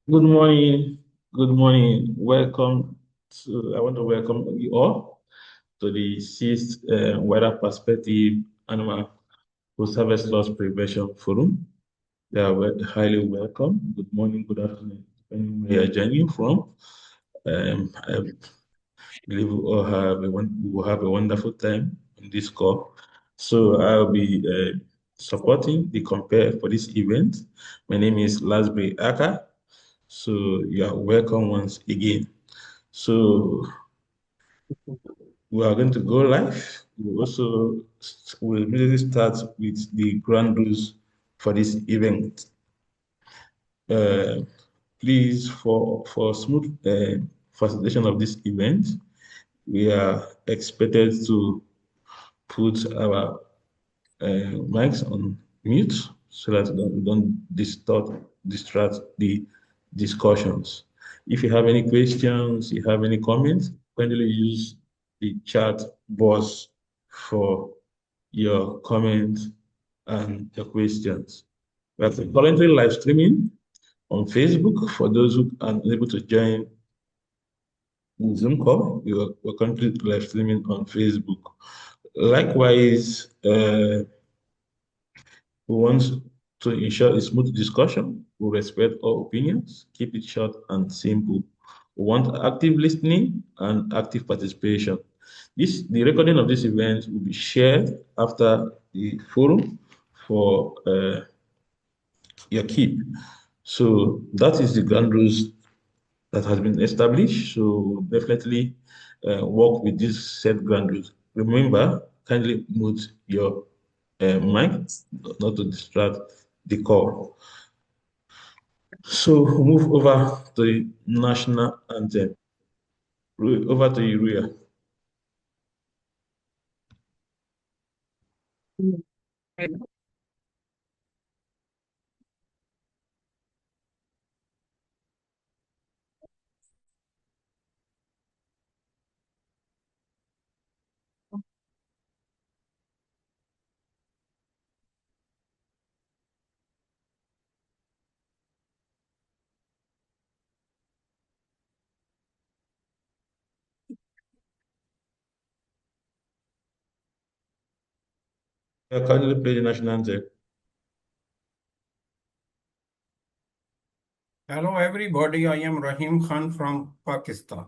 Good morning. Good morning. I want to welcome you all to the sixth Weather Perspective Animal Post-Harvest Loss Prevention Forum. You are highly welcome. Good morning, good afternoon, depending on where you're joining from. I believe we will have a wonderful time in this call. So I'll be supporting the compare for this event. My name is Lasbury Aka. So you are welcome once again. So we are going to go live. We'll immediately start with the ground rules for this event. Uh, Please, for smooth facilitation of this event, we are expected to put our mics on mute so that we don't distract the discussions. If you have any questions, you have any comments, kindly use the chat box for your comments and your questions. We are currently live streaming on Facebook for those who are unable to join the Zoom call. We're currently live streaming on Facebook. Likewise, we want to ensure a smooth discussion. We respect all opinions, keep it short and simple. We want active listening and active participation. The recording of this event will be shared after the forum for your keep. So that is the ground rules that has been established. So definitely work with these set ground rules. Remember, kindly mute your mic, not to distract the call. So move over to the national anthem. Over to you, Ria. Kindly play the national anthem. Hello everybody, I am Rahim Khan from Pakistan.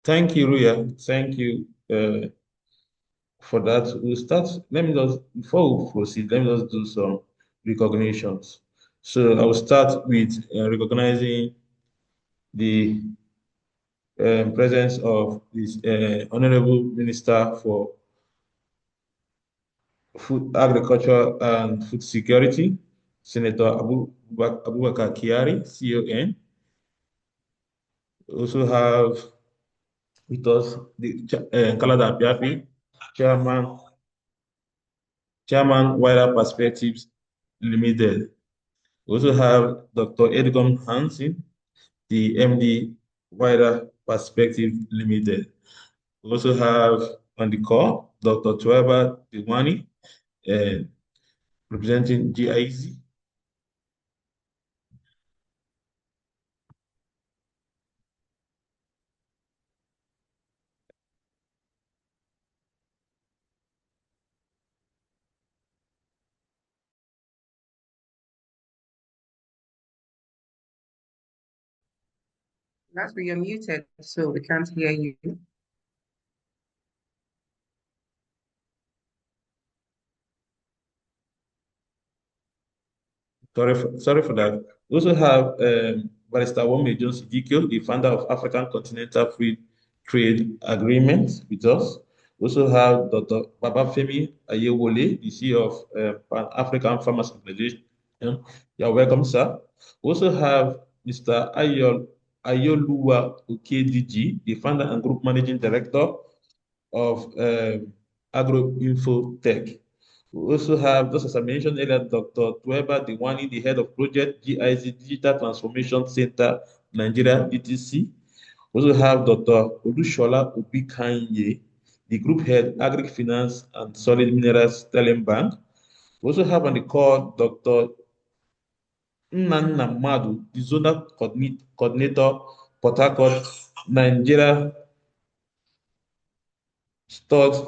Thank you, Ria. Thank you for that. We'll start. Let me just, before we proceed, let me just do some recognitions. So I will start with recognizing the presence of this Honorable Minister for Food, Agriculture and Food Security, Senator Abubakar Kyari, CON. We also have with us the Kalada Abiafi, Chairman, Wider Perspectives Limited. We also have Dr. Edgom Hansen, the MD, Wider Perspective Limited. We also have on the call Dr. Tueba Diwani, representing GIZ. That's where you're muted, so we can't hear you. Sorry for that. We also have Barrister Wome Jones Idikio, the founder of African Continental Free Trade Agreement, with us. We also have Dr. Babafemi Ayewole, the CEO of Pan African Farmers Organization. You're welcome, sir. We also have Mr. Ayoluwa Okediji, the founder and group managing director of Agro Info Tech. We also have, just as I mentioned earlier, Dr. Tueba Diwani, the head of project GIZ Digital Transformation Center, Nigeria, DTC. We also have Dr. Olushola Obikanye, the group head, Agri Finance and Solid Minerals Sterling Bank. We also have on the call Dr. Nnanna Madu, the zonal coordinator, Port Harcourt, Nigeria Stocks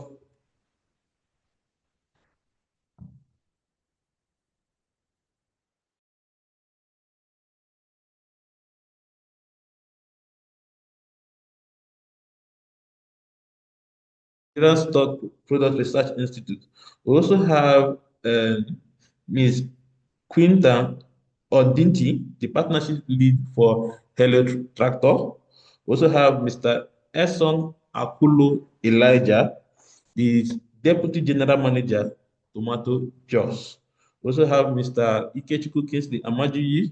Stock Product Research Institute. We also have Ms. Quinta Odinti, the partnership lead for Helio Tractor. We also have Mr. Esson Akulo Elijah, the Deputy General Manager, Tomato Jos. We also have Mr. Ikechukwu Kingsley Amajuyi,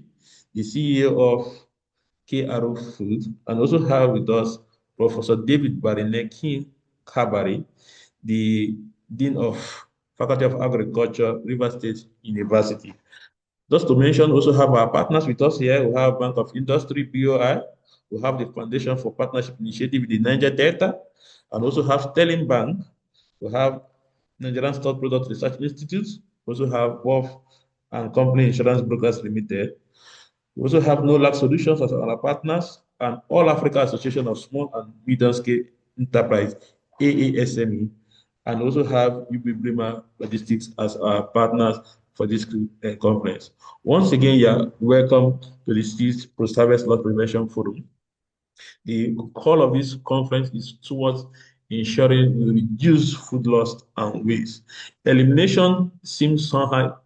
the CEO of KRO Food, and also have with us Professor David Barineki Kabari, the Dean of Faculty of Agriculture, River State University. Just to mention, also have our partners with us here. We have Bank of Industry, BOI. We have the Foundation for Partnership Initiative with the Niger Delta, and also have Sterling Bank. We have Nigerian Stock Product Research Institute. We also have Wolf and Company Insurance Brokers Limited. We also have NOLAC Solutions as our partners and All Africa Association of Small and Medium Scale Enterprise, AASME, and also have UB Bremer Logistics as our partners for this conference. Once again, you're welcome to the Sixth Post-Harvest Loss Prevention Forum. The call of this conference is towards ensuring we reduce food loss and waste. Elimination seems somehow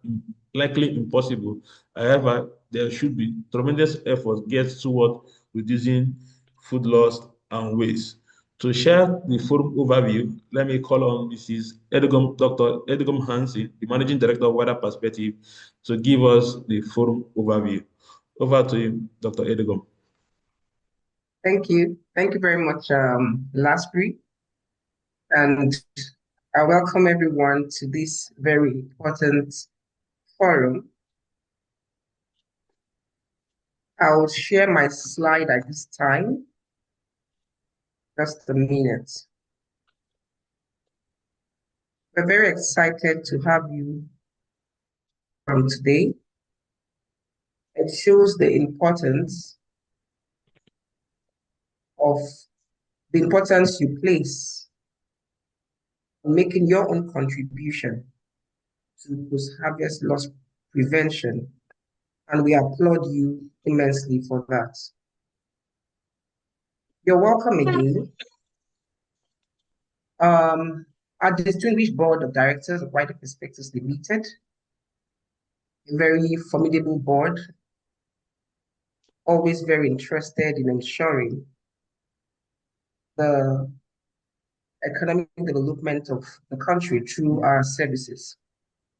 likely impossible. However, there should be tremendous effort get toward reducing food loss and waste. To share the forum overview, let me call on Mrs. Dr. Edgom Hansen, the Managing Director of Wider Perspective, to give us the forum overview. Over to you, Dr. Edgom. Thank you. Thank you very much, Lasprey. And I welcome everyone to this very important forum. I'll share my slide at this time. Just a minute. We're very excited to have you from today. It shows the importance you place in making your own contribution to post-harvest loss prevention, and we applaud you immensely for that. You're welcome again. Our distinguished board of directors of Wider Perspectives Limited, a very formidable board, always very interested in ensuring the economic development of the country through our services.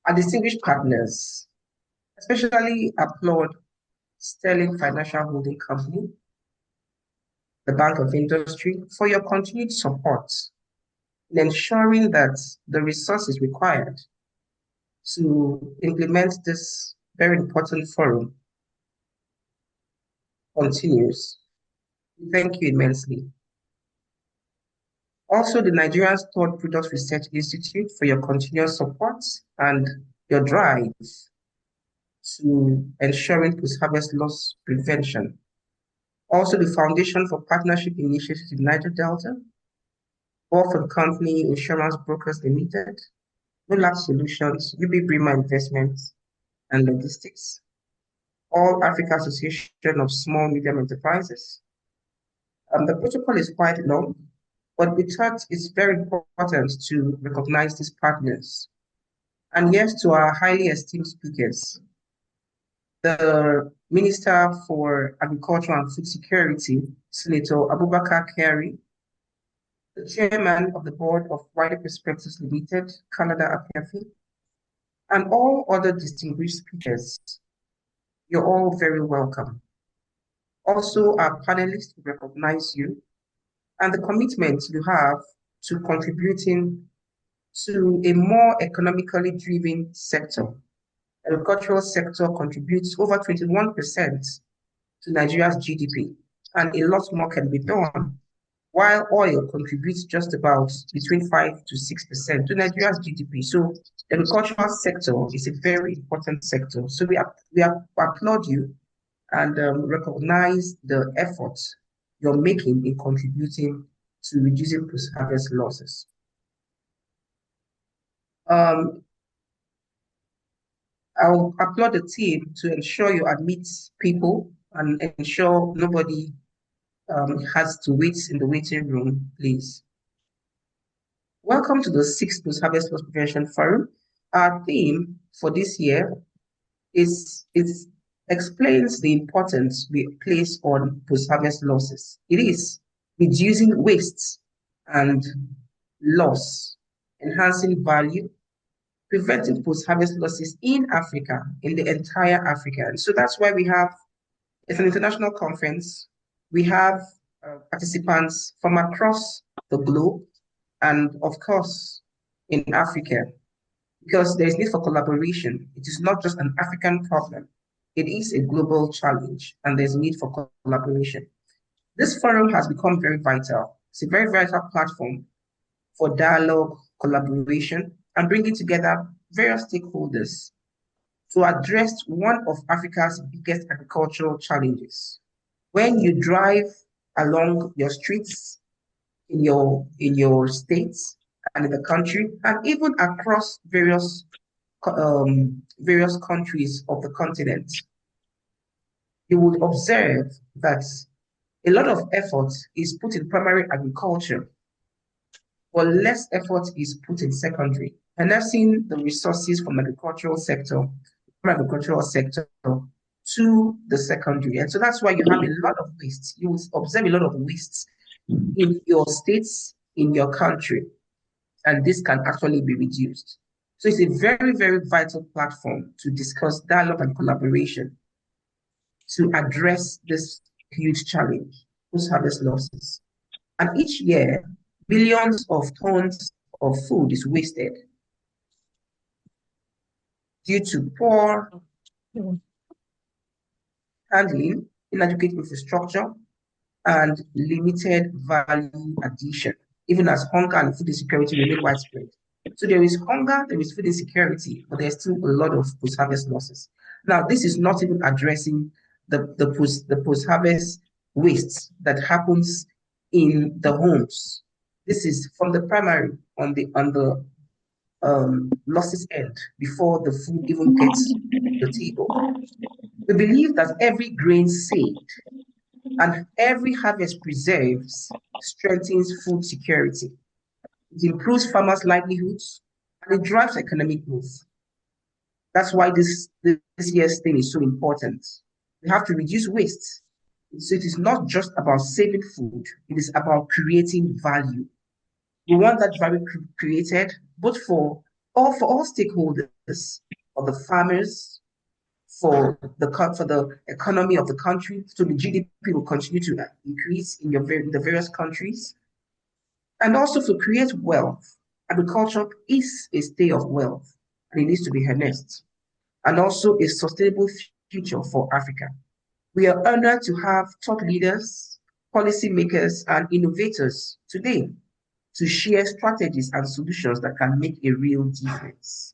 Our distinguished partners, especially applaud Sterling Financial Holding Company, the Bank of Industry, for your continued support in ensuring that the resources required to implement this very important forum continues. Thank you immensely. Also, the Nigerian Stored Products Research Institute for your continuous support and your drive to ensuring post-harvest loss prevention. Also, the Foundation for Partnership Initiatives in Niger Delta, Orphan Company Insurance Brokers Limited, Nolab Solutions, UB Brima Investments and Logistics, All Africa Association of Small Medium Enterprises. The protocol is quite long, but we thought it's very important to recognize these partners. And yes, to our highly esteemed speakers, the Minister for Agriculture and Food Security, Senator Abubakar Kyari, the Chairman of the Board of Wider Perspectives Limited, Canada Apiafi, and all other distinguished speakers. You're all very welcome. Also, our panelists recognize you and the commitment you have to contributing to a more economically driven sector. The agricultural sector contributes over 21% to Nigeria's GDP, and a lot more can be done, while oil contributes just about between 5 to 6% to Nigeria's GDP. So the agricultural sector is a very important sector. So we applaud you and recognize the efforts you're making in contributing to reducing post-harvest losses. I'll applaud the team to ensure you admit people and ensure nobody has to wait in the waiting room, please. Welcome to the 6th Post-Harvest Loss Prevention Forum. Our theme for this year explains the importance we place on post-harvest losses. It is reducing waste and loss, enhancing value, preventing post-harvest losses in Africa, in the entire Africa. And so that's why it's an international conference. We have participants from across the globe and, of course, in Africa, because there is need for collaboration. It is not just an African problem. It is a global challenge, and there's need for collaboration. This forum has become very vital. It's a very vital platform for dialogue, collaboration, and bringing together various stakeholders to address one of Africa's biggest agricultural challenges. When you drive along your streets in your states and in the country, and even across various countries of the continent, you will observe that a lot of effort is put in primary agriculture, but less effort is put in secondary. And I've seen the resources from the agricultural sector to the secondary. And so that's why you have a lot of waste. You will observe a lot of waste in your states, in your country, and this can actually be reduced. So it's a very, very vital platform to discuss dialogue and collaboration to address this huge challenge, post-harvest losses. And each year, billions of tons of food is wasted due to poor handling, inadequate infrastructure, and limited value addition, even as hunger and food insecurity remain widespread. So there is hunger, there is food insecurity, but there's still a lot of post-harvest losses. Now, this is not even addressing the post-harvest waste that happens in the homes. This is from the primary on the losses end before the food even gets to the table. We believe that every grain saved and every harvest preserves strengthens food security. It improves farmers' livelihoods and it drives economic growth. That's why this year's thing is so important. We have to reduce waste. So it is not just about saving food, it is about creating value. We want that value created both for all stakeholders, for the farmers, for the economy of the country, so the GDP will continue to increase in the various countries, and also to create wealth. Agriculture is a stay of wealth, and it needs to be harnessed, and also a sustainable future for Africa. We are honored to have thought leaders, policymakers, and innovators today to share strategies and solutions that can make a real difference.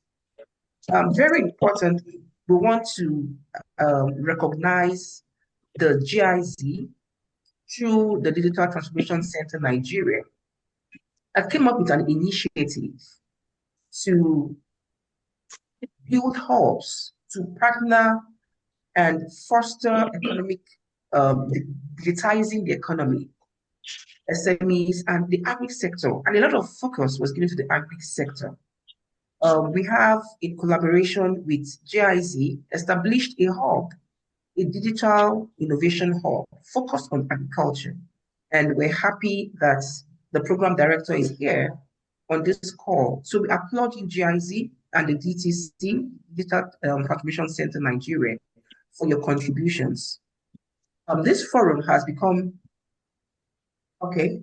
Very importantly, we want to recognize the GIZ through the Digital Transformation Center Nigeria that came up with an initiative to build hubs to partner and foster economic digitizing the economy, SMEs, and the agri sector. And a lot of focus was given to the agri sector. We have, in collaboration with GIZ, established a hub, a digital innovation hub focused on agriculture. And we're happy that the program director is here on this call. So we applaud you, GIZ, and the DTC, Digital Transformation Center Nigeria, for your contributions. This forum has become, okay.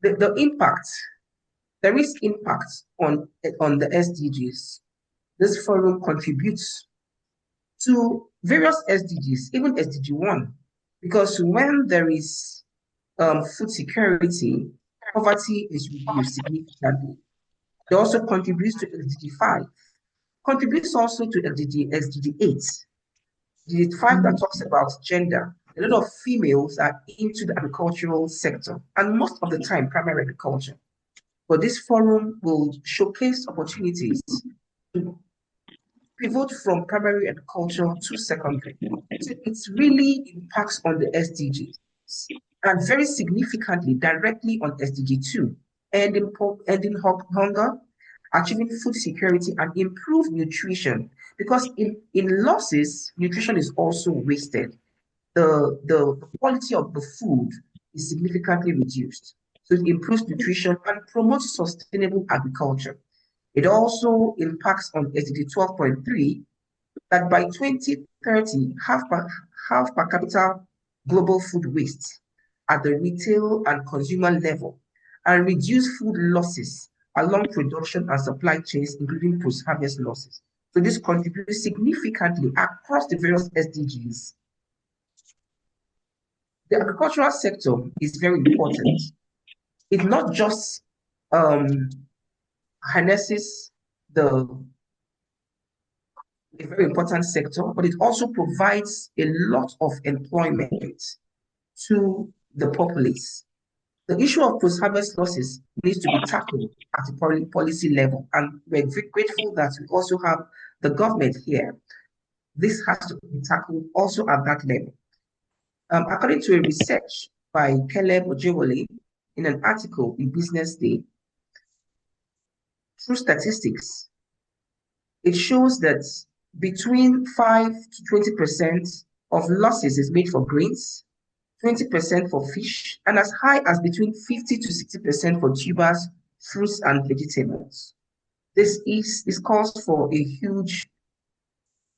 The impact, there is impact on the SDGs. This forum contributes to various SDGs, even SDG 1, because when there is food security, poverty is reduced significantly. It also contributes to SDG 5, contributes also to SDG 8. The 5 that talks about gender. A lot of females are into the agricultural sector, and most of the time, primary agriculture. But this forum will showcase opportunities to pivot from primary agriculture to secondary. So it really impacts on the SDGs, and very significantly, directly on SDG 2, ending hunger, achieving food security, and improve nutrition. Because in losses, nutrition is also wasted. The quality of the food is significantly reduced. So it improves nutrition and promotes sustainable agriculture. It also impacts on SDG 12.3 that by 2030, half per capita global food waste at the retail and consumer level, and reduce food losses along production and supply chains, including post-harvest losses. So this contributes significantly across the various SDGs. The agricultural sector is very important. It not just harnesses a very important sector, but it also provides a lot of employment to the populace. The issue of post-harvest losses needs to be tackled at the policy level, and we're very grateful that we also have the government here. This has to be tackled also at that level. According to a research by Caleb Ojewole in an article in Business Day, through statistics, it shows that between 5 to 20% of losses is made for grains, 20% for fish, and as high as between 50 to 60% for tubers, fruits, and vegetables. This calls for a huge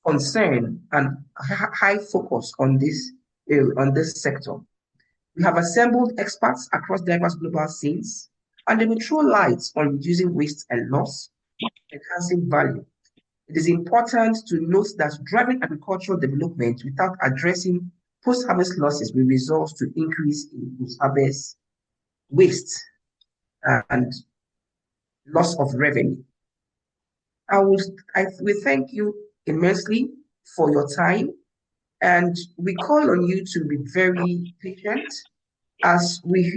concern and high focus on this sector. We have assembled experts across diverse global scenes, and they will throw light on reducing waste and loss, enhancing value. It is important to note that driving agricultural development without addressing post-harvest losses will result to increase in post-harvest waste and loss of revenue. We thank you immensely for your time, and we call on you to be very patient as we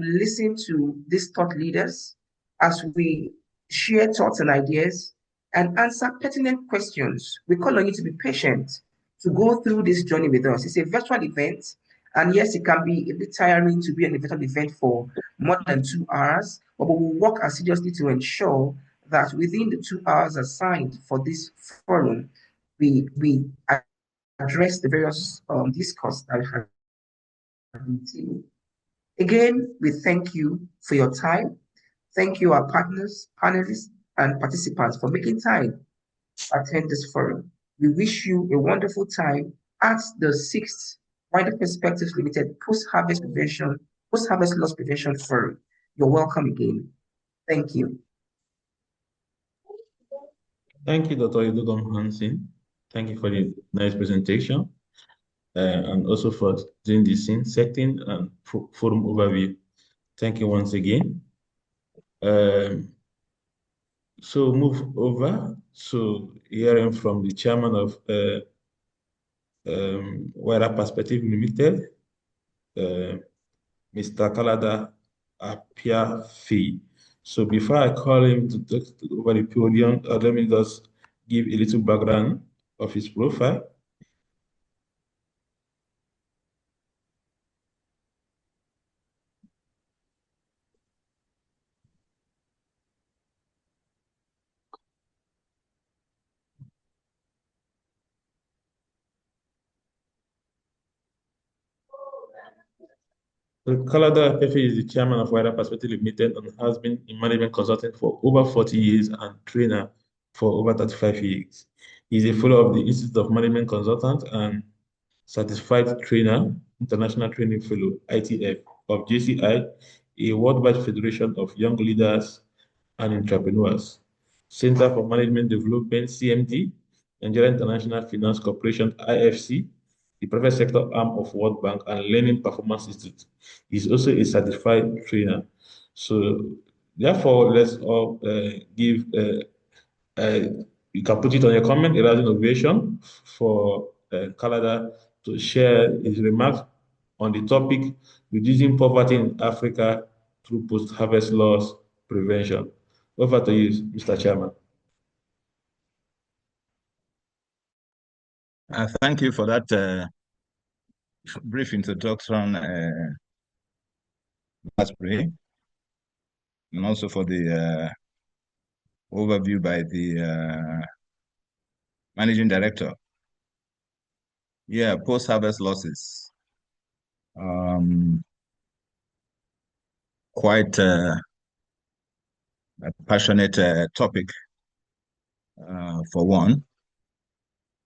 listen to these thought leaders, as we share thoughts and ideas and answer pertinent questions. We call on you to be patient, to go through this journey with us. It's a virtual event, and yes, it can be a bit tiring to be an virtual event for more than 2 hours, but we will work assiduously to ensure that within the 2 hours assigned for this forum, we address the various discourse that have been taken. Again, we thank you for your time. Thank you, our partners, panelists, and participants for making time to attend this forum. We wish you a wonderful time at the sixth Wider Perspectives Limited Post-Harvest Loss Prevention Forum. You're welcome again. Thank you. Thank you, Dr. Edudom Hansen. Thank you for the nice presentation and also for doing the scene setting and forum overview. Thank you once again. So move over. So hearing from the chairman of Wider Perspective Limited, Mr. Kalada Apiafi. So before I call him to talk over the podium, let me just give a little background of his profile. Kalada Pefe is the chairman of Wider Perspective Limited and has been in management consulting for over 40 years and trainer for over 35 years. He is a fellow of the Institute of Management Consultants and certified trainer, international training fellow, ITF, of JCI, a worldwide federation of young leaders and entrepreneurs. Center for Management Development, CMD, Nigeria International Finance Corporation, IFC, the private sector arm of World Bank, and Learning Performance Institute. He's also a certified trainer. So therefore, let's all give, you can put it on your comment, a round innovation for Canada to share his remarks on the topic, reducing poverty in Africa through post-harvest loss prevention. Over to you, Mr. Chairman. Thank you for that brief introduction, Asprey, and also for the overview by the Managing Director. Yeah, post-harvest losses. Quite a passionate topic for one.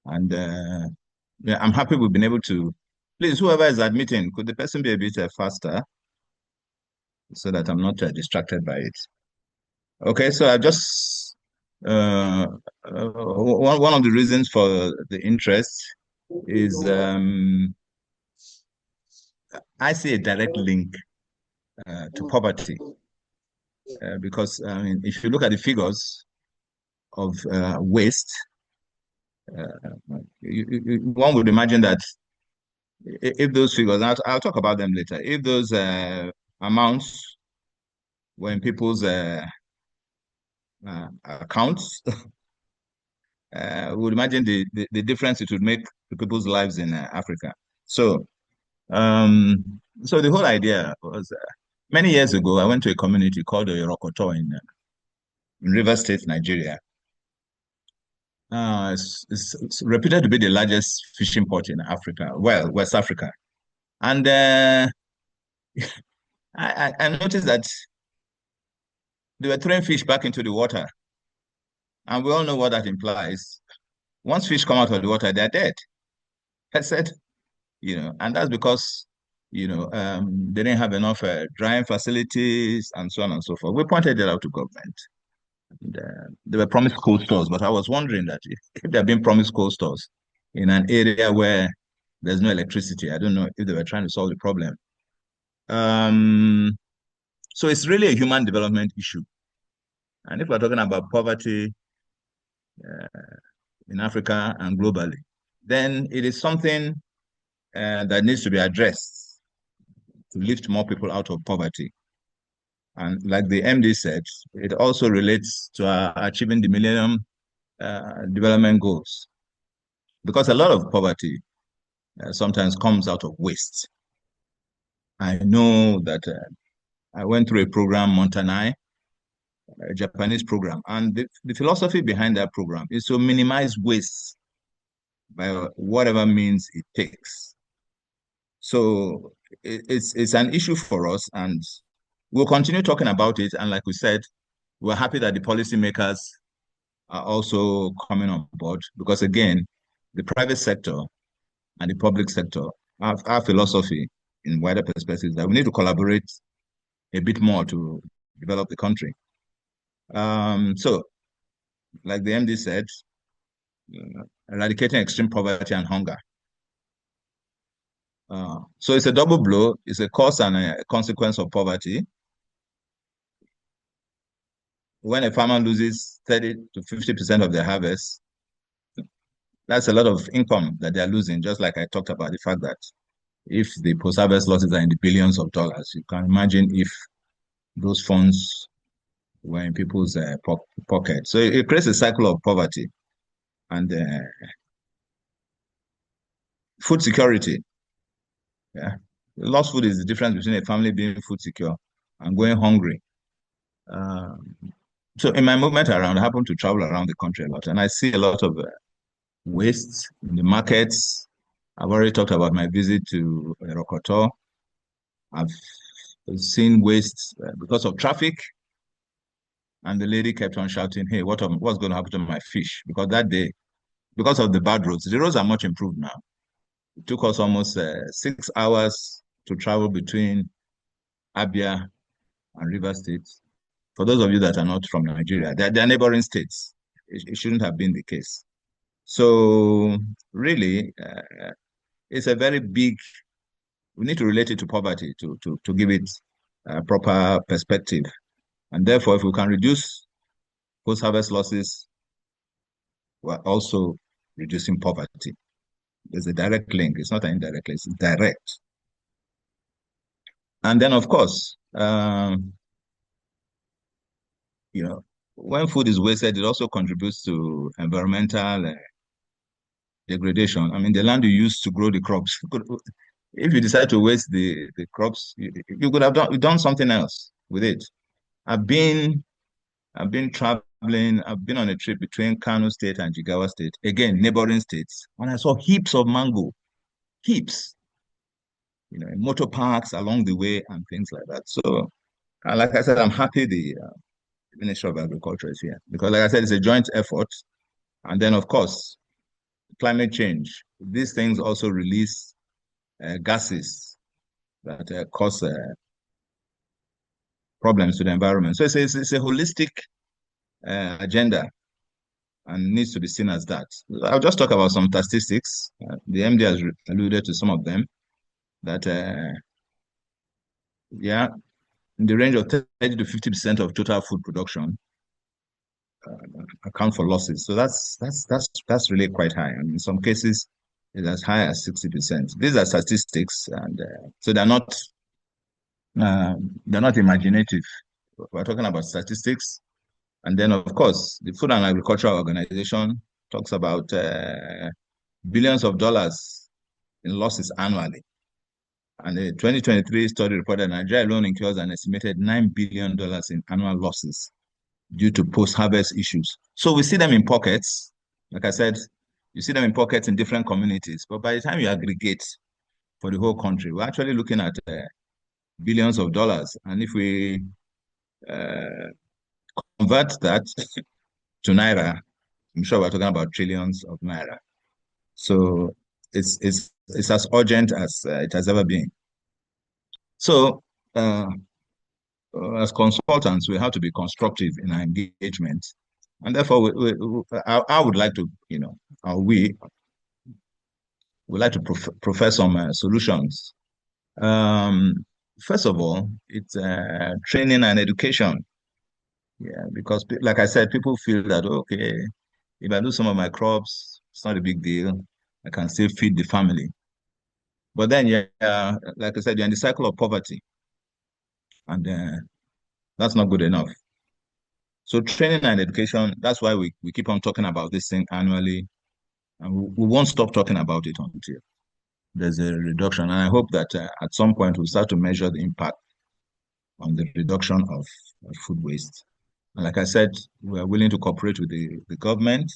And yeah, I'm happy we've been able to, please, whoever is admitting, could the person be a bit faster so that I'm not distracted by it? Okay, so I just, one of the reasons for the interest is I see a direct link to poverty because I mean, if you look at the figures of waste, one would imagine that if those figures, I'll talk about them later, if those amounts were in people's accounts, we would imagine the difference it would make to people's lives in Africa. So, so the whole idea was many years ago, I went to a community called Yorokoto in Rivers State, Nigeria. It's reputed to be the largest fishing port in Africa, well, West Africa. And I noticed that they were throwing fish back into the water. And we all know what that implies. Once fish come out of the water, they're dead. I said, you know, and that's because, you know, they didn't have enough drying facilities and so on and so forth. We pointed it out to government. And, they were promised cold stores, but I was wondering that if they're being promised cold stores in an area where there's no electricity, I don't know if they were trying to solve the problem. So it's really a human development issue. And if we're talking about poverty in Africa and globally, then it is something that needs to be addressed to lift more people out of poverty. And like the MD said, it also relates to achieving the Millennium Development Goals. Because a lot of poverty sometimes comes out of waste. I know that I went through a program, Montanai, a Japanese program, and the philosophy behind that program is to minimize waste by whatever means it takes. So it's an issue for us, and we'll continue talking about it. And like we said, we're happy that the policymakers are also coming on board, because again, the private sector and the public sector, our philosophy in wider perspectives, that we need to collaborate a bit more to develop the country. So, like the MD said, eradicating extreme poverty and hunger. So it's a double blow. It's a cause and a consequence of poverty. When a farmer loses 30 to 50% of their harvest, that's a lot of income that they're losing, just like I talked about the fact that if the post-harvest losses are in the billions of dollars, you can imagine if those funds were in people's pocket. So it creates a cycle of poverty. And food security. Yeah. Lost food is the difference between a family being food secure and going hungry. So in my movement around, I happen to travel around the country a lot, and I see a lot of waste in the markets. I've already talked about my visit to Rokoto. I've seen waste because of traffic, and the lady kept on shouting, "Hey, what's going to happen to my fish?" Because that day, because of the bad roads, the roads are much improved now. It took us almost 6 hours to travel between Abia and River State. For those of you that are not from Nigeria, they're neighboring states. It shouldn't have been the case. So really, it's a very big, we need to relate it to poverty to give it a proper perspective. And therefore, if we can reduce post-harvest losses, we're also reducing poverty. There's a direct link. It's not an indirect link, it's direct. And then, of course, when food is wasted, it also contributes to environmental degradation. I mean, the land you used to grow the crops, if you decide to waste the crops, you could have done something else with it. I've been traveling. I've been on a trip between Kano State and Jigawa State, again neighboring states, and I saw heaps of mango, heaps. In motor parks along the way and things like that. So, like I said, I'm happy the Ministry of Agriculture is here, because, like I said, it's a joint effort. And then, of course, climate change. These things also release gases that cause problems to the environment. So it's a holistic agenda and needs to be seen as that. I'll just talk about some statistics. The MD has alluded to some of them. That in the range of 30 to 50% of total food production account for losses. So that's really quite high. And in some cases, it's as high as 60%. These are statistics, and so they're not imaginative. We're talking about statistics. And then, of course, the Food and Agriculture Organization talks about billions of dollars in losses annually. And the 2023 study reported Nigeria alone incurs an estimated $9 billion in annual losses due to post-harvest issues. So we see them in pockets. Like I said, you see them in pockets in different communities. But by the time you aggregate for the whole country, we're actually looking at billions of dollars. And if we convert that to Naira, I'm sure we're talking about trillions of Naira. So it's as urgent as it has ever been. So as consultants, we have to be constructive in our engagement. And therefore, I would like to, we would like to profess some solutions. First of all, it's training and education. Yeah, because like I said, people feel that, okay, if I lose some of my crops, it's not a big deal. I can still feed the family. But then, like I said, you're in the cycle of poverty. And that's not good enough. So training and education, that's why we keep on talking about this thing annually. And we won't stop talking about it until there's a reduction. And I hope that at some point we'll start to measure the impact on the reduction of food waste. And like I said, we are willing to cooperate with the government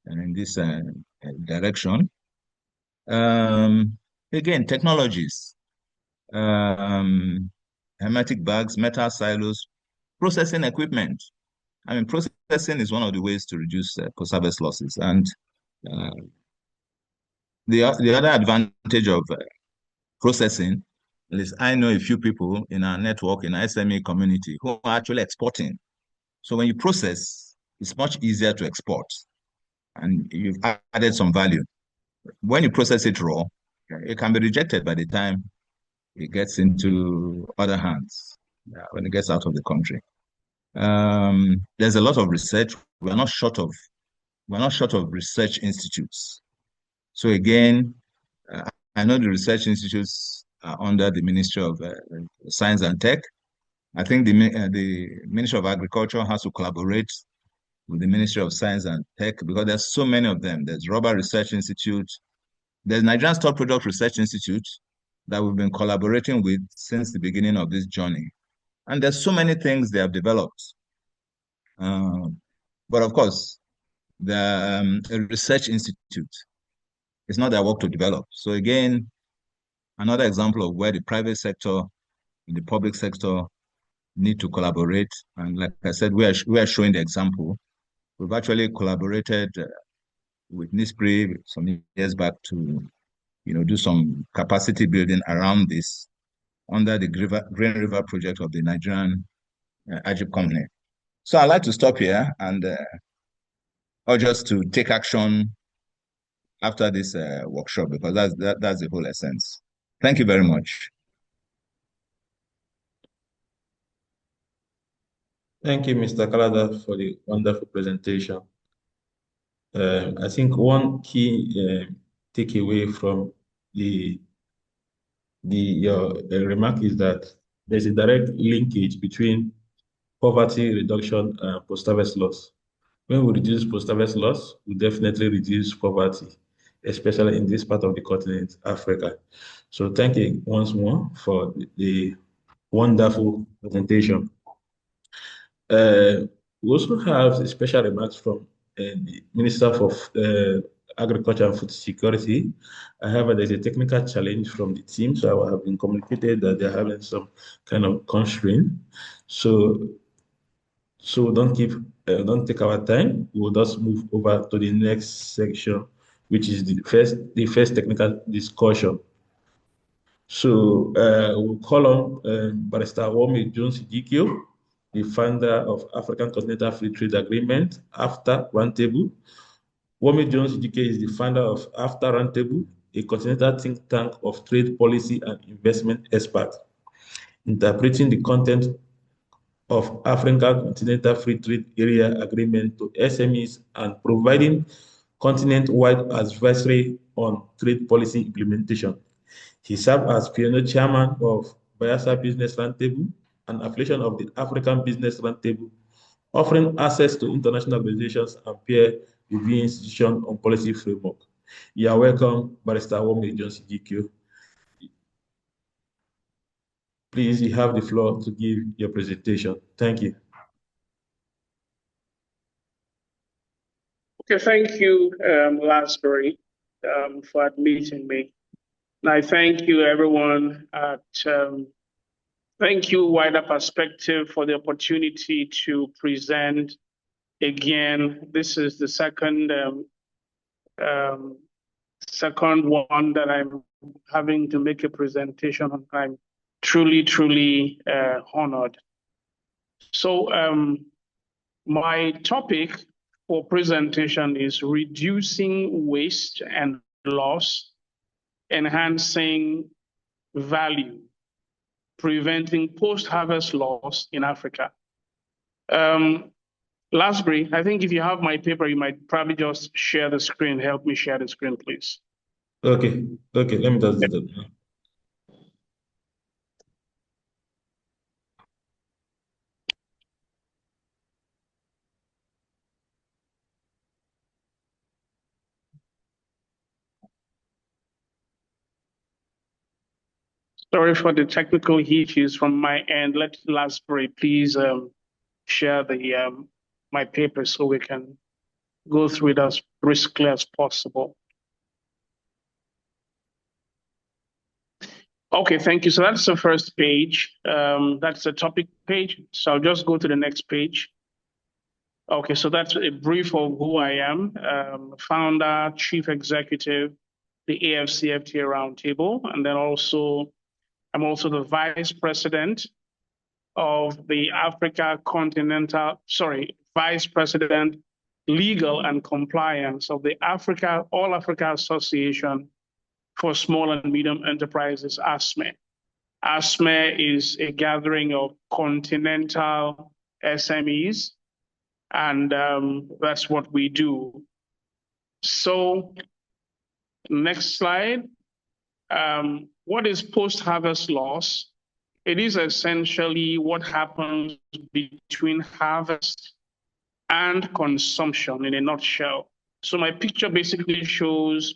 and in this direction. Again, technologies, hermetic bags, metal silos, processing equipment. I mean, processing is one of the ways to reduce post-harvest losses. And the other advantage of processing is I know a few people in our network, in our SME community, who are actually exporting. So when you process, it's much easier to export, and you've added some value. When you process it raw, it can be rejected by the time it gets into other hands, when it gets out of the country. There's a lot of research. We're not short of research institutes. So again, I know the research institutes are under the Ministry of Science and Tech. I think the Ministry of Agriculture has to collaborate with the Ministry of Science and Tech, because there's so many of them. There's Rubber Research Institute, there's Nigerian Stock Product Research Institute that we've been collaborating with since the beginning of this journey. And there's so many things they have developed. But of course, the research institute, it's not their work to develop. So again, another example of where the private sector and the public sector need to collaborate. And like I said, we are showing the example. We've actually collaborated with NISPRI some years back to, do some capacity building around this under the Green River project of the Nigerian Agip company. So I'd like to stop here and or just to take action after this workshop, because that's the whole essence. Thank you very much. Thank you, Mr. Kalada, for the wonderful presentation. I think one key takeaway from your remark is that there's a direct linkage between poverty reduction and post-harvest loss. When we reduce post-harvest loss, we definitely reduce poverty, especially in this part of the continent, Africa. So thank you once more for the wonderful presentation. We also have special remarks from the Minister for Agriculture and Food Security. However, there's a technical challenge from the team, so I have been communicated that they're having some kind of constraint. So don't take our time. We'll just move over to the next section, which is the first technical discussion. So we'll call on Barrister Wome Jones Idikio, the founder of African Continental Free Trade Agreement, AfTA Roundtable. Wome Jones Idikio is the founder of AfTA Roundtable, a continental think tank of trade policy and investment experts, interpreting the content of African Continental Free Trade Area Agreement to SMEs and providing continent-wide advisory on trade policy implementation. He served as pioneer chairman of Bayelsa Business Roundtable, an affiliation of the African Business Roundtable, offering access to international organizations and peer review institutions on policy framework. You are welcome, Barrister Wome Jones Idikio. Please, you have the floor to give your presentation. Thank you. Okay, thank you, Lasbury, for admitting me. And I thank you, everyone at thank you, Wider Perspective, for the opportunity to present again. This is the second one that I'm having to make a presentation on. I'm truly honored. So my topic for presentation is reducing waste and loss, enhancing value, preventing post-harvest loss in Africa. Lasbury, I think if you have my paper, you might probably just share the screen. Help me share the screen, please. Okay, let me just do that now. Sorry for the technical issues from my end. Let Lasbury please share the my paper so we can go through it as briskly as possible. Okay, thank you. So that's the first page. That's the topic page. So I'll just go to the next page. Okay, so that's a brief of who I am. Founder, chief executive, the AFCFTA Roundtable, and then I'm also the vice president of the vice president, legal and compliance of the All Africa Association for Small and Medium Enterprises, ASME. ASME is a gathering of continental SMEs, and that's what we do. So, next slide. What is post-harvest loss? It is essentially what happens between harvest and consumption in a nutshell. So my picture basically shows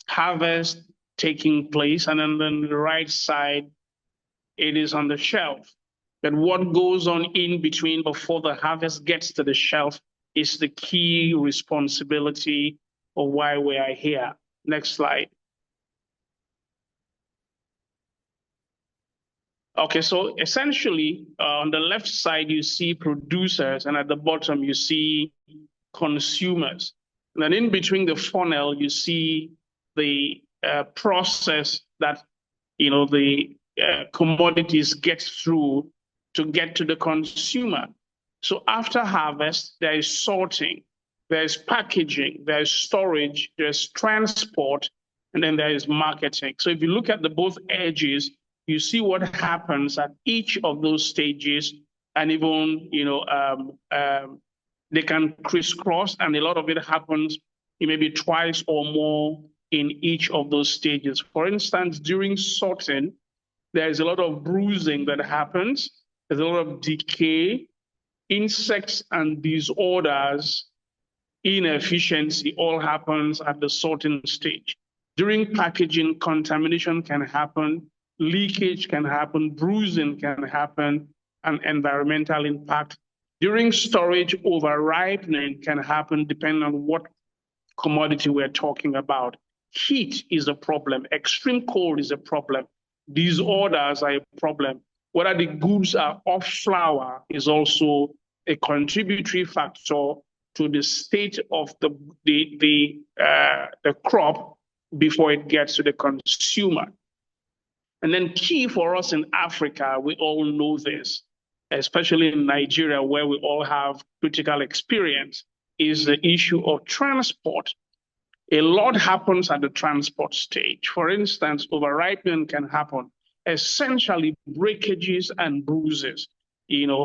harvest taking place, and then on the right side, it is on the shelf. But what goes on in between before the harvest gets to the shelf is the key responsibility of why we are here. Next slide. Okay, so essentially, on the left side, you see producers, and at the bottom, you see consumers. And then in between the funnel, you see the process that the commodities get through to get to the consumer. So after harvest, there is sorting, there is packaging, there is storage, there's transport, and then there is marketing. So if you look at the both edges, you see what happens at each of those stages, and even they can crisscross, and a lot of it happens maybe twice or more in each of those stages. For instance, during sorting, there is a lot of bruising that happens. There's a lot of decay, insects and disorders, inefficiency all happens at the sorting stage. During packaging, contamination can happen, leakage can happen, bruising can happen, and environmental impact. During storage, over-ripening can happen depending on what commodity we're talking about. Heat is a problem. Extreme cold is a problem. Disorders are a problem. Whether the goods are off flour is also a contributory factor to the state of the crop before it gets to the consumer. And then key for us in Africa, we all know this, especially in Nigeria, where we all have critical experience, is the issue of transport. A lot happens at the transport stage. For instance, over-ripening can happen. Essentially, breakages and bruises,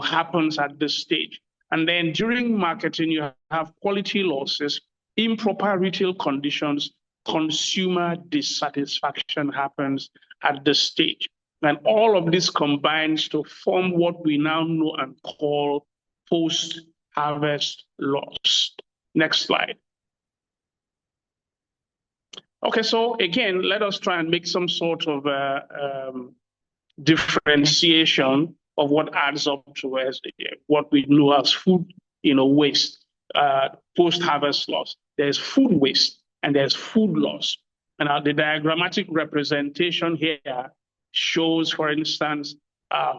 happens at this stage. And then during marketing, you have quality losses, improper retail conditions, consumer dissatisfaction happens at this stage. And all of this combines to form what we now know and call post-harvest loss. Next slide. Okay, so again, let us try and make some sort of differentiation of what adds up to what we know as food, waste, post-harvest loss. There's food waste and there's food loss. And the diagrammatic representation here shows, for instance,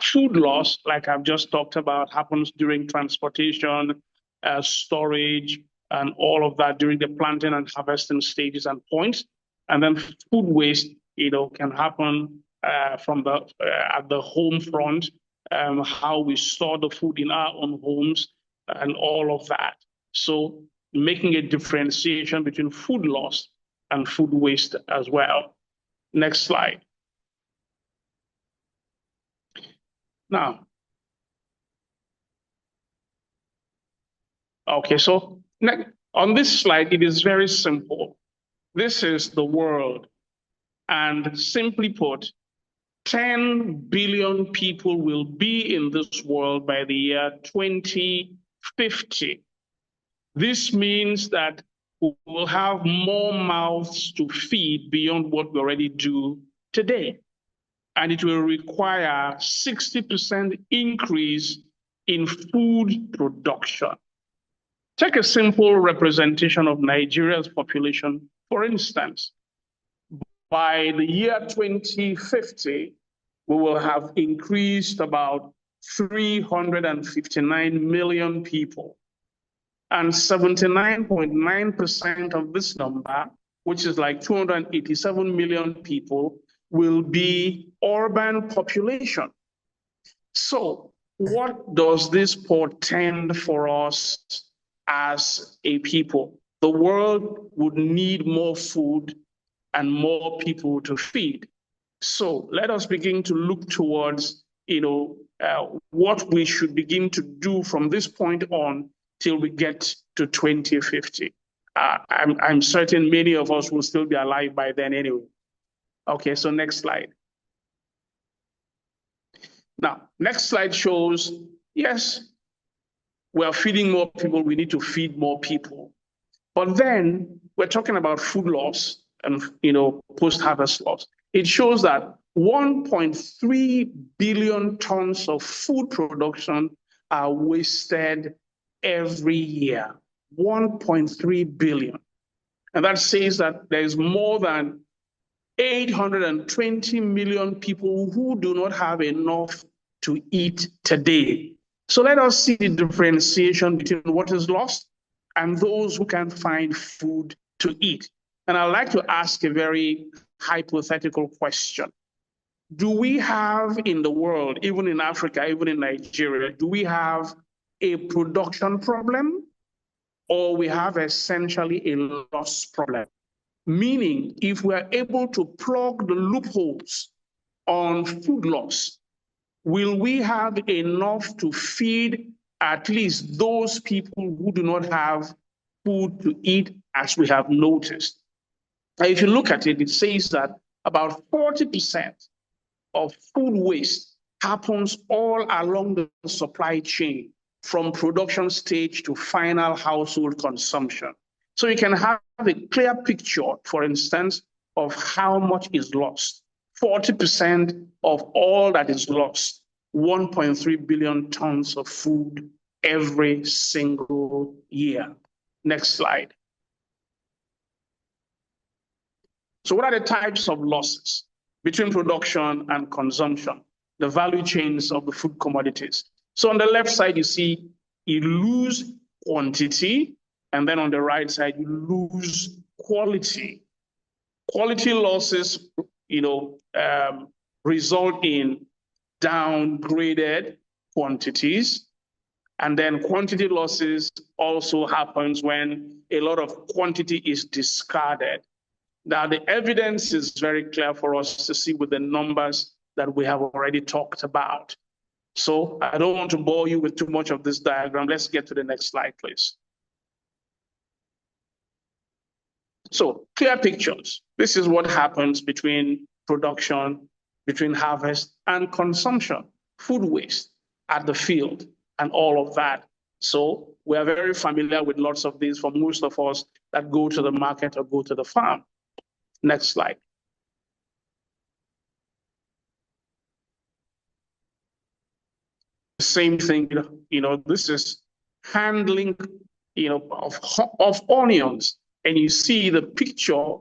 food loss, like I've just talked about, happens during transportation, storage, and all of that during the planting and harvesting stages and points. And then food waste, can happen from at the home front, how we store the food in our own homes, and all of that. So making a differentiation between food loss and food waste as well. Next slide. Now, okay, so on this slide, it is very simple. This is the world. And simply put, 10 billion people will be in this world by the year 2050. This means that we will have more mouths to feed beyond what we already do today. And it will require 60% increase in food production. Take a simple representation of Nigeria's population. For instance, by the year 2050, we will have increased about 359 million people. And 79.9% of this number, which is like 287 million people, will be urban population. So what does this portend for us as a people? The world would need more food and more people to feed. So let us begin to look towards, what we should begin to do from this point on till we get to 2050. I'm certain many of us will still be alive by then anyway. Okay, so next slide. Now, next slide shows, yes, we are feeding more people, we need to feed more people. But then we're talking about food loss and, post-harvest loss. It shows that 1.3 billion tons of food production are wasted every year. 1.3 billion. And that says that there is more than 820 million people who do not have enough to eat today. So let us see the differentiation between what is lost and those who can find food to eat. And I'd like to ask a very hypothetical question. Do we have in the world, even in Africa, even in Nigeria, do we have a production problem, or we have essentially a loss problem? Meaning, if we are able to plug the loopholes on food loss, will we have enough to feed at least those people who do not have food to eat, as we have noticed? Now, if you look at it, it says that about 40% of food waste happens all along the supply chain, from production stage to final household consumption. So you can have a clear picture, for instance, of how much is lost. 40% of all that is lost, 1.3 billion tons of food every single year. Next slide. So what are the types of losses between production and consumption, the value chains of the food commodities? So on the left side, you see you lose quantity, and then on the right side, you lose quality. Quality losses, result in downgraded quantities. And then quantity losses also happens when a lot of quantity is discarded. Now, the evidence is very clear for us to see with the numbers that we have already talked about. So I don't want to bore you with too much of this diagram. Let's get to the next slide, please. So clear pictures. This is what happens between production, between harvest and consumption, food waste at the field and all of that. So we are very familiar with lots of these for most of us that go to the market or go to the farm. Next slide. Same thing, this is handling, of onions. And you see the picture,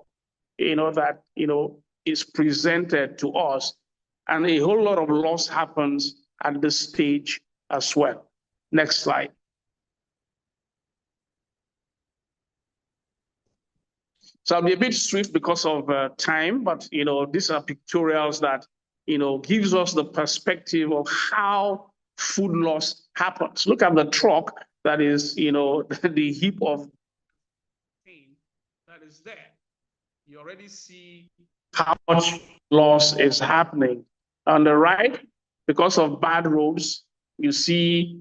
that, is presented to us. And a whole lot of loss happens at this stage as well. Next slide. So I'll be a bit swift because of time, but, these are pictorials that, gives us the perspective of how food loss happens. Look at the truck that is, the heap of pain that is there. You already see how much loss is happening. On the right, because of bad roads, you see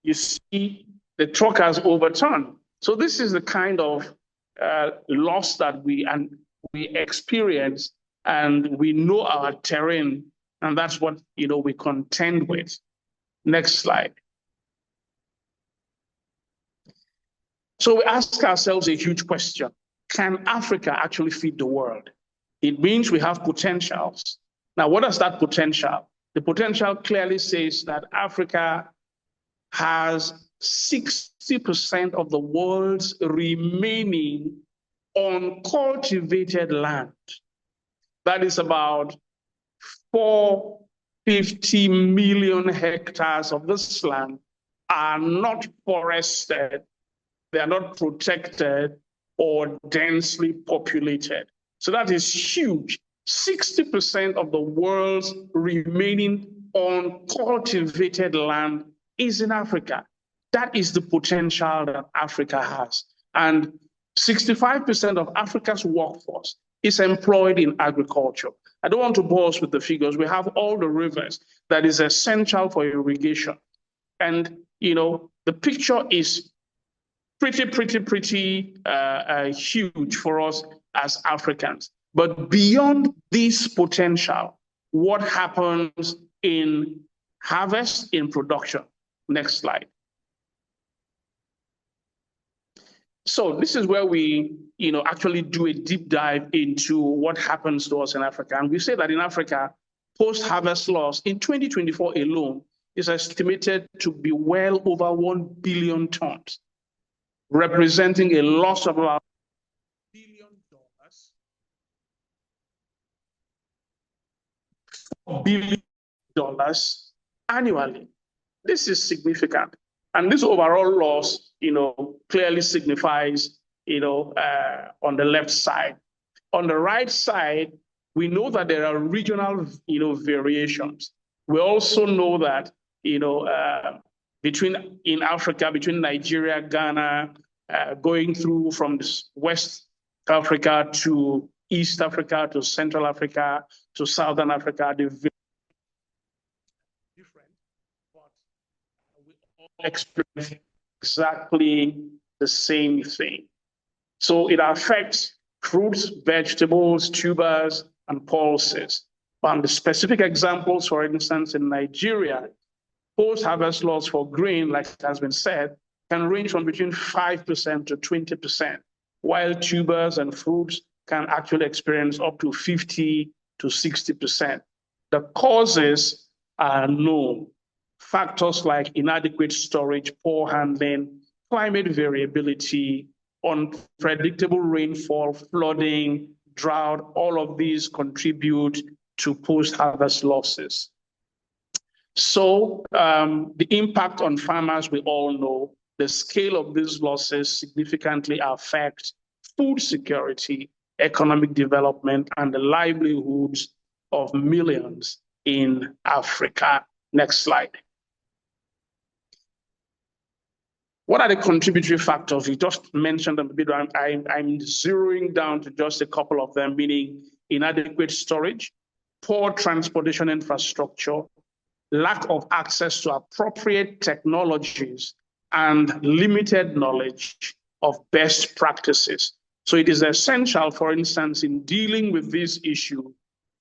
the truck has overturned. So this is the kind of loss that we experience, and we know our terrain, and that's what we contend with. Next slide. So we ask ourselves a huge question. Can Africa actually feed the world? It means we have potentials. Now, what is that potential? The potential clearly says that Africa has 60% of the world's remaining uncultivated land. That is about 450 million hectares of this land are not forested, they are not protected or densely populated. So that is huge. 60% of the world's remaining uncultivated land is in Africa. That is the potential that Africa has. And 65% of Africa's workforce is employed in agriculture. I don't want to bore us with the figures. We have all the rivers that is essential for irrigation. And, you know, the picture is pretty huge for us as Africans. But beyond this potential, what happens in harvest, in production? Next slide. So this is where we, you know, actually do a deep dive into what happens to us in Africa. And we say that in Africa, post-harvest loss in 2024 alone is estimated to be well over 1 billion tons, representing a loss of about $1 billion, $4 billion annually. This is significant. And this overall loss, you know, clearly signifies, you know, on the left side. On the right side, we know that there are regional, you know, variations. We also know that, you know, in Africa, between Nigeria, Ghana, going through from West Africa to East Africa to Central Africa to Southern Africa, they're very different, but we all experience exactly the same thing. So it affects fruits, vegetables, tubers, and pulses. And the specific examples, for instance, in Nigeria, post-harvest loss for grain, like it has been said, can range from between 5% to 20%, while tubers and fruits can actually experience up to 50 to 60%. The causes are known. Factors like inadequate storage, poor handling, climate variability, unpredictable rainfall, flooding, drought, all of these contribute to post-harvest losses. So the impact on farmers, we all know, the scale of these losses significantly affect food security, economic development, and the livelihoods of millions in Africa. Next slide. What are the contributory factors? We just mentioned them a bit. I'm zeroing down to just a couple of them, meaning inadequate storage, poor transportation infrastructure, lack of access to appropriate technologies, and limited knowledge of best practices. So it is essential, for instance, in dealing with this issue,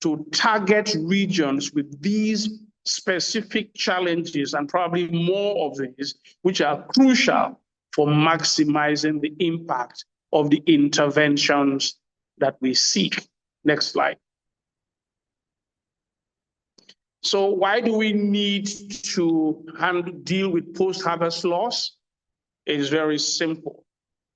to target regions with these specific challenges and probably more of these, which are crucial for maximizing the impact of the interventions that we seek. Next slide. So why do we need to deal with post-harvest loss? It is very simple.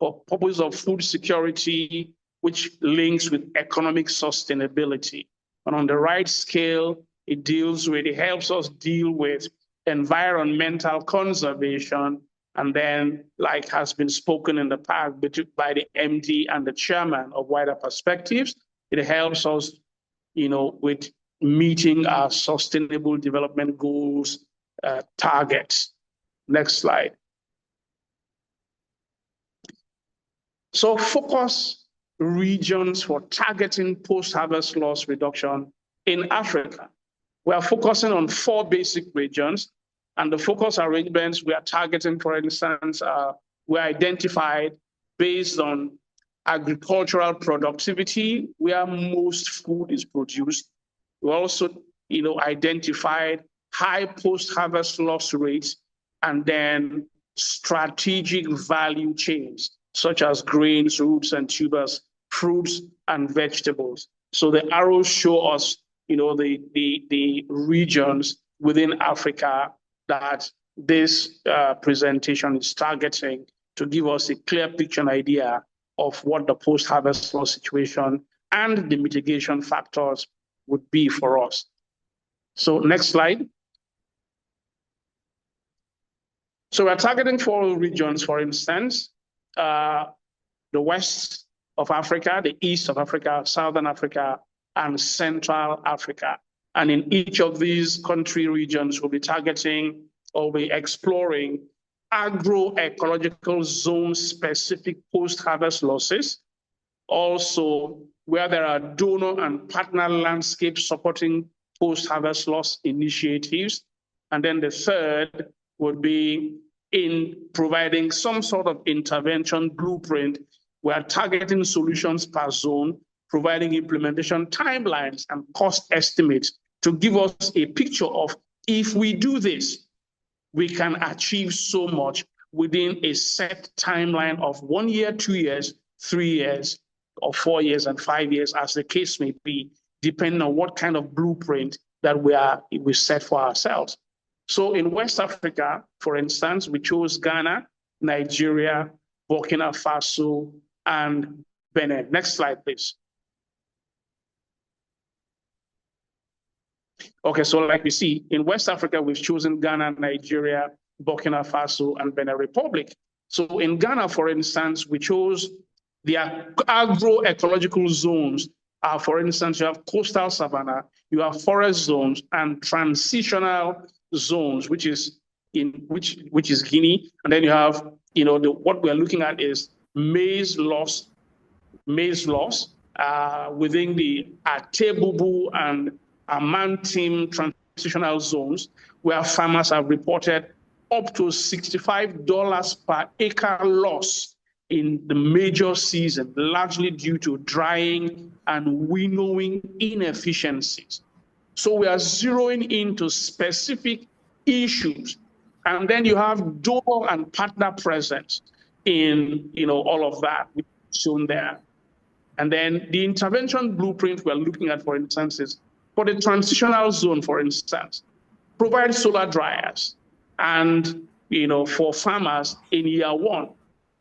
For purpose of food security, which links with economic sustainability. And on the right scale, it helps us deal with environmental conservation. And then, like has been spoken in the past by the MD and the chairman of Wider Perspectives, it helps us, you know, with meeting our sustainable development goals targets. Next slide. So focus regions for targeting post-harvest loss reduction in Africa. We are focusing on 4 basic regions, and the focus arrangements we are targeting, for instance, were identified based on agricultural productivity, where most food is produced. We also, you know, identified high post-harvest loss rates, and then strategic value chains, such as grains, roots and tubers, fruits and vegetables. So the arrows show us the regions within Africa that this presentation is targeting, to give us a clear picture and idea of what the post-harvest loss situation and the mitigation factors would be for us. So next slide. So we're targeting 4 regions, for instance, the west of Africa, the east of Africa, southern Africa, and Central Africa. And in each of these country regions, we'll be targeting or be exploring agroecological zone-specific post-harvest losses. Also, where there are donor and partner landscapes supporting post-harvest loss initiatives. And then the third would be in providing some sort of intervention blueprint. We are targeting solutions per zone, providing implementation timelines and cost estimates to give us a picture of, if we do this, we can achieve so much within a set timeline of 1 year, 2 years, 3 years, or 4 years and 5 years, as the case may be, depending on what kind of blueprint that we set for ourselves. So in West Africa, for instance, we chose Ghana, Nigeria, Burkina Faso, and Benin. Next slide, please. Okay, so like we see, in West Africa, we've chosen Ghana, Nigeria, Burkina Faso, and Benin Republic. So in Ghana, for instance, we chose the agroecological zones. For instance, you have coastal savanna, you have forest zones, and transitional zones, which is Guinea. And then you have, what we're looking at is maize loss within the Atebubu and Amantim transitional zones, where farmers have reported up to $65 per acre loss in the major season, largely due to drying and winnowing inefficiencies. So we are zeroing into specific issues. And then you have donor and partner presence in all of that, which is shown there. And then the intervention blueprint we're looking at, for instance, is for the transitional zone, for instance, provide solar dryers. And for farmers in year 1,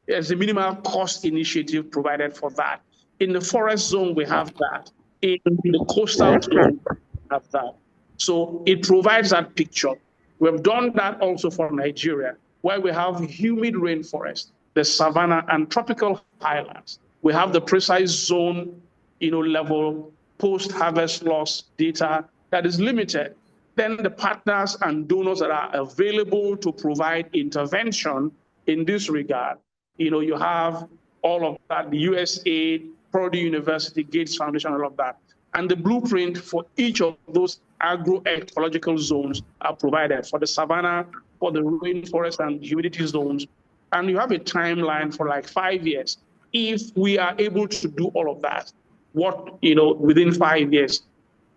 there's a minimal cost initiative provided for that. In the forest zone, we have that. In the coastal zone, we have that. So it provides that picture. We've done that also for Nigeria, where we have humid rainforest, the savanna, and tropical highlands. We have the precise zone, level post-harvest loss data that is limited. Then the partners and donors that are available to provide intervention in this regard. You have all of that, the USAID, Purdue University, Gates Foundation, all of that. And the blueprint for each of those agroecological zones are provided for the savanna, for the rainforest and humidity zones. And you have a timeline for like 5 years. If we are able to do all of that, within 5 years,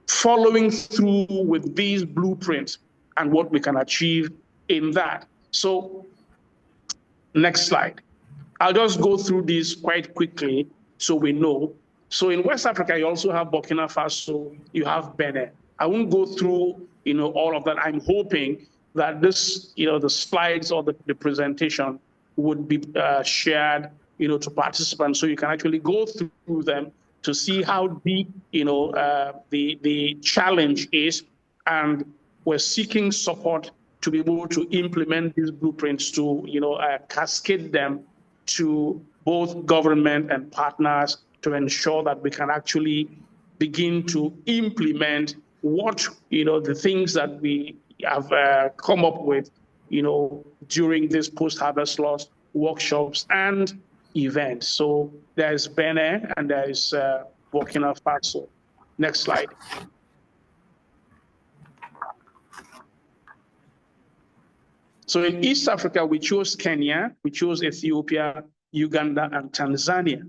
following through with these blueprints and what we can achieve in that. So next slide. I'll just go through these quite quickly so we know. So in West Africa, you also have Burkina Faso, you have Benin. I won't go through, all of that. I'm hoping that this, the slides or the presentation would be shared, to participants, so you can actually go through them to see how deep, the challenge is. And we're seeking support to be able to implement these blueprints, to, cascade them to both government and partners to ensure that we can actually begin to implement what, the things that we have come up with, during this post-harvest loss workshops and events. So there's Benin and there's Burkina Faso. Next slide. So in East Africa, we chose Kenya, we chose Ethiopia, Uganda, and Tanzania.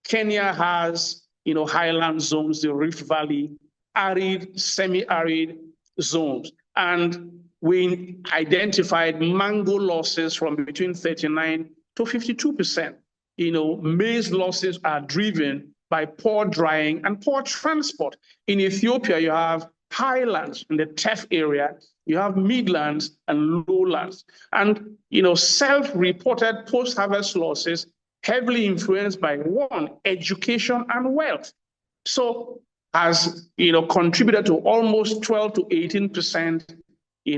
Kenya has, highland zones, the Rift Valley, arid, semi-arid zones. And we identified mango losses from between 39 to 52%. Maize losses are driven by poor drying and poor transport. In Ethiopia, you have highlands in the Tef area, you have midlands and lowlands. And, self-reported post-harvest losses heavily influenced by one, education and wealth. So has, contributed to almost 12 to 18%,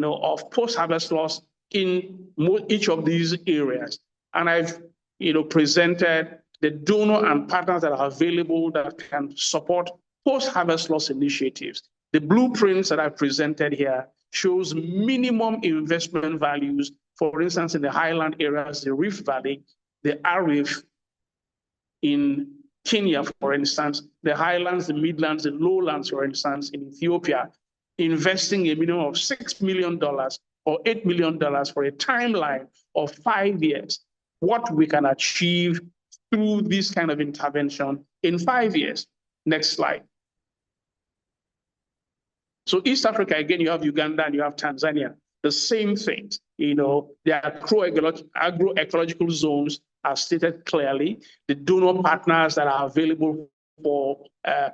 of post-harvest loss in each of these areas. And I've, presented the donor and partners that are available that can support post-harvest loss initiatives. The blueprints that I presented here shows minimum investment values, for instance, in the highland areas, the Rift Valley, the Arif in Kenya, for instance, the highlands, the midlands, the lowlands, for instance, in Ethiopia, investing a minimum of $6 million or $8 million for a timeline of 5 years. What we can achieve through this kind of intervention in 5 years. Next slide. So East Africa, again, you have Uganda and you have Tanzania. The same things, the agroecological zones are stated clearly. The donor partners that are available for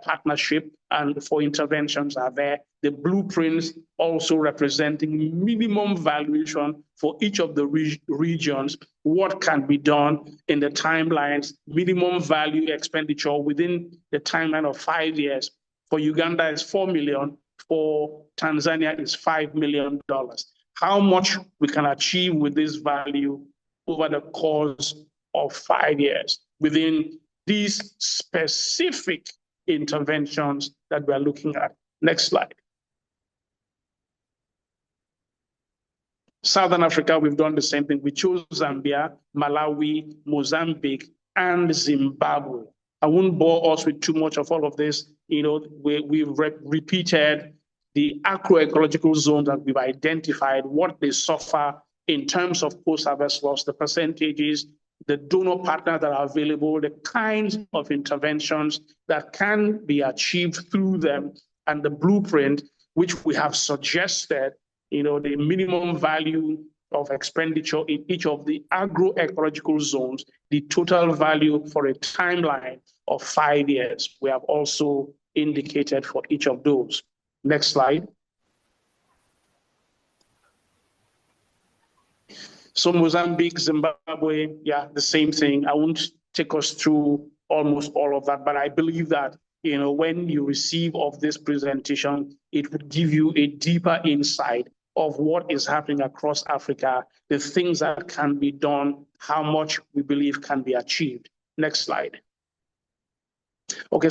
partnership and for interventions are there. The blueprints also representing minimum valuation for each of the regions, what can be done in the timelines, minimum value expenditure within the timeline of 5 years. For Uganda is 4 million, for Tanzania is $5 million. How much we can achieve with this value over the course of 5 years within these specific interventions that we're looking at. Next slide. Southern Africa, we've done the same thing. We chose Zambia, Malawi, Mozambique, and Zimbabwe. I won't bore us with too much of all of this. We've repeated the agroecological zones that we've identified, what they suffer in terms of post-harvest loss, the percentages, the donor partners that are available, the kinds of interventions that can be achieved through them, and the blueprint, which we have suggested, the minimum value of expenditure in each of the agroecological zones, the total value for a timeline of 5 years. We have also indicated for each of those. Next slide. So Mozambique, Zimbabwe, yeah, the same thing. I won't take us through almost all of that, but I believe that, when you receive of this presentation, it would give you a deeper insight of what is happening across Africa, the things that can be done, how much we believe can be achieved. Next slide. Okay,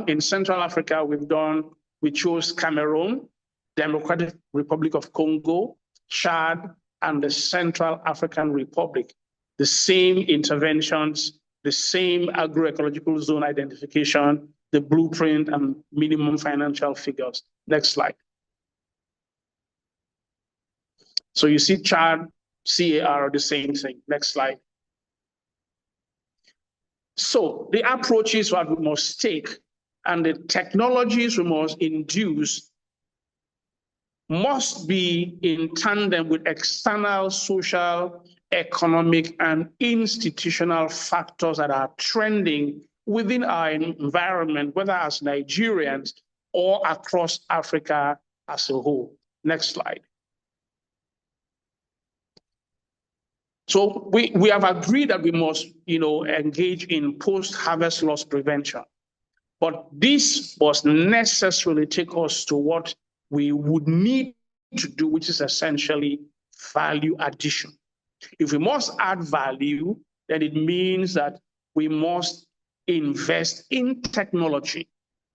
in Central Africa, we chose Cameroon, Democratic Republic of Congo, Chad, and the Central African Republic. The same interventions, the same agroecological zone identification, the blueprint, and minimum financial figures. Next slide. So you see Chad, CAR, the same thing. Next slide. So the approaches that we must take and the technologies we must induce must be in tandem with external social, economic, and institutional factors that are trending within our environment, whether as Nigerians or across Africa as a whole. Next slide. So we have agreed that we must, engage in post-harvest loss prevention. But this must necessarily take us to what we would need to do, which is essentially value addition. If we must add value, then it means that we must invest in technology.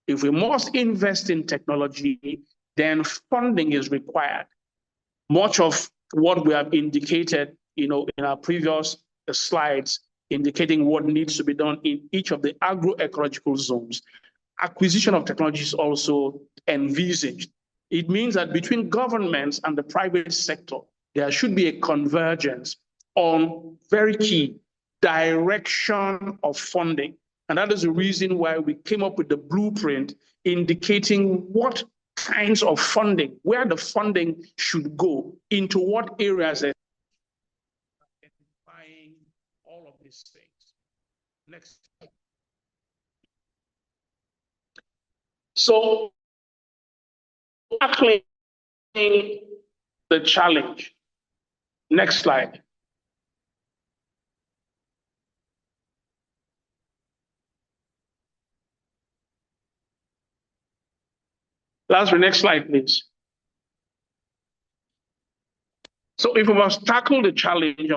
If we must invest in technology, then funding is required. Much of what we have indicated, in our previous slides, indicating what needs to be done in each of the agroecological zones. Acquisition of technology is also envisaged. It means that between governments and the private sector, there should be a convergence on very key direction of funding. And that is the reason why we came up with the blueprint indicating what kinds of funding, where the funding should go, into what areas, identifying all of these things. Next. So, tackling the challenge. Next slide. Lastly, next slide, please. So if we must tackle the challenge,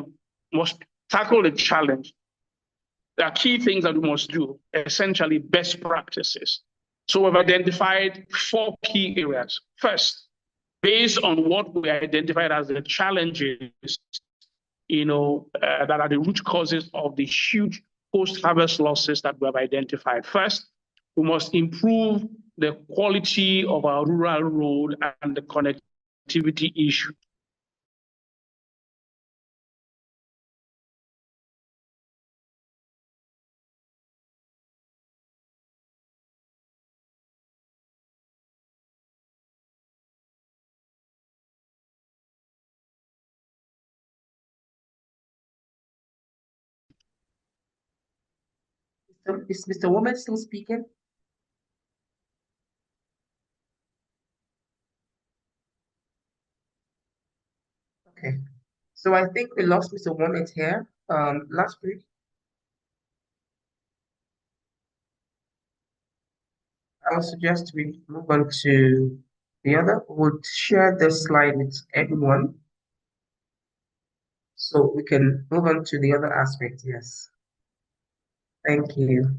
there are key things that we must do, essentially best practices. So we've identified 4 key areas. First, based on what we identified as the challenges, that are the root causes of the huge post-harvest losses that we have identified. First, we must improve the quality of our rural road and the connectivity issue. Is Mr. Womack still speaking? Okay. So I think we lost Mr. Womack here. Last week. I would suggest we move on to the other. We'll share the slide with everyone so we can move on to the other aspect. Yes. Thank you.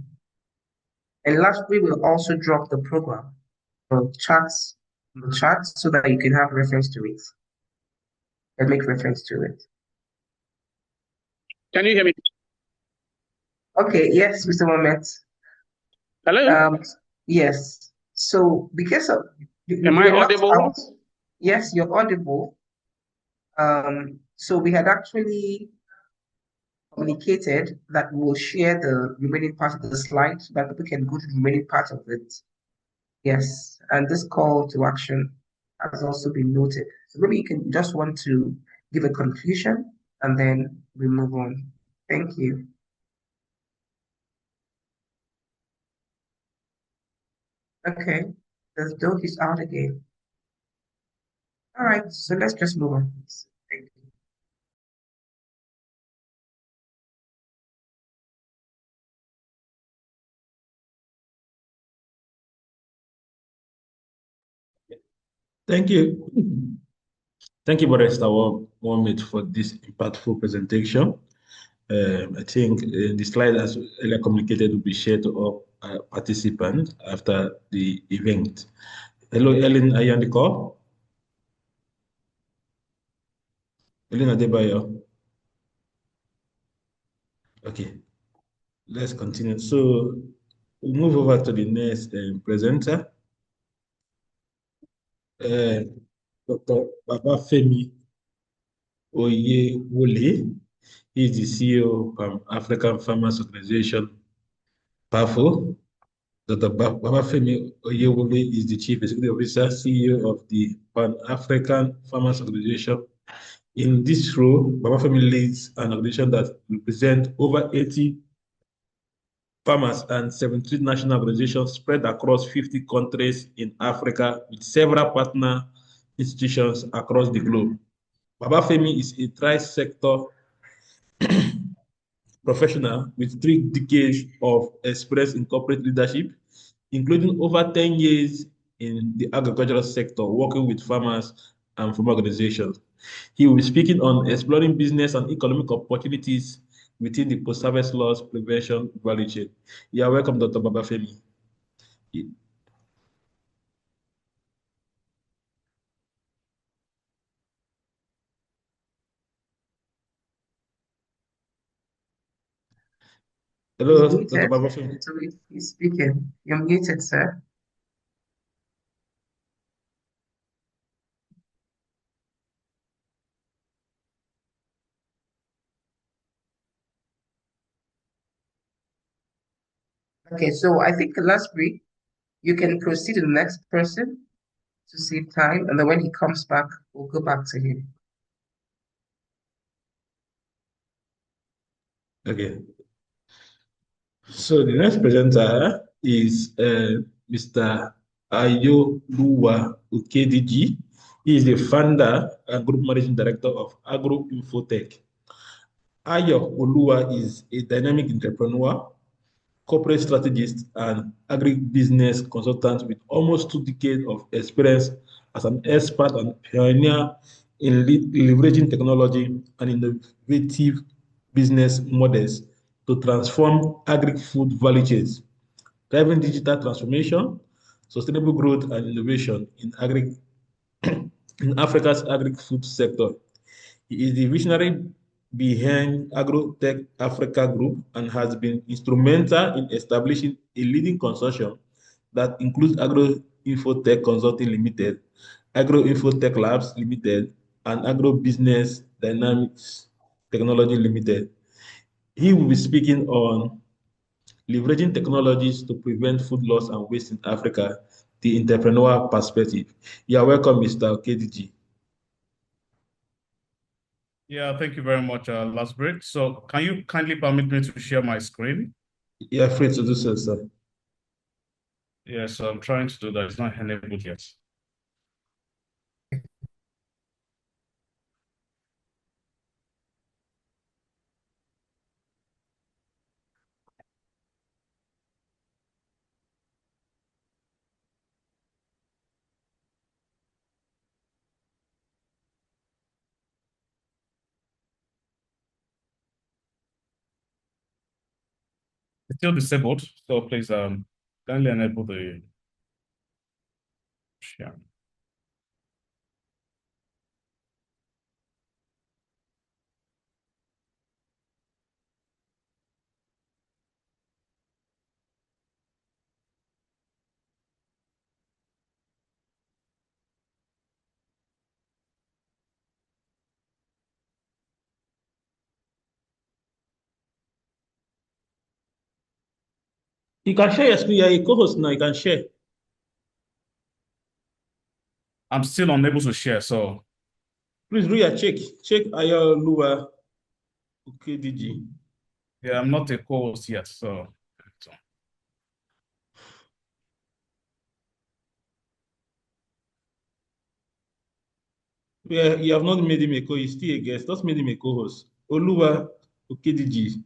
And lastly, we'll also drop the program on chats, so that you can have reference to it and make reference to it. Can you hear me? Okay, yes, Mr. Mohammed. Hello? Yes. So because of Am I audible? Yes, you're audible. So we had actually communicated that we'll share the remaining part of the slide so that people can go to the remaining part of it. Yes, and this call to action has also been noted. So maybe you can just want to give a conclusion and then we move on. Thank you. Okay, the dog is out again. All right, so let's just move on, please. Thank you. Thank you. Thank you, Barrister Mohammed, for this impactful presentation. I think the slide, as earlier communicated, will be shared to all participants after the event. Hello, Ellen, are you on the call? Ellen Adebayo. Okay, let's continue. So we'll move over to the next presenter, Dr. Babafemi Oyewole. He is the CEO of African Farmers Organization, PAFO. Dr. Babafemi Oyewole is the Chief Executive Officer, CEO of the Pan-African Farmers Organization. In this role, Babafemi leads an organization that represents over 80 farmers and 73 national organizations spread across 50 countries in Africa with several partner institutions across the globe. Babafemi is a tri-sector professional with 3 decades of experience in corporate leadership, including over 10 years in the agricultural sector, working with farmers and farm organizations. He will be speaking on exploring business and economic opportunities within the post-harvest loss prevention value chain. You are welcome, Dr. Babafemi. Hello, Dr. Babafemi. So he's speaking. You're muted, sir. Okay, so I think last week you can proceed to the next person to save time, and then when he comes back, we'll go back to him. Okay. So the next presenter is Mr. Ayoluwa Okediji. He is the founder and group managing director of Agro Infotech. Ayo Oluwa is a dynamic entrepreneur, corporate strategist, and agribusiness consultant with almost 2 decades of experience as an expert and pioneer in leveraging technology and innovative business models to transform agri-food value chains, driving digital transformation, sustainable growth, and innovation in Africa's agri-food sector. He is the visionary behind Agrotech Africa Group and has been instrumental in establishing a leading consortium that includes Agro Infotech Consulting Limited, Agro Infotech Labs Limited, and Agro Business Dynamics Technology Limited. He will be speaking on leveraging technologies to prevent food loss and waste in Africa, the entrepreneurial perspective. You are welcome, Mr. KDG. Yeah, thank you very much, Lasbrit. So can you kindly permit me to share my screen? You are free to do so, sir. Yes, I'm trying to do that. It's not enabled yet. It's still disabled, so please kindly enable the share. You can share your screen. You are a co-host now. You can share. I'm still unable to share, so Please do your check. Check Ayoluwa Okediji. yeah, I'm not a co-host yet, so. Yeah, you have not made him a co-host. He's still a guest. Just made him a co-host. Oluwa Okediji.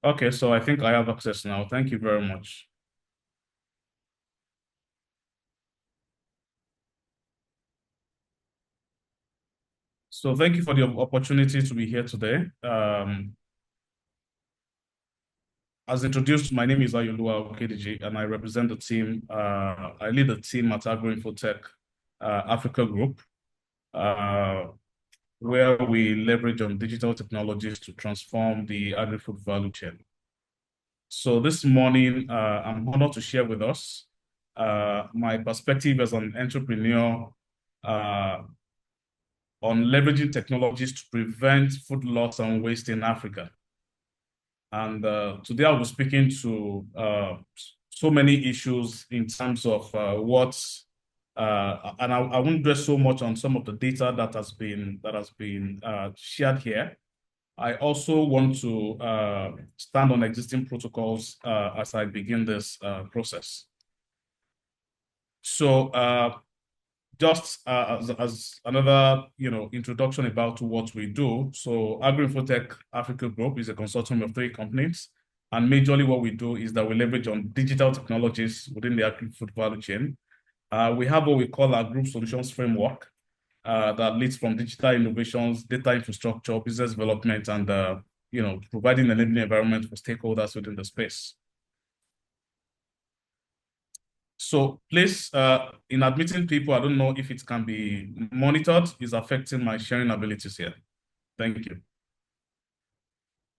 Okay, so I think I have access now. Thank you very much. So thank you for the opportunity to be here today. As introduced, my name is Ayoluwa Okediji, and I represent the team. I lead the team at Agro Infotech Africa Group, where we leverage on digital technologies to transform the agri-food value chain. So this morning, I'm honored to share with us my perspective as an entrepreneur on leveraging technologies to prevent food loss and waste in Africa. And today I'll be speaking to so many issues in terms of and I won't dwell so much on some of the data that has been shared here. I also want to stand on existing protocols as I begin this process. So just as another introduction about what we do. So Agro Infotech Africa Group is a consortium of 3 companies, and majorly what we do is that we leverage on digital technologies within the agri-food value chain. We have what we call our group solutions framework that leads from digital innovations, data infrastructure, business development, and providing an enabling environment for stakeholders within the space. So please, in admitting people, I don't know if it can be monitored, is affecting my sharing abilities here. Thank you.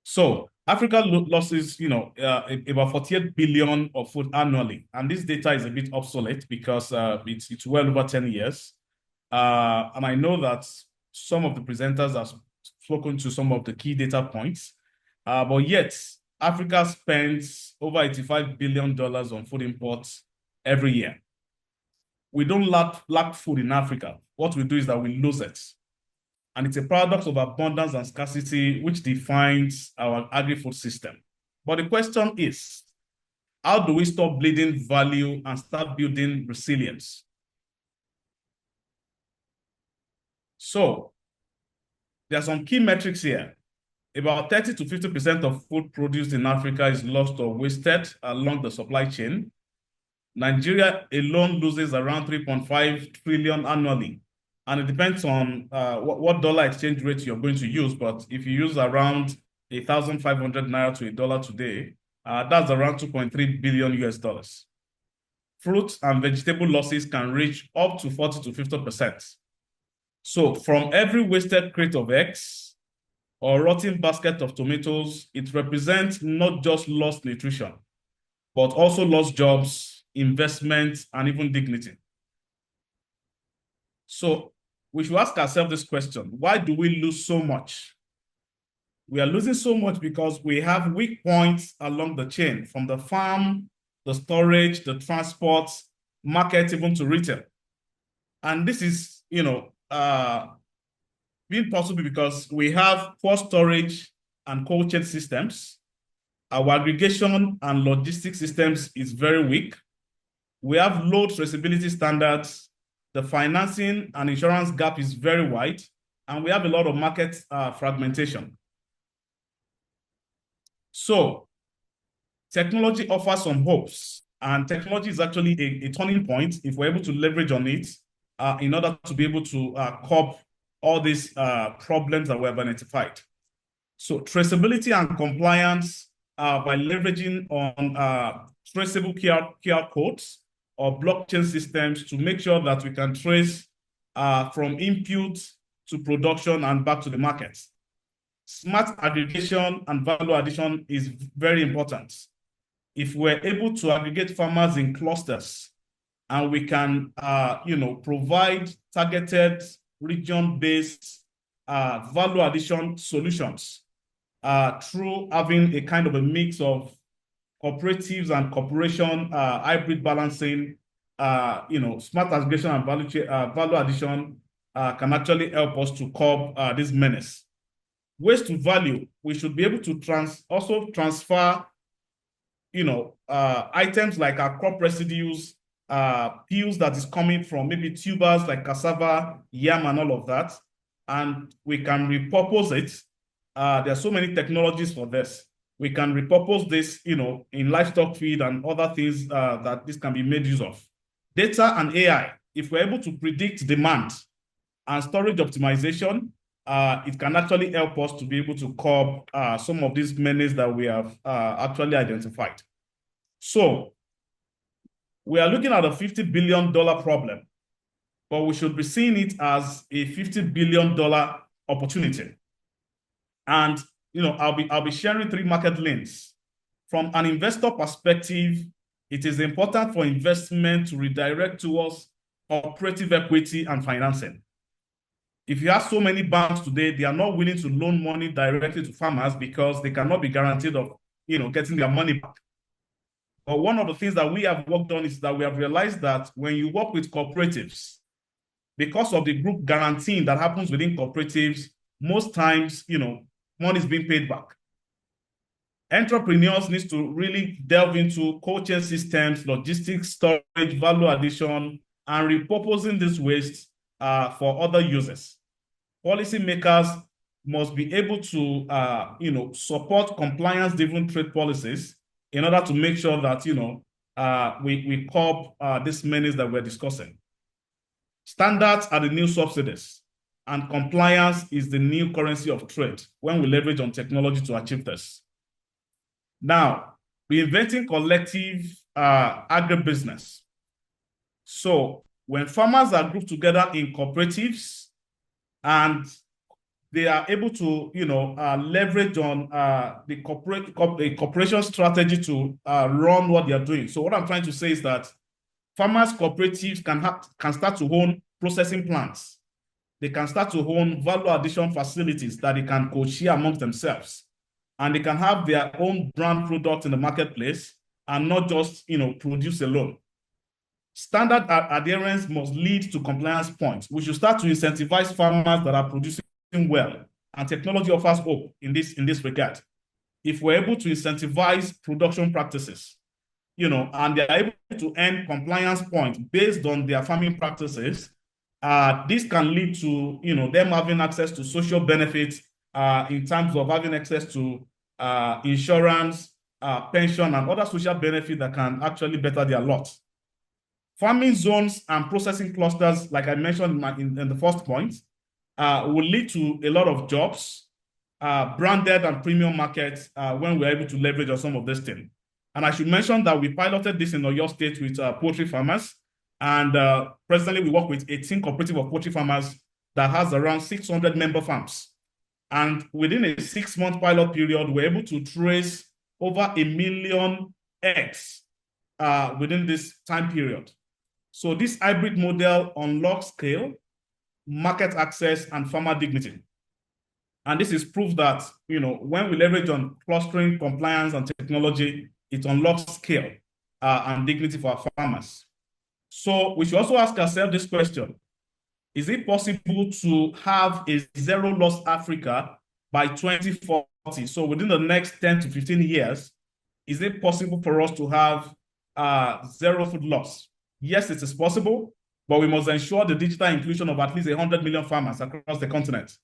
So Africa loses, about 48 billion of food annually. And this data is a bit obsolete because it's well over 10 years. And I know that some of the presenters have spoken to some of the key data points, but yet Africa spends over $85 billion on food imports every year. We don't lack food in Africa. What we do is that we lose it. And it's a paradox of abundance and scarcity which defines our agri-food system. But the question is, how do we stop bleeding value and start building resilience? So there are some key metrics here. About 30 to 50% of food produced in Africa is lost or wasted along the supply chain. Nigeria alone loses around 3.5 trillion annually. And it depends on what dollar exchange rate you're going to use. But if you use around 1,500 naira to $1 today, that's around 2.3 billion US dollars. Fruit and vegetable losses can reach up to 40 to 50%. So from every wasted crate of eggs or rotten basket of tomatoes, it represents not just lost nutrition, but also lost jobs, investment, and even dignity. So we should ask ourselves this question: why do we lose so much? We are losing so much because we have weak points along the chain, from the farm, the storage, the transport, market, even to retail. And this is, being possible because we have poor storage and cold chain systems. Our aggregation and logistics systems is very weak. We have low traceability standards. The financing and insurance gap is very wide, and we have a lot of market fragmentation. So technology offers some hopes, and technology is actually a turning point if we're able to leverage on it in order to be able to curb all these problems that we have identified. So traceability and compliance by leveraging on traceable QR codes or blockchain systems to make sure that we can trace from input to production and back to the market. Smart aggregation and value addition is very important. If we're able to aggregate farmers in clusters and we can, provide targeted region-based value addition solutions through having a kind of a mix of cooperatives and corporation hybrid balancing, smart aggregation and value addition can actually help us to curb this menace. Waste to value, we should be able to also transfer, items like our crop residues, peels that is coming from maybe tubers like cassava, yam, and all of that, and we can repurpose it. There are so many technologies for this. We can repurpose this, in livestock feed and other things that this can be made use of. Data and AI, if we're able to predict demand and storage optimization, it can actually help us to be able to curb some of these menaces that we have actually identified. So we are looking at a $50 billion problem, but we should be seeing it as a $50 billion opportunity. And I'll be sharing 3 market lanes. From an investor perspective, it is important for investment to redirect towards cooperative equity and financing. If you have so many banks today, they are not willing to loan money directly to farmers because they cannot be guaranteed of, getting their money back. But one of the things that we have worked on is that we have realized that when you work with cooperatives, because of the group guaranteeing that happens within cooperatives, most times, money is being paid back. Entrepreneurs need to really delve into cold chain systems, logistics, storage, value addition, and repurposing this waste for other uses. Policymakers must be able to, support compliance-driven trade policies in order to make sure that, we curb this menace that we're discussing. Standards are the new subsidies, and compliance is the new currency of trade when we leverage on technology to achieve this. Now, reinventing collective agribusiness. So when farmers are grouped together in cooperatives and they are able to, leverage on the cooperation strategy to run what they are doing. So what I'm trying to say is that farmers cooperatives can start to own processing plants. They can start to own value addition facilities that they can co-share amongst themselves. And they can have their own brand product in the marketplace and not just, produce alone. Standard adherence must lead to compliance points. We should start to incentivize farmers that are producing well, and technology offers hope in this regard. If we're able to incentivize production practices, and they're able to earn compliance points based on their farming practices, this can lead to them having access to social benefits in terms of having access to insurance, pension, and other social benefits that can actually better their lot. Farming zones and processing clusters, like I mentioned in the first point, will lead to a lot of jobs, branded and premium markets when we're able to leverage on some of this thing. And I should mention that we piloted this in Oyo State with poultry farmers. And presently, we work with 18 cooperative of poultry farmers that has around 600 member farms. And within a 6-month pilot period, we're able to trace over 1 million eggs within this time period. So this hybrid model unlocks scale, market access, and farmer dignity. And this is proof that, when we leverage on clustering, compliance, and technology, it unlocks scale and dignity for our farmers. So we should also ask ourselves this question: is it possible to have a zero loss Africa by 2040? So within the next 10 to 15 years, is it possible for us to have zero food loss? Yes, it is possible, but we must ensure the digital inclusion of at least 100 million farmers across the continent.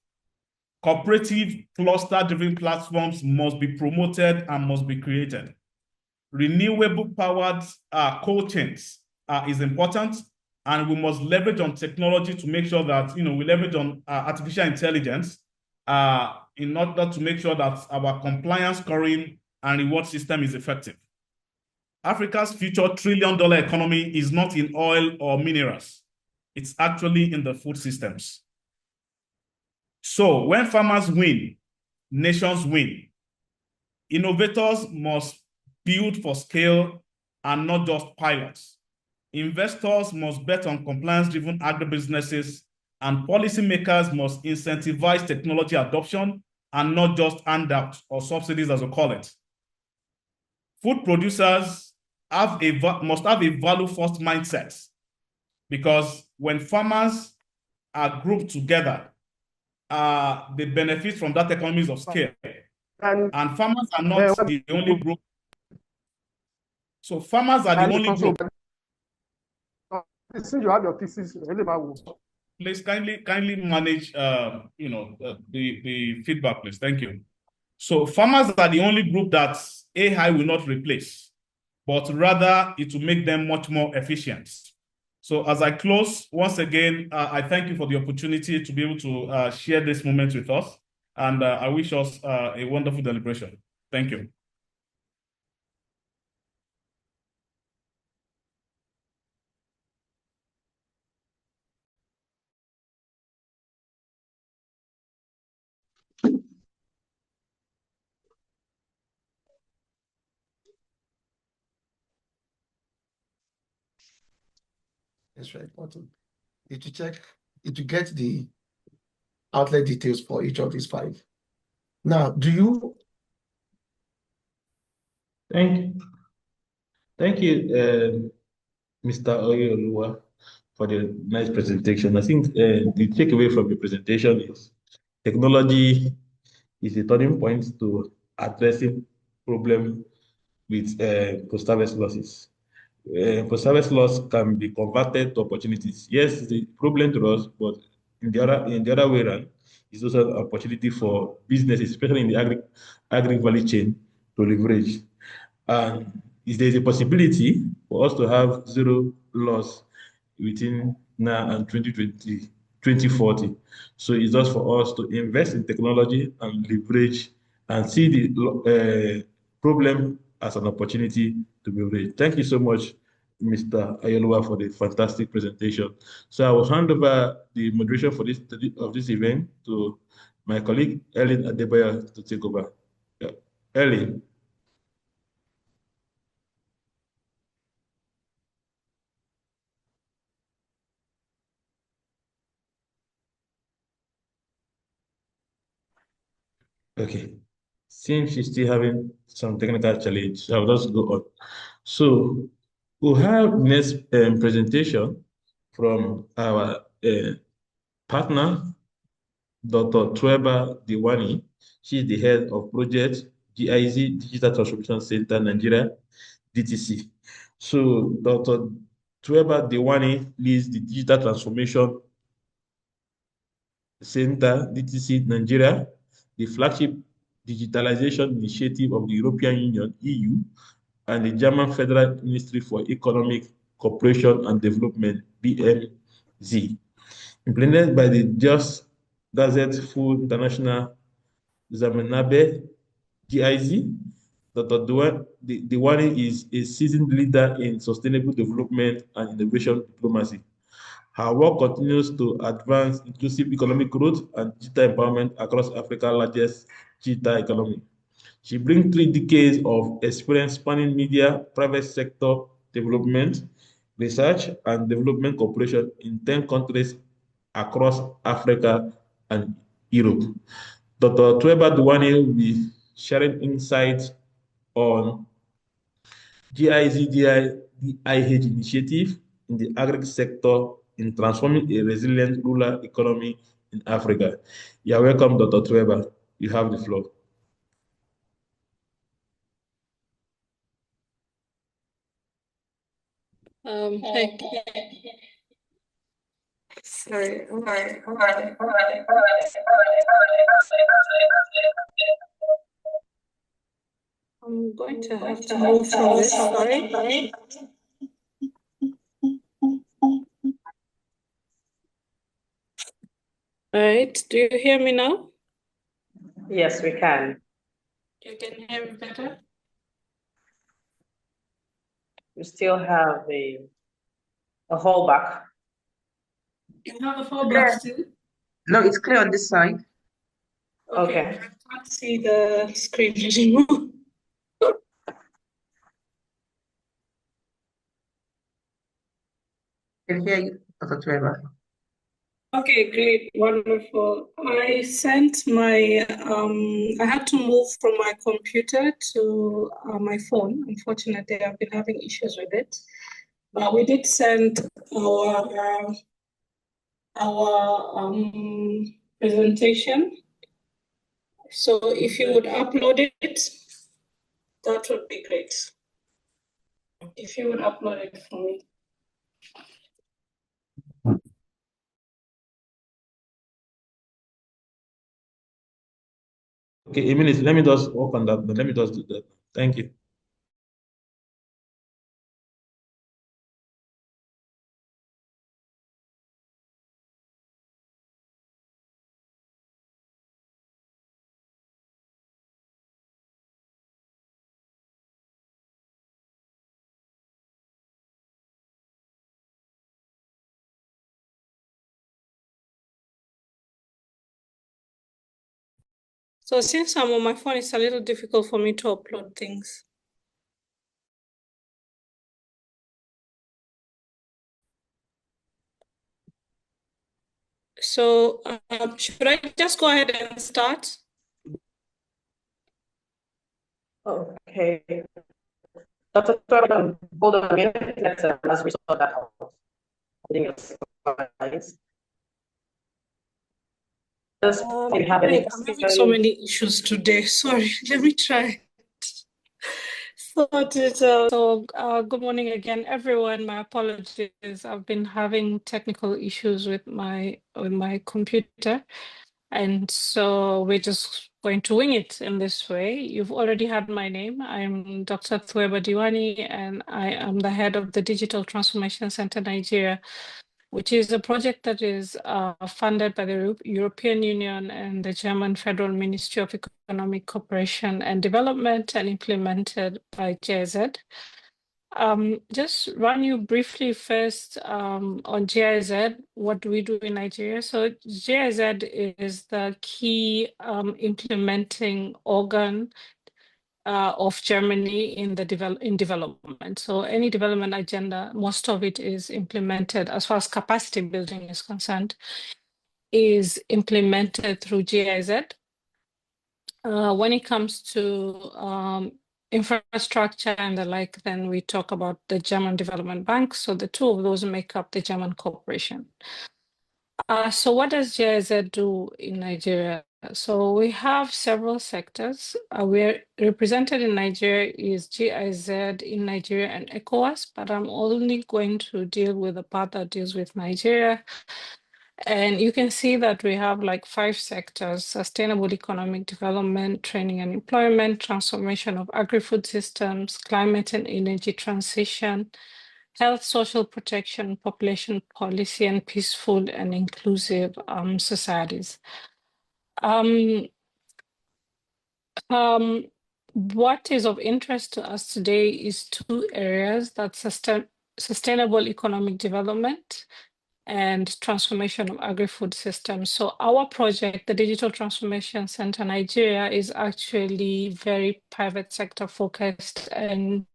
Cooperative cluster-driven platforms must be promoted and must be created. Renewable powered cold chains is important, and we must leverage on technology to make sure that we leverage on artificial intelligence in order to make sure that our compliance scoring and reward system is effective. Africa's future trillion-dollar economy is not in oil or minerals. It's actually in the food systems. So when farmers win, nations win. Innovators must build for scale and not just pilots. Investors must bet on compliance-driven agribusinesses, and policymakers must incentivize technology adoption and not just handouts or subsidies, as we call it. Food producers must have a value-first mindset, because when farmers are grouped together, they benefit from that economies of scale. And farmers are not the only group. So farmers are the only group. Since you have your thesis, Please kindly manage the feedback, please. Thank you. So farmers are the only group that AI will not replace, but rather it will make them much more efficient. So as I close, once again, I thank you for the opportunity to be able to share this moment with us, and I wish us a wonderful deliberation. Thank you. It's very important. It will get the outlet details for each of these 5. Now, do you? Thank you, Mr. Oyoluwa, for the nice presentation. I think the takeaway from the presentation is technology is a turning point to addressing problem with post-harvest losses. Post-harvest loss can be converted to opportunities. Yes, it's a problem to us, but in the other way around, it's also an opportunity for businesses, especially in the agri value chain, to leverage. And there's a possibility for us to have zero loss within now and 2040. So it's just for us to invest in technology and leverage and see the problem as an opportunity to be raised. Thank you so much, Mr. Ayoluwa, for the fantastic presentation. So I will hand over the moderation for this event to my colleague, Ellen Adebayo, to take over. Ellen. Okay. Since she's still having some technical challenge, I'll just go on. So we'll have next presentation from our partner, Dr. Tweba Diwani. She is the head of project GIZ, Digital Transformation Center Nigeria, DTC. So Dr. Tweba Diwani leads the Digital Transformation Center, DTC Nigeria, the flagship digitalization initiative of the European Union, EU, and the German Federal Ministry for Economic Cooperation and Development, BMZ, implemented by the Just Gazette Food International Zamenabe GIZ. Dr. Diwani is a seasoned leader in sustainable development and innovation diplomacy. Her work continues to advance inclusive economic growth and digital empowerment across Africa's largest digital economy. She brings 3 decades of experience spanning media, private sector development, research, and development cooperation in 10 countries across Africa and Europe. Dr. Tweba Duane will be sharing insights on GIZ-DIH initiative in the agri sector in transforming a resilient rural economy in Africa. You are welcome, Dr. Tweba. You have the floor. Thank you. Sorry. I'm going to have to move from this. Sorry. All right. Do you hear me now? Yes, we can. You can hear me better? We still have a fallback. You have a fallback still? No, it's clear on this side. Okay. I can't see the screen anymore. I can hear you, Dr. Tweba. Okay, great, wonderful. I sent my, I had to move from my computer to my phone. Unfortunately, I've been having issues with it. But we did send our presentation. So if you would upload it, that would be great. If you would upload it for me. Okay, a minute. Let me just work on that. Let me just do that. Thank you. So since I'm on my phone, it's a little difficult for me to upload things. So should I just go ahead and start? Okay. Dr. Tweba, hold on a minute. Let's resolve that out. I think it's fine. I'm having so many issues today. Sorry, let me try. Good morning again, everyone. My apologies. I've been having technical issues with my computer, and so we're just going to wing it in this way. You've already had my name. I'm Dr. Tweba Diwani, and I am the head of the Digital Transformation Center Nigeria, which is a project that is funded by the European Union and the German Federal Ministry of Economic Cooperation and Development and implemented by GIZ. Just run you briefly first on GIZ. What do we do in Nigeria? So GIZ is the key implementing organ of Germany in development. So any development agenda, most of it is implemented as far as capacity building is concerned, is implemented through GIZ. When it comes to infrastructure and the like, then we talk about the German Development Bank. So the two of those make up the German Corporation. So what does GIZ do in Nigeria? So we have several sectors. We're represented in Nigeria is GIZ in Nigeria and ECOWAS, but I'm only going to deal with the part that deals with Nigeria. And you can see that we have like 5 sectors: sustainable economic development, training and employment, transformation of agri-food systems, climate and energy transition, health, social protection, population policy, and peaceful and inclusive societies. What is of interest to us today is 2 areas: that's sustainable economic development and transformation of agri-food systems. So our project, the Digital Transformation Center Nigeria, is actually very private sector focused, and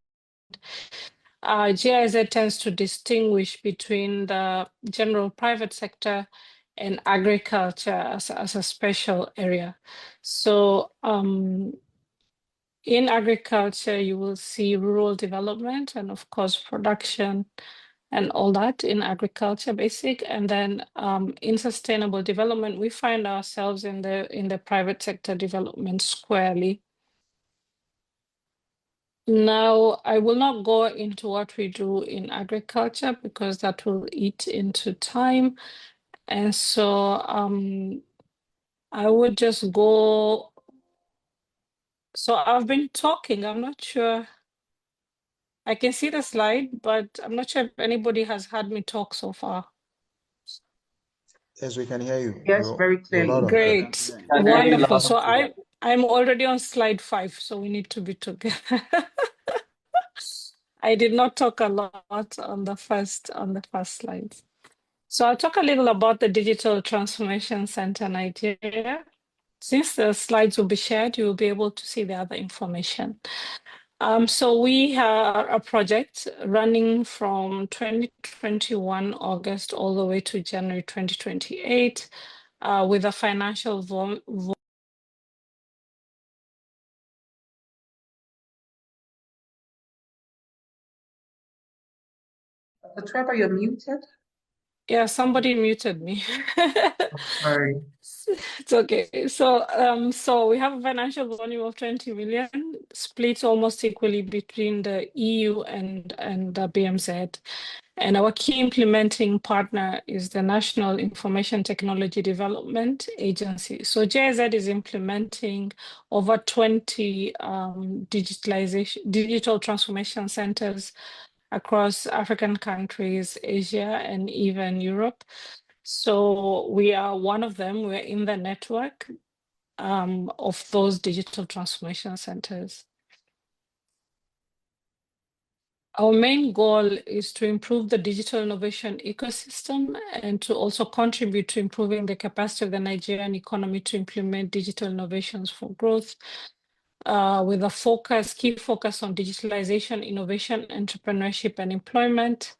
GIZ tends to distinguish between the general private sector and agriculture as a special area. So in agriculture, you will see rural development and of course production and all that in agriculture basic. And then in sustainable development, we find ourselves in the private sector development squarely. Now, I will not go into what we do in agriculture because that will eat into time. And so I would just go. So I've been talking, I'm not sure. I can see the slide, but I'm not sure if anybody has heard me talk so far. Yes, we can hear you. Yes, very You're clearly. loud and clear. Great, wonderful. So I'm already on slide 5, so we need to be together. I did not talk a lot on the first slide. So I'll talk a little about the Digital Transformation Center Nigeria. Since the slides will be shared, you will be able to see the other information. So we have a project running from 2021 August all the way to January 2028 with a financial Dr. Trevor, you're muted. Yeah, somebody muted me. Sorry. It's okay. So we have a financial volume of 20 million, split almost equally between the EU and the BMZ. And our key implementing partner is the National Information Technology Development Agency. So GIZ is implementing over 20 digital transformation centers across African countries, Asia, and even Europe. So we are one of them. We're in the network of those digital transformation centers. Our main goal is to improve the digital innovation ecosystem and to also contribute to improving the capacity of the Nigerian economy to implement digital innovations for growth, with a key focus on digitalization, innovation, entrepreneurship, and employment.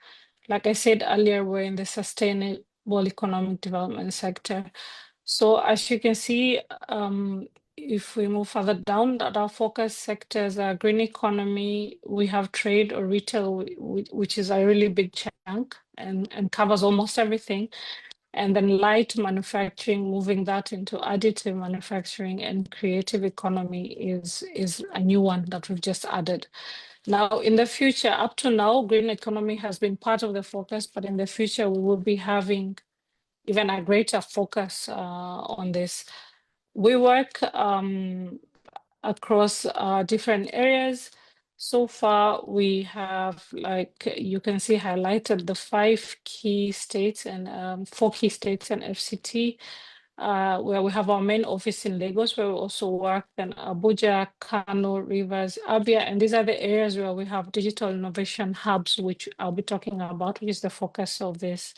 Like I said earlier, we're in the sustainable economic development sector. So as you can see, if we move further down, that our focus sectors are green economy, we have trade or retail, which is a really big chunk and covers almost everything. And then light manufacturing, moving that into additive manufacturing, and creative economy is a new one that we've just added. Now, in the future, up to now, green economy has been part of the focus, but in the future, we will be having even a greater focus on this. We work across different areas. So far, we have, like you can see highlighted, the 5 key states and 4 key states and FCT, where we have our main office in Lagos, where we also work in Abuja, Kano, Rivers, Abia, and these are the areas where we have digital innovation hubs, which I'll be talking about, which is the focus of this.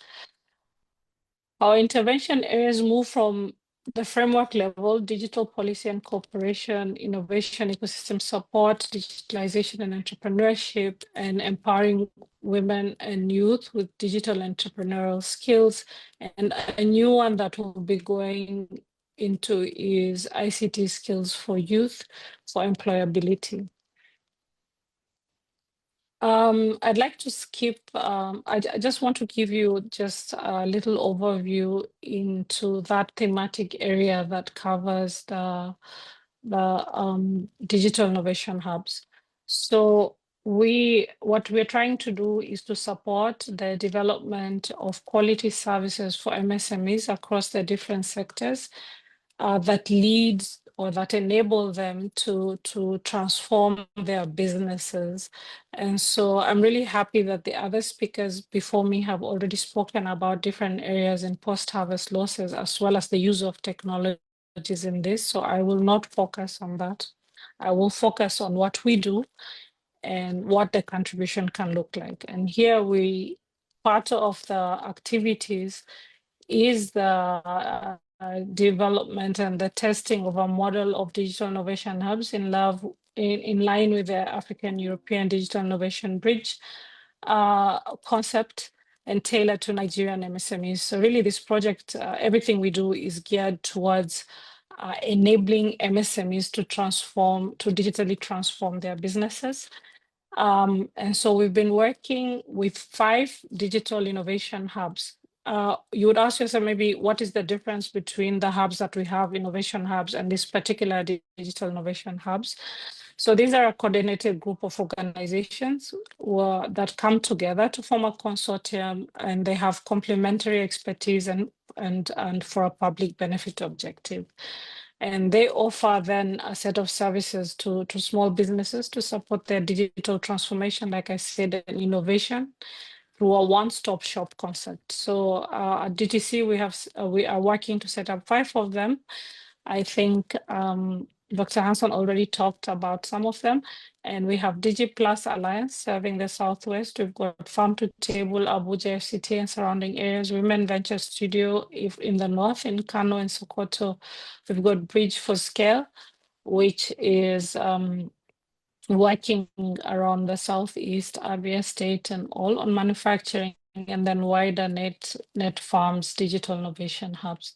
Our intervention areas move from the framework level: digital policy and cooperation, innovation, ecosystem support, digitalization and entrepreneurship, and empowering women and youth with digital entrepreneurial skills. And a new one that we'll be going into is ICT skills for youth for employability. I'd like to skip, I just want to give you just a little overview into that thematic area that covers the digital innovation hubs. So what we're trying to do is to support the development of quality services for MSMEs across the different sectors that leads or that enable them to transform their businesses. And so I'm really happy that the other speakers before me have already spoken about different areas in post-harvest losses, as well as the use of technologies in this. So I will not focus on that. I will focus on what we do and what the contribution can look like. And here part of the activities is the development and the testing of a model of digital innovation hubs in line with the African European Digital Innovation Bridge concept and tailored to Nigerian MSMEs. So really this project, everything we do is geared towards enabling MSMEs to digitally transform their businesses. And so we've been working with 5 digital innovation hubs. You would ask yourself maybe what is the difference between the hubs that we have, innovation hubs, and this particular digital innovation hubs. So these are a coordinated group of organizations that come together to form a consortium, and they have complementary expertise and for a public benefit objective. And they offer then a set of services to small businesses to support their digital transformation, like I said, and innovation through a one-stop shop concept. So at DTC, we are working to set up 5 of them. I think Dr. Hanson already talked about some of them, and we have DigiPlus Alliance serving the Southwest. We've got Farm to Table, Abuja, FCT, and surrounding areas. Women Venture Studio in the north, in Kano and Sokoto. We've got Bridge for Scale, which is working around the Southeast, Abia State, and all on manufacturing, and then wider Net Farms digital innovation hubs.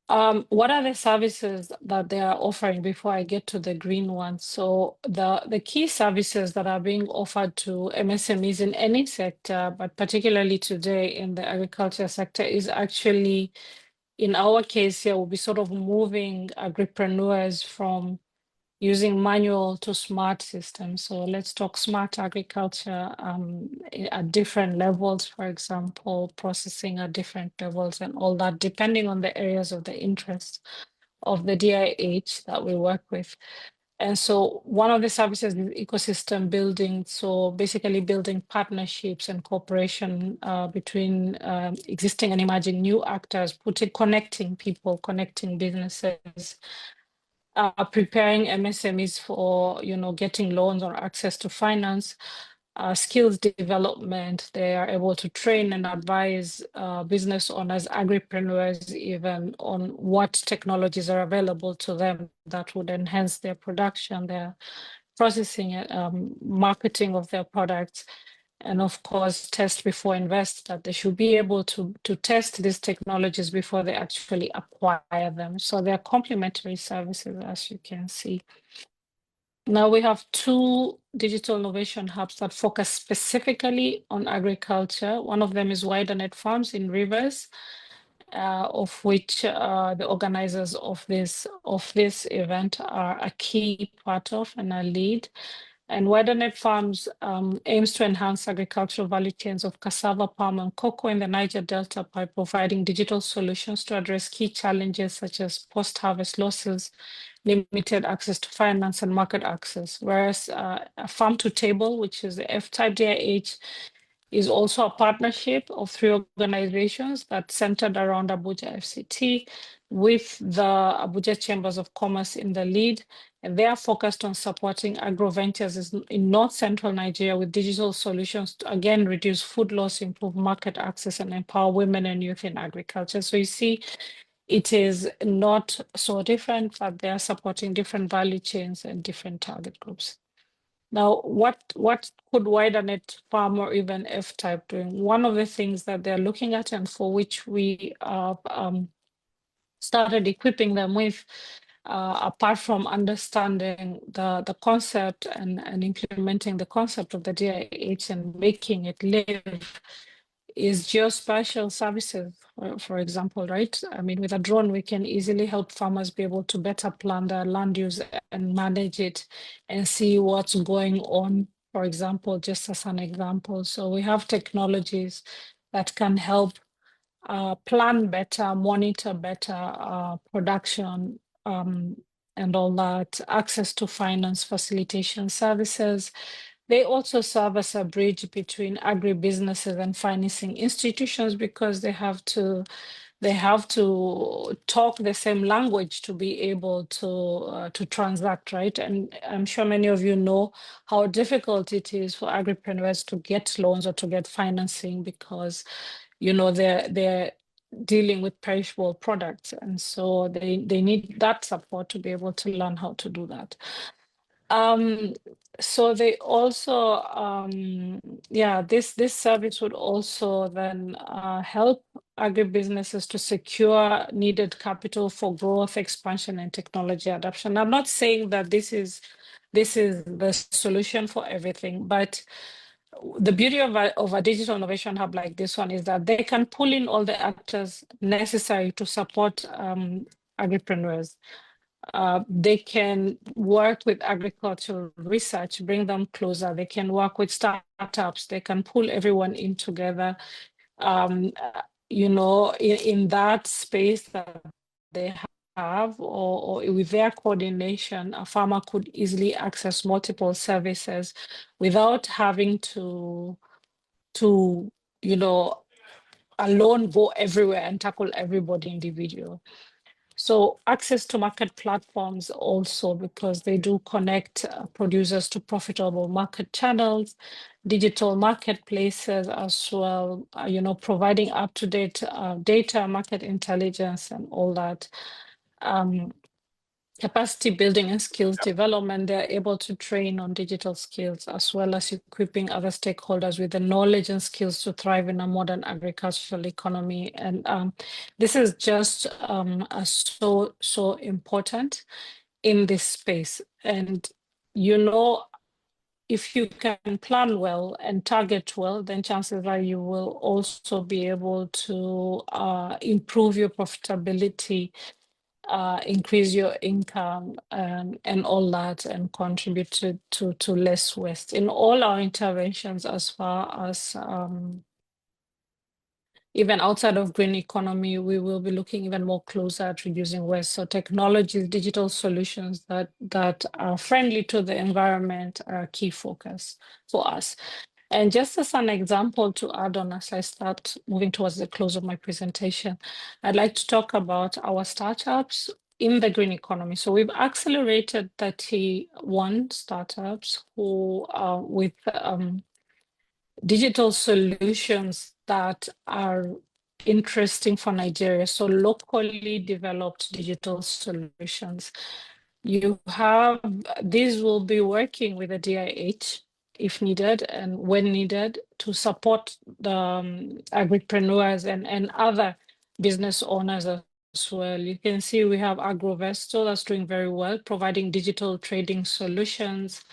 What are the services that they are offering before I get to the green ones? So the key services that are being offered to MSMEs in any sector, but particularly today in the agriculture sector, is actually, in our case here, we'll be sort of moving agripreneurs from using manual to smart systems. So let's talk smart agriculture at different levels, for example, processing at different levels and all that, depending on the areas of the interest of the DIH that we work with. And so one of the services is ecosystem building. So basically building partnerships and cooperation between existing and emerging new actors, connecting people, connecting businesses, preparing MSMEs for, getting loans or access to finance, skills development. They are able to train and advise business owners, agripreneurs, even on what technologies are available to them that would enhance their production, their processing, marketing of their products. And of course, test before invest, that they should be able to test these technologies before they actually acquire them. So they're complementary services, as you can see. Now we have 2 digital innovation hubs that focus specifically on agriculture. One of them is Wider Net Farms in Rivers, of which the organizers of this event are a key part of and a lead. And Wider Net Farms aims to enhance agricultural value chains of cassava, palm, and cocoa in the Niger Delta by providing digital solutions to address key challenges such as post-harvest losses, limited access to finance, and market access. Whereas Farm to Table, which is the F-type DIH, is also a partnership of 3 organizations that centered around Abuja FCT, with the Abuja Chambers of Commerce in the lead. And they are focused on supporting agro-ventures in North Central Nigeria with digital solutions to, again, reduce food loss, improve market access, and empower women and youth in agriculture. So you see, it is not so different, but they are supporting different value chains and different target groups. Now, what could Wider Net Farm or even F-type doing? One of the things that they're looking at, and for which we started equipping them with, apart from understanding the concept and implementing the concept of the DIH and making it live, is geospatial services, for example, right? I mean, with a drone, we can easily help farmers be able to better plan their land use and manage it and see what's going on, for example, just as an example. So we have technologies that can help plan better, monitor better production, and all that, access to finance facilitation services. They also serve as a bridge between agribusinesses and financing institutions, because they have to talk the same language to be able to transact, right? And I'm sure many of you know how difficult it is for agripreneurs to get loans or to get financing, because they're dealing with perishable products, and so they need that support to be able to learn how to do that. So they also, this service would also then help agribusinesses to secure needed capital for growth, expansion, and technology adoption. I'm not saying that this is the solution for everything, but the beauty of a digital innovation hub like this one is that they can pull in all the actors necessary to support agripreneurs. They can work with agricultural research, bring them closer. They can work with startups. They can pull everyone in together. In that space that they have, or with their coordination, a farmer could easily access multiple services without having to alone go everywhere and tackle everybody individually. So access to market platforms also, because they do connect producers to profitable market channels, digital marketplaces as well, providing up-to-date data, market intelligence, and all that. Capacity building and skills development, they're able to train on digital skills, as well as equipping other stakeholders with the knowledge and skills to thrive in a modern agricultural economy. And this is just so important in this space. And if you can plan well and target well, then chances are you will also be able to improve your profitability, increase your income, and all that, and contribute to less waste. In all our interventions, as far as even outside of green economy, we will be looking even more closer at reducing waste. So technologies, digital solutions that are friendly to the environment are a key focus for us. And just as an example to add on as I start moving towards the close of my presentation, I'd like to talk about our startups in the green economy. So we've accelerated 31 startups who are with digital solutions that are interesting for Nigeria. So locally developed digital solutions. These will be working with the DIH if needed and when needed to support the agripreneurs and other business owners as well. You can see we have Agrovesto that's doing very well, providing digital trading solutions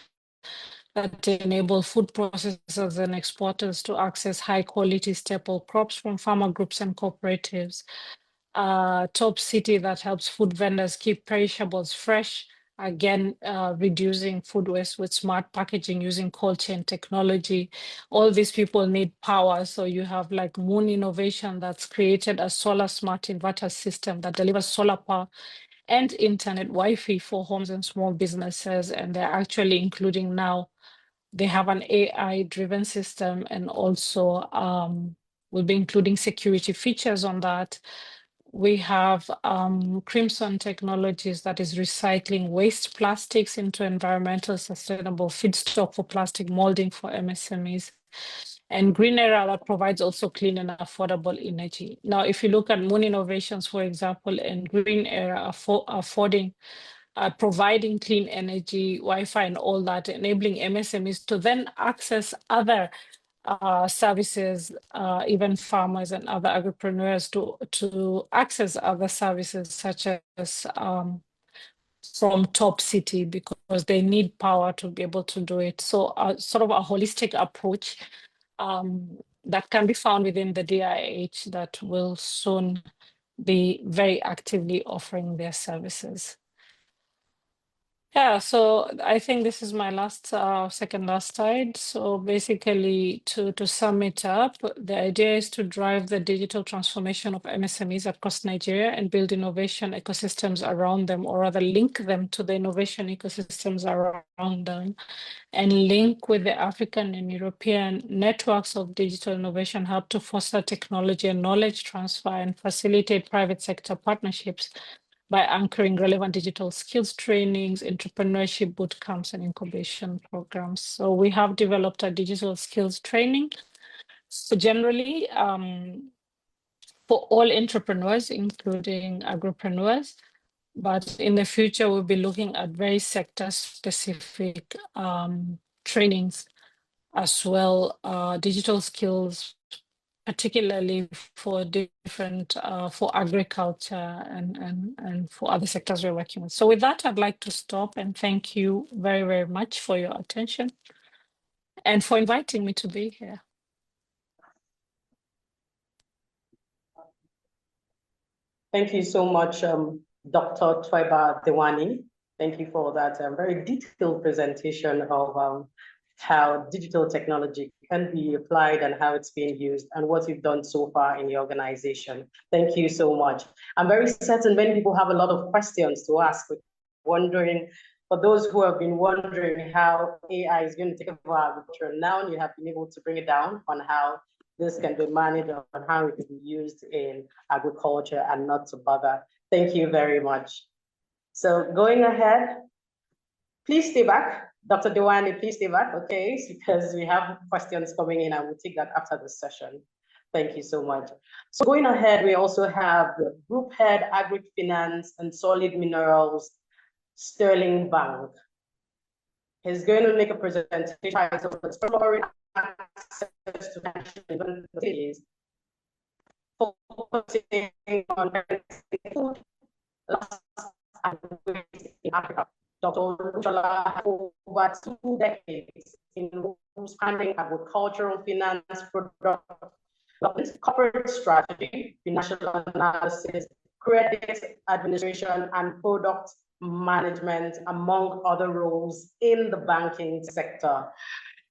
that enable food processors and exporters to access high quality staple crops from farmer groups and cooperatives. Top City that helps food vendors keep perishables fresh, again, reducing food waste with smart packaging using cold chain technology. All these people need power. So you have like Moon Innovation that's created a solar smart inverter system that delivers solar power and internet Wi-Fi for homes and small businesses. And they're actually including now, they have an AI-driven system, and also we'll be including security features on that. We have Crimson Technologies that is recycling waste plastics into environmental sustainable feedstock for plastic molding for MSMEs. And Green Era that provides also clean and affordable energy. Now, if you look at Moon Innovations, for example, and Green Era providing clean energy, Wi-Fi, and all that, enabling MSMEs to then access other services, even farmers and other agripreneurs to access other services such as from top city because they need power to be able to do it. So sort of a holistic approach that can be found within the DIH that will soon be very actively offering their services. Yeah, so I think this is my last, second last slide. So basically, to sum it up, the idea is to drive the digital transformation of MSMEs across Nigeria and build innovation ecosystems around them, or rather link them to the innovation ecosystems around them, and link with the African and European networks of digital innovation hub to foster technology and knowledge transfer and facilitate private sector partnerships by anchoring relevant digital skills trainings, entrepreneurship boot camps, and incubation programs. So we have developed a digital skills training. So generally, for all entrepreneurs, including agripreneurs, but in the future, we'll be looking at very sector-specific trainings as well, digital skills, particularly for different, for agriculture and for other sectors we're working with. So with that, I'd like to stop and thank you very, very much for your attention and for inviting me to be here. Thank you so much, Dr. Twaiba Dewani. Thank you for that very detailed presentation of how digital technology can be applied and how it's being used and what you've done so far in the organization. Thank you so much. I'm very certain many people have a lot of questions to ask, wondering, for those who have been wondering how AI is going to take over agriculture, now you have been able to bring it down on how this can be managed and how it can be used in agriculture and not to bother. Thank you very much. So going ahead, please stay back. Dr. Dewani, please stay back, okay? Because we have questions coming in and we'll take that after the session. Thank you so much. So going ahead, we also have the Group Head, Agri-Finance and Solid Minerals, Sterling Bank. He's going to make a presentation titled Exploring Access to National Cities, focusing on food, loss, and waste in Africa. Dr. Olushola has over 2 decades in spanning agricultural finance, product development, corporate strategy, financial analysis, credit administration, and product management, among other roles in the banking sector.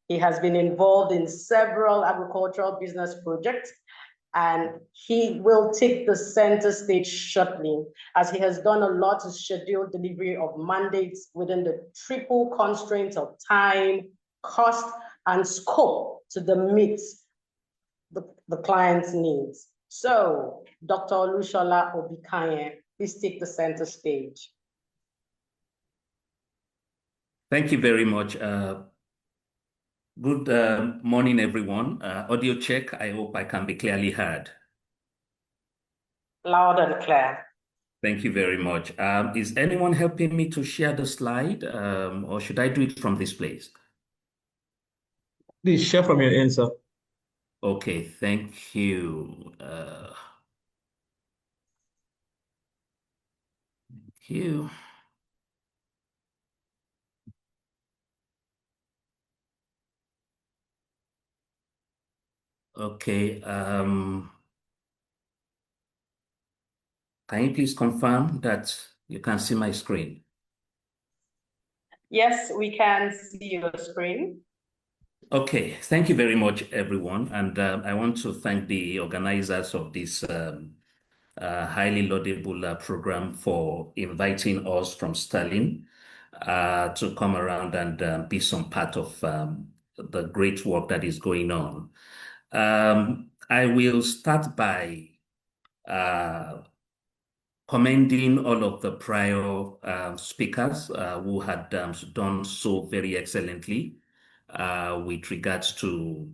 He has been involved in several agricultural business projects, and he will take the center stage shortly, as he has done a lot to schedule delivery of mandates within the triple constraints of time, cost, and scope to meet the client's needs. So, Dr. Olushola Obikanye, please take the center stage. Thank you very much. Good morning, everyone. Audio check. I hope I can be clearly heard. Loud and clear. Thank you very much. Is anyone helping me to share the slide, or should I do it from this place? Please share from your end, sir. Okay, thank you. Thank you. Okay. Can you please confirm that you can see my screen? Yes, we can see your screen. Okay, thank you very much, everyone. And I want to thank the organizers of this highly laudable program for inviting us from Sterling to come around and be some part of the great work that is going on. I will start by commending all of the prior speakers who had done so very excellently with regards to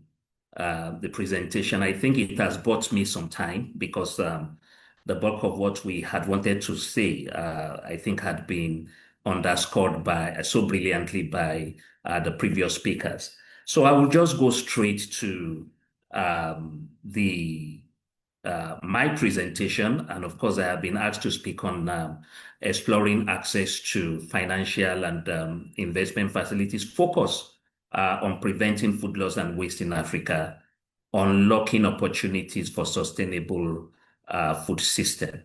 the presentation. I think it has bought me some time because the bulk of what we had wanted to say, I think, had been underscored so brilliantly by the previous speakers. So I will just go straight to the my presentation, and of course, I have been asked to speak on exploring access to financial and investment facilities, focus on preventing food loss and waste in Africa, unlocking opportunities for sustainable food system.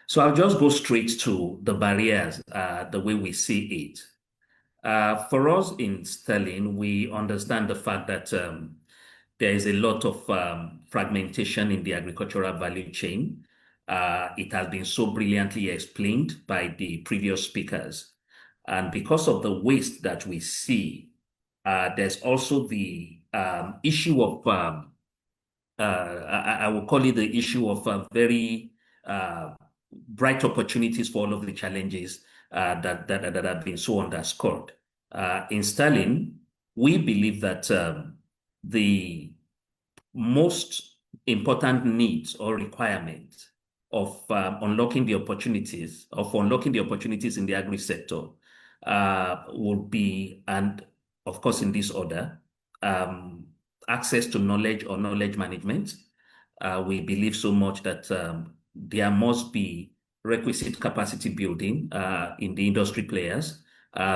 So I'll just go straight to the barriers, the way we see it. For us in Sterling, we understand the fact that there is a lot of fragmentation in the agricultural value chain. It has been so brilliantly explained by the previous speakers. And because of the waste that we see, there's also the issue of, I will call it the issue of very bright opportunities for all of the challenges that have been so underscored. In Sterling, we believe that the most important needs or requirements of unlocking the opportunities in the agri sector will be, and of course in this order, access to knowledge or knowledge management. We believe so much that there must be requisite capacity building in the industry players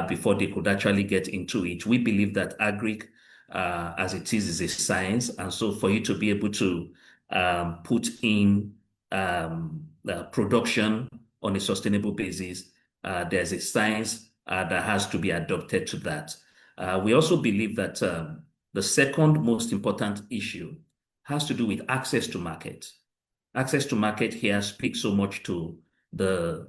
before they could actually get into it. We believe that agri, as it is a science, and so for you to be able to put in production on a sustainable basis, there's a science that has to be adopted to that. We also believe that the second most important issue has to do with access to market. Access to market here speaks so much to the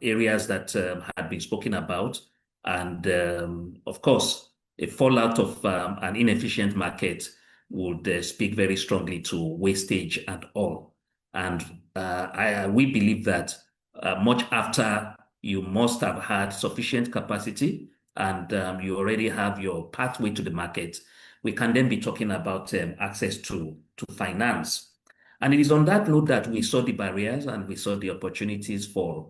areas that had been spoken about, and of course, a fallout of an inefficient market would speak very strongly to wastage and all. And we believe that much after you must have had sufficient capacity and you already have your pathway to the market, we can then be talking about access to finance. And it is on that note that we saw the barriers and we saw the opportunities for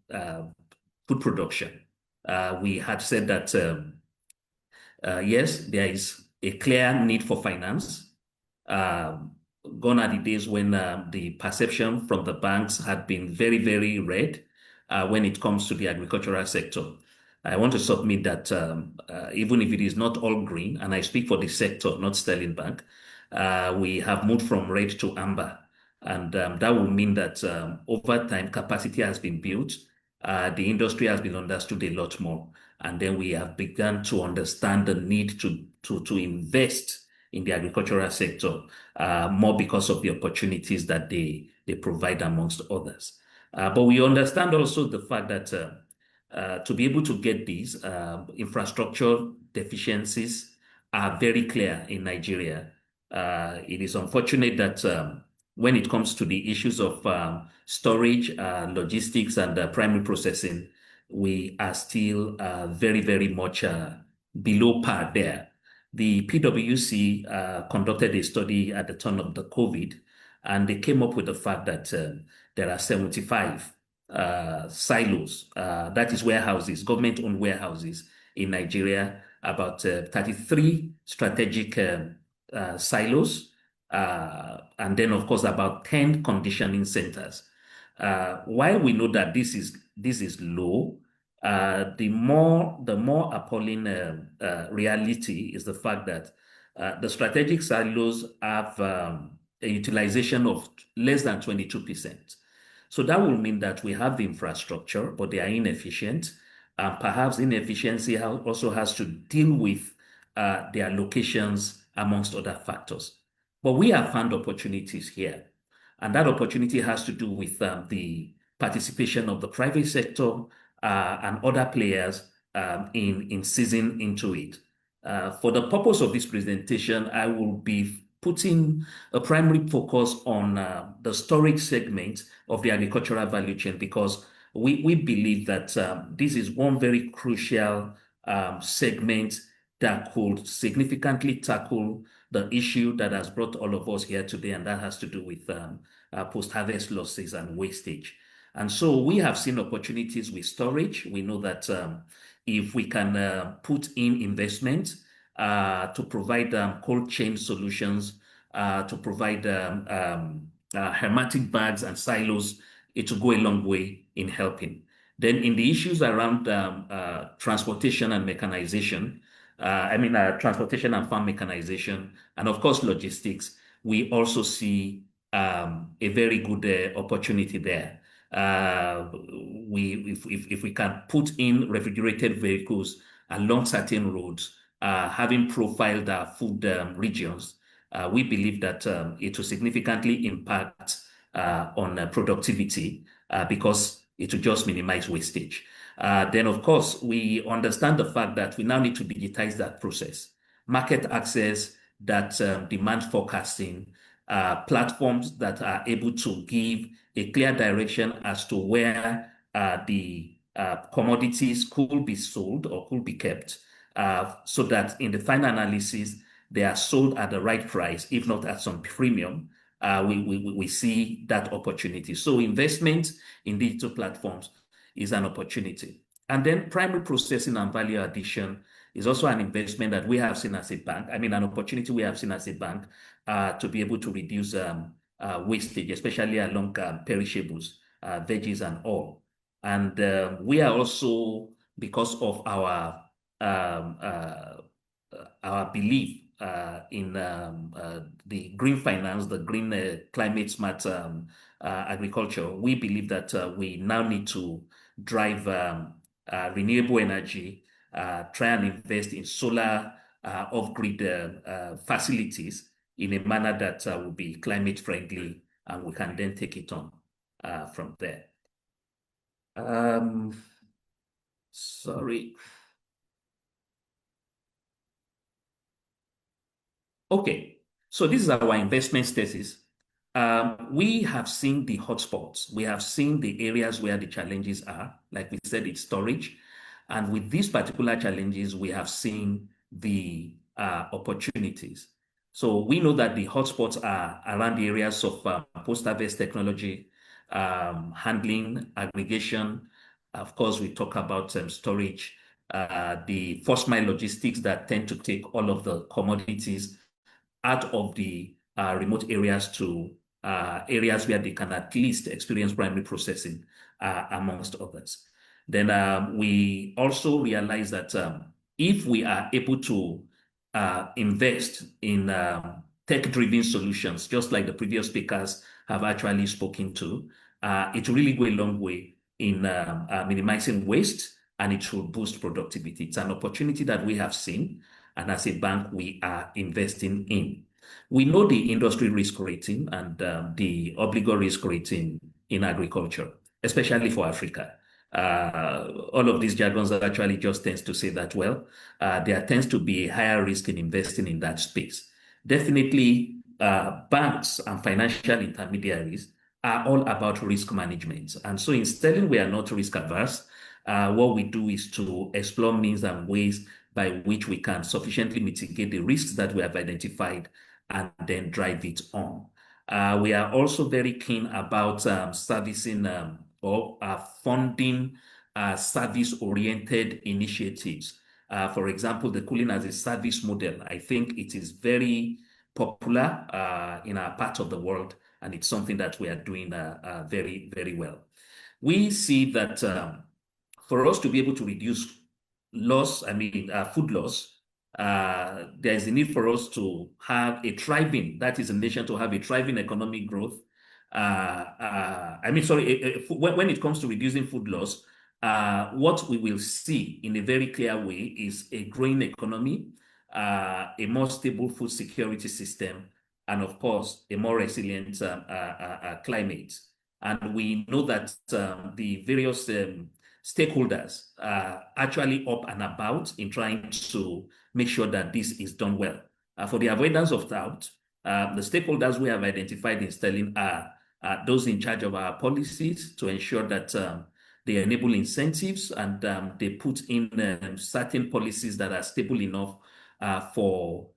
food production. We had said that, yes, there is a clear need for finance. Gone are the days when the perception from the banks had been very, very red when it comes to the agricultural sector. I want to submit that even if it is not all green, and I speak for the sector, not Sterling Bank, we have moved from red to amber. And that will mean that over time, capacity has been built. The industry has been understood a lot more. And then we have begun to understand the need to invest in the agricultural sector more because of the opportunities that they provide, amongst others. But we understand also the fact that to be able to get these infrastructure deficiencies are very clear in Nigeria. It is unfortunate that when it comes to the issues of storage, logistics, and primary processing, we are still very, very much below par there. The PwC conducted a study at the turn of the COVID, and they came up with the fact that there are 75 silos, that is warehouses, government-owned warehouses in Nigeria, about 33 strategic silos, and then of course about 10 conditioning centers. While we know that this is low, the more appalling reality is the fact that the strategic silos have a utilization of less than 22%. So that will mean that we have the infrastructure, but they are inefficient. Perhaps inefficiency also has to deal with their locations, amongst other factors. But we have found opportunities here. And that opportunity has to do with the participation of the private sector and other players in seizing into it. For the purpose of this presentation, I will be putting a primary focus on the storage segment of the agricultural value chain, because we believe that this is one very crucial segment that could significantly tackle the issue that has brought all of us here today, and that has to do with post-harvest losses and wastage. And so we have seen opportunities with storage. We know that if we can put in investment to provide cold chain solutions, to provide hermetic bags and silos, it will go a long way in helping. Then in the issues around transportation and mechanization, transportation and farm mechanization, and of course logistics, we also see a very good opportunity there. If we can put in refrigerated vehicles along certain roads, having profiled our food regions, we believe that it will significantly impact on productivity because it will just minimize wastage. Then, of course, we understand the fact that we now need to digitize that process. Market access, that demand forecasting, platforms that are able to give a clear direction as to where the commodities could be sold or could be kept, so that in the final analysis, they are sold at the right price, if not at some premium. We see that opportunity. So investment in digital platforms is an opportunity. And then primary processing and value addition is also an investment that we have seen as a bank. An opportunity we have seen as a bank to be able to reduce wastage, especially along perishables, veggies and all. And we are also, because of our belief in the green finance, the green climate smart agriculture, we believe that we now need to drive renewable energy, try and invest in solar off-grid facilities in a manner that will be climate friendly, and we can then take it on from there. Sorry. Okay, so this is our investment thesis. We have seen the hotspots. We have seen the areas where the challenges are. Like we said, it's storage. And with these particular challenges, we have seen the opportunities. So we know that the hotspots are around the areas of post-harvest technology, handling, aggregation. Of course, we talk about storage, the first mile logistics that tend to take all of the commodities out of the remote areas to areas where they can at least experience primary processing, amongst others. Then we also realize that if we are able to invest in tech-driven solutions, just like the previous speakers have actually spoken to, it will really go a long way in minimizing waste, and it will boost productivity. It's an opportunity that we have seen, and as a bank, we are investing in. We know the industry risk rating and the obligor risk rating in agriculture, especially for Africa. All of these jargons actually just tends to say that, well, there tends to be a higher risk in investing in that space. Definitely, banks and financial intermediaries are all about risk management. And so in Sterling, we are not risk averse. What we do is to explore means and ways by which we can sufficiently mitigate the risks that we have identified and then drive it on. We are also very keen about servicing or funding service-oriented initiatives. For example, the cooling as a service model. I think it is very popular in our part of the world, and it's something that we are doing very, very well. We see that for us to be able to reduce loss, food loss, there is a need for us to have a thriving, that is a nation to have a thriving economic growth. When it comes to reducing food loss, what we will see in a very clear way is a growing economy, a more stable food security system, and of course, a more resilient climate. And we know that the various stakeholders are actually up and about in trying to make sure that this is done well. For the avoidance of doubt, the stakeholders we have identified in Sterling are those in charge of our policies to ensure that they enable incentives and they put in certain policies that are stable enough for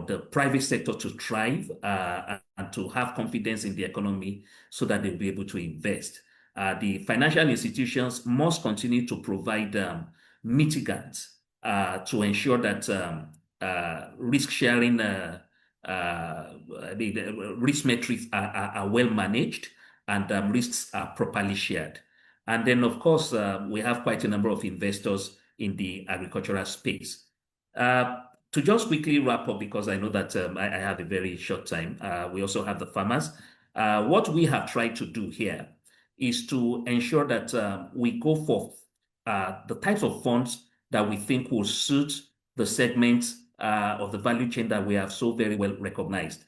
the private sector to thrive and to have confidence in the economy so that they'll be able to invest. The financial institutions must continue to provide mitigants to ensure that risk sharing the risk metrics are well managed, and risks are properly shared. And then, of course, we have quite a number of investors in the agricultural space. To just quickly wrap up, because I know that I have a very short time, we also have the farmers. What we have tried to do here is to ensure that we go for the types of funds that we think will suit the segments of the value chain that we have so very well recognized.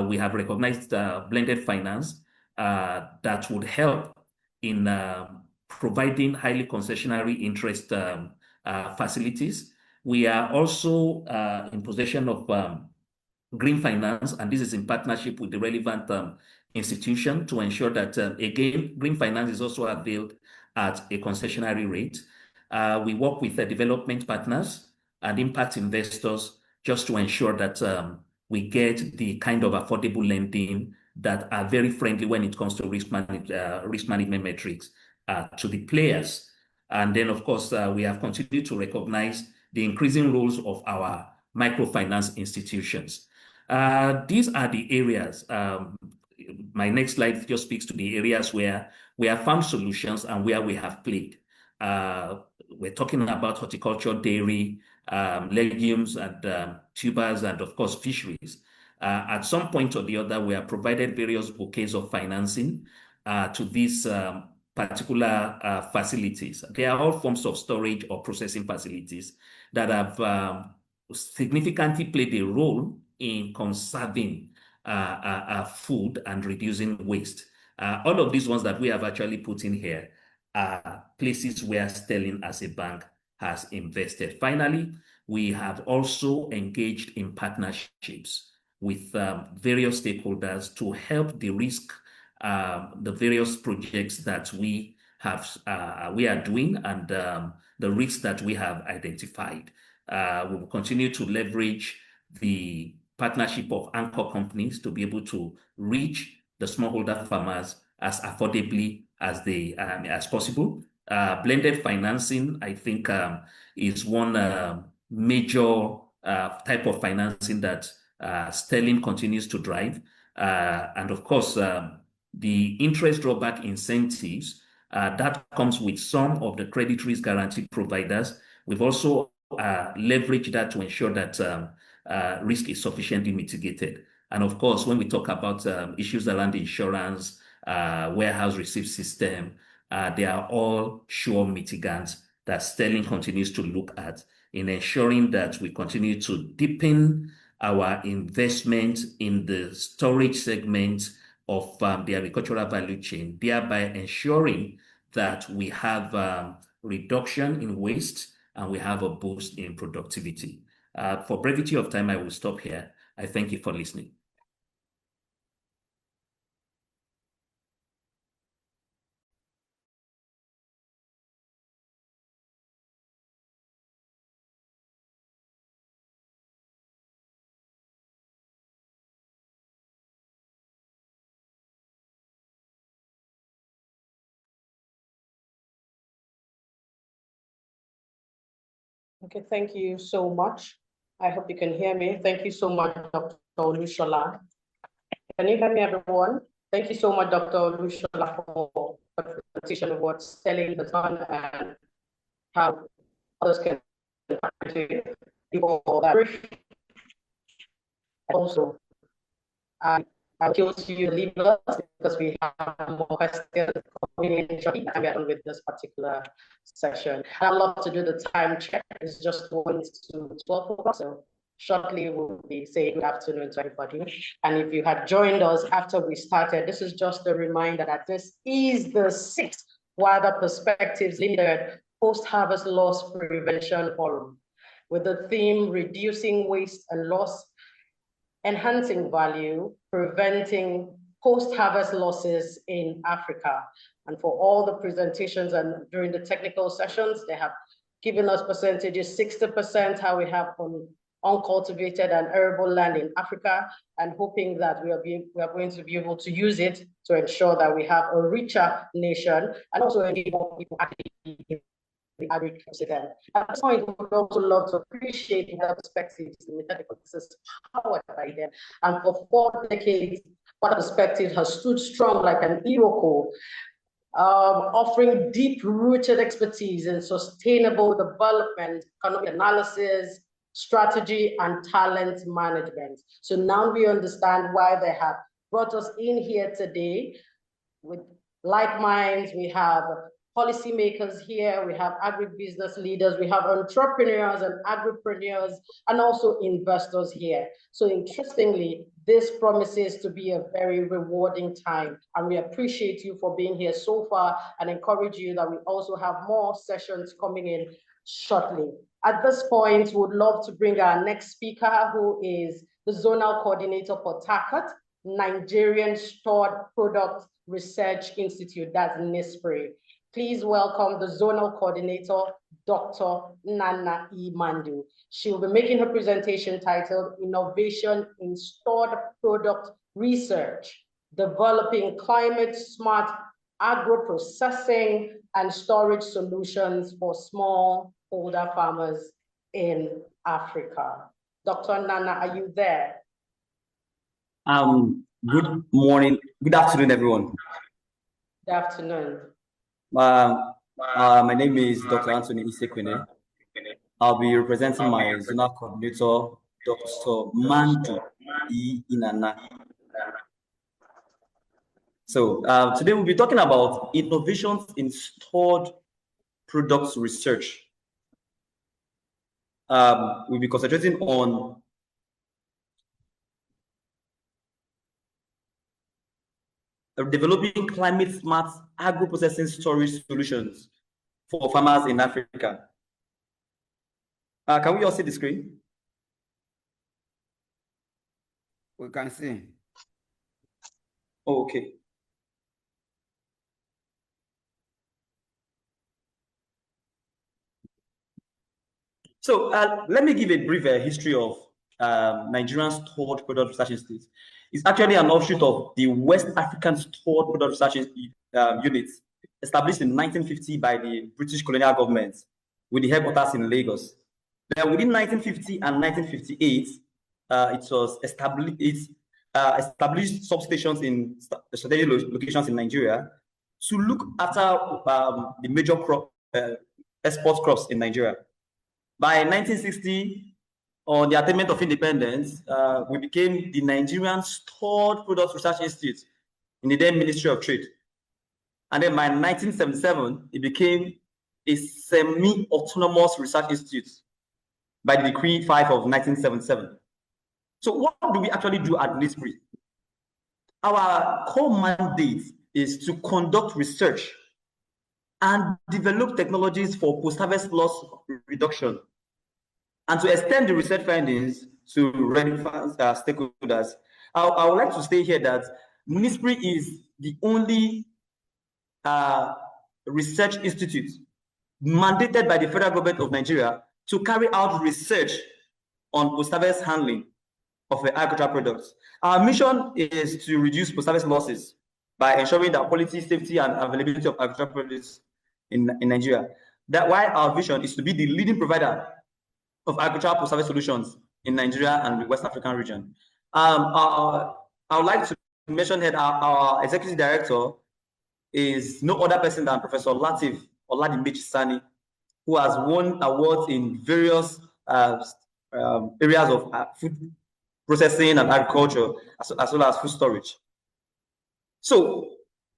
We have recognized blended finance that would help in providing highly concessionary interest facilities. We are also in possession of green finance, and this is in partnership with the relevant institution to ensure that, again, green finance is also availed at a concessionary rate. We work with the development partners and impact investors just to ensure that we get the kind of affordable lending that are very friendly when it comes to risk management metrics to the players. And then, of course, we have continued to recognize the increasing roles of our microfinance institutions. These are the areas. My next slide just speaks to the areas where we have found solutions and where we have played. We're talking about horticulture, dairy, legumes, and tubers, and of course, fisheries. At some point or the other, we have provided various bouquets of financing to these particular facilities. They are all forms of storage or processing facilities that have significantly played a role in conserving food and reducing waste. All of these ones that we have actually put in here are places where Sterling as a bank has invested. Finally, we have also engaged in partnerships with various stakeholders to help de-risk the various projects that we are doing and the risks that we have identified. We will continue to leverage the partnership of anchor companies to be able to reach the smallholder farmers as affordably as possible. Blended financing, I think, is one major type of financing that Sterling continues to drive. And of course, the interest drawback incentives, that comes with some of the credit risk guarantee providers. We've also leveraged that to ensure that risk is sufficiently mitigated. And of course, when we talk about issues around insurance, warehouse receipt system, they are all sure mitigants that Sterling continues to look at in ensuring that we continue to deepen our investment in the storage segment of the agricultural value chain, thereby ensuring that we have reduction in waste and we have a boost in productivity. For brevity of time, I will stop here. I thank you for listening. Okay, thank you so much. I hope you can hear me. Thank you so much, Dr. Olushola. Can you hear me, everyone? Thank you so much, Dr. Olushola, for the presentation of what Sterling has done and how others can for that brief. Also, I'll kill to you leave us because we have more questions coming in shortly and we are done with this particular session. I'd love to do the time check. It's just 1 to 12 o'clock. So shortly we'll be saying good afternoon to everybody. And if you had joined us after we started, this is just a reminder that this is the 6th Wider Perspectives Limited Post-Harvest Loss Prevention Forum with the theme Reducing Waste and Loss, Enhancing Value, Preventing Post-Harvest Losses in Africa. And for all the presentations and during the technical sessions, they have given us percentages, 60% how we have on uncultivated and arable land in Africa, and hoping that we are going to be able to use it to ensure that we have a richer nation and also enable people actually the agriculture then. At this point, we would also love to appreciate their perspectives in the technical process powered by them. And for 4 decades, what perspective has stood strong like an Iroko, offering deep-rooted expertise in sustainable development, economic analysis, strategy, and talent management. So now we understand why they have brought us in here today with like minds. We have policymakers here, we have agribusiness leaders, we have entrepreneurs and agripreneurs, and also investors here. So interestingly, this promises to be a very rewarding time, and we appreciate you for being here so far and encourage you that we also have more sessions coming in shortly. At this point, we would love to bring our next speaker, who is the Zonal Coordinator for TACAT, Nigerian Stored Product Research Institute, that's NISPRI. Please welcome the Zonal Coordinator, Dr. Nana E. Mandu. She will be making her presentation titled Innovation in Stored Product Research, Developing Climate Smart Agro-Processing and Storage Solutions for Smallholder Farmers in Africa. Dr. Nana, are you there? Good morning, good afternoon, everyone. Good afternoon. My name is Dr. Anthony Isekwene. I'll be representing my zonal coordinator, Dr. Mandu E. Inana. So today we'll be talking about innovations in stored products research. We'll be concentrating on developing climate smart agro-processing storage solutions for farmers in Africa. Can we all see the screen? We can see. Oh, okay. So let me give a brief history of Nigerian Stored Product Research Institute. It's actually an offshoot of the West African Stored Product Research Unit, established in 1950 by the British colonial government, with the headquarters in Lagos. Then within 1950 and 1958, it was established substations in strategic locations in Nigeria to look after the major export crops in Nigeria. By 1960, on the attainment of independence, we became the Nigerian Stored Products Research Institute in the then Ministry of Trade. And then by 1977, it became a semi-autonomous research institute by the Decree 5 of 1977. So what do we actually do at NISPRI? Our core mandate is to conduct research and develop technologies for post-harvest loss reduction, and to extend the research findings to relevant stakeholders. I would like to say here that NISPRI is the only research institute mandated by the federal government of Nigeria to carry out research on post-harvest handling of agricultural products. Our mission is to reduce post-harvest losses by ensuring the quality, safety, and availability of agricultural products in Nigeria. That's why our vision is to be the leading provider of agricultural post-harvest solutions in Nigeria and the West African region. I would like to mention that our executive director is no other person than Professor Latif Oladimeji Sani, who has won awards in various areas of food processing and agriculture, as well as food storage. So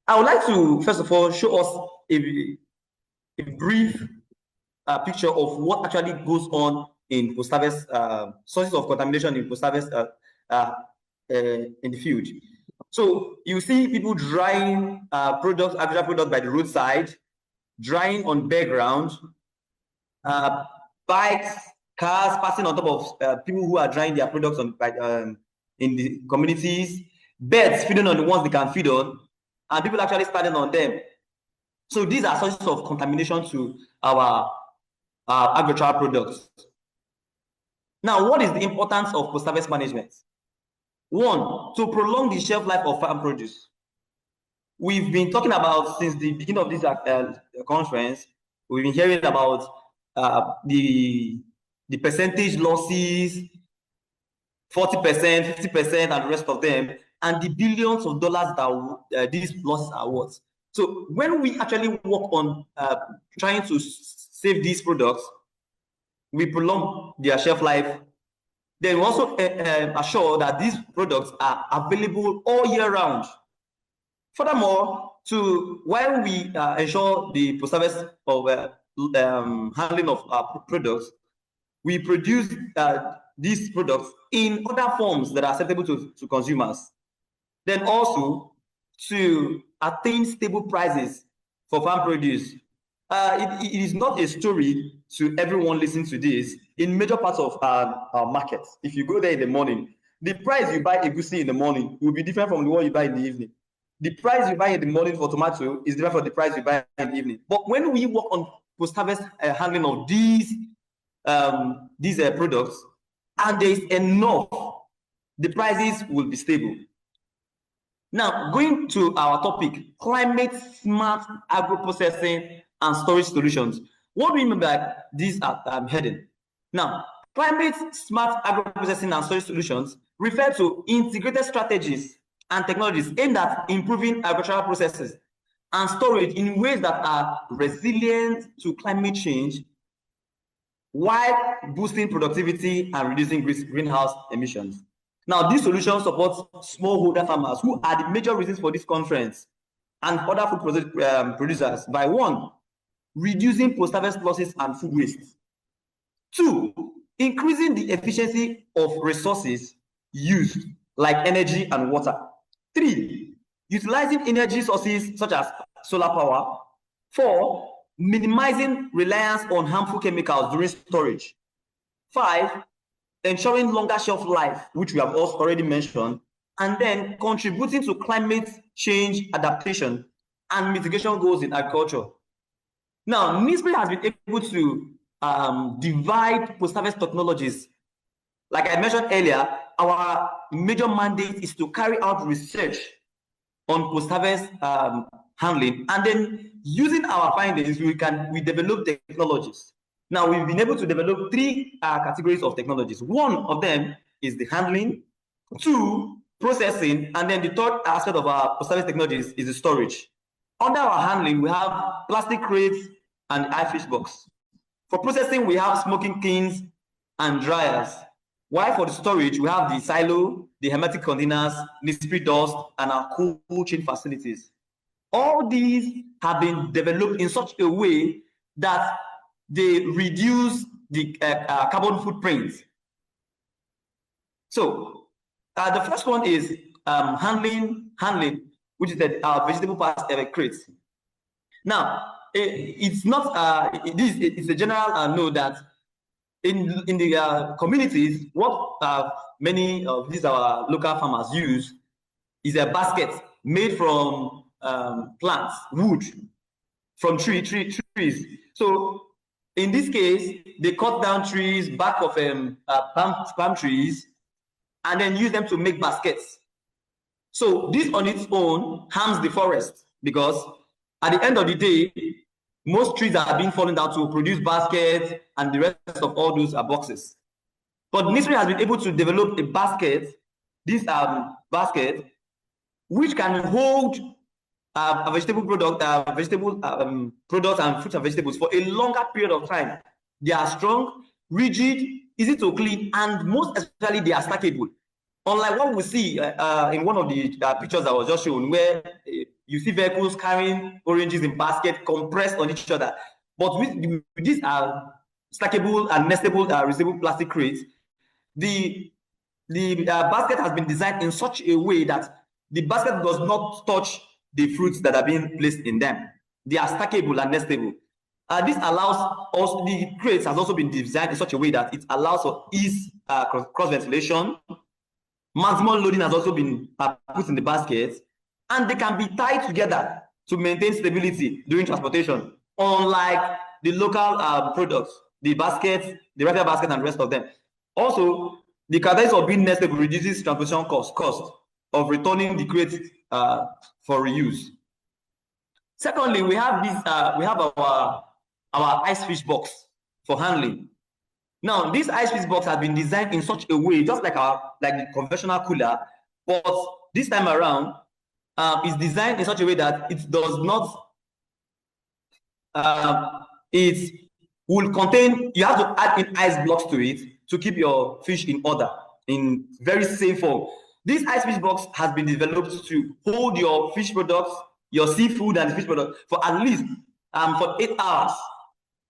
I would like to, first of all, show us a brief picture of what actually goes on in post-harvest, sources of contamination in post-harvest in the field. So you see people drying products, agricultural products by the roadside, drying on bare ground, bikes, cars passing on top of people who are drying their products in the communities, birds feeding on the ones they can feed on, and people actually standing on them. So these are sources of contamination to our agricultural products. Now, what is the importance of post-harvest management? One, to prolong the shelf life of farm produce. We've been talking about, since the beginning of this conference, We've been hearing about the percentage losses, 40%, 50%, and the rest of them, and the billions of dollars that these losses are worth. So when we actually work on trying to save these products, we prolong their shelf life. Then we also assure that these products are available all year round. Furthermore, while we ensure the post-harvest of handling of our products, we produce these products in other forms that are acceptable to consumers. Then also to attain stable prices for farm produce. It is not a story to everyone listening to this. In major parts of our markets, if you go there in the morning, the price you buy egusi in the morning will be different from the one you buy in the evening. The price you buy in the morning for tomato is different from the price you buy in the evening. But when we work on post-harvest handling of these products, and there is enough, the prices will be stable. Now, going to our topic, climate smart agro-processing and storage solutions. What do we mean by this heading? Now, climate smart agro-processing and storage solutions refer to integrated strategies and technologies aimed at improving agricultural processes and storage in ways that are resilient to climate change while boosting productivity and reducing greenhouse emissions. Now, these solutions support smallholder farmers who are the major reasons for this conference and other food producers by 1, reducing post-harvest losses and food waste. 2, increasing the efficiency of resources used like energy and water. 3, utilizing energy sources such as solar power. 4, minimizing reliance on harmful chemicals during storage. 5, ensuring longer shelf life, which we have also already mentioned, and then contributing to climate change adaptation and mitigation goals in agriculture. Now, NISPRI has been able to divide post-harvest technologies. Like I mentioned earlier, our major mandate is to carry out research on post-harvest handling, and then using our findings, we develop technologies. Now, we've been able to develop 3 categories of technologies. 1 of them is the handling, 2, processing, and then the 3rd aspect of our post-harvest technologies is the storage. Under our handling, we have plastic crates and iFish box. For processing, we have smoking kilns and dryers. While for the storage, we have the silo, the hermetic containers, NISPRI dust, and our cold chain facilities. All these have been developed in such a way that they reduce the carbon footprint. So the first one is handling, which is the vegetable crates. Now, it's not. It's a general note that in the communities, what many of these our local farmers use is a basket made from plants, wood, from trees. So in this case, they cut down trees, back of palm trees, and then use them to make baskets. So this on its own harms the forest, because at the end of the day, most trees are being fallen down to produce baskets and the rest of all those boxes. But NISPRI has been able to develop a basket, this basket, which can hold a vegetable product, products and fruits and vegetables for a longer period of time. They are strong, rigid, easy to clean, and most especially they are stackable. Unlike what we see in one of the pictures that was just shown, where you see vehicles carrying oranges in basket compressed on each other. But with these stackable and nestable reusable plastic crates, the basket has been designed in such a way that the basket does not touch the fruits that are being placed in them. They are stackable and nestable. This allows us, the crates has also been designed in such a way that it allows for ease cross ventilation. Maximum loading has also been put in the basket, and they can be tied together to maintain stability during transportation, unlike the local products, the baskets, the regular basket, and the rest of them. Also, the characteristics of being nestable reduces transportation cost of returning the crates for reuse. Secondly, we have this. We have our our ice fish box for handling. Now, this ice fish box has been designed in such a way, just like the conventional cooler, but this time around, is designed in such a way that it does not. It will contain. You have to add in ice blocks to it to keep your fish in order in very safe form. This ice fish box has been developed to hold your fish products, your seafood and fish products for at least for 8 hours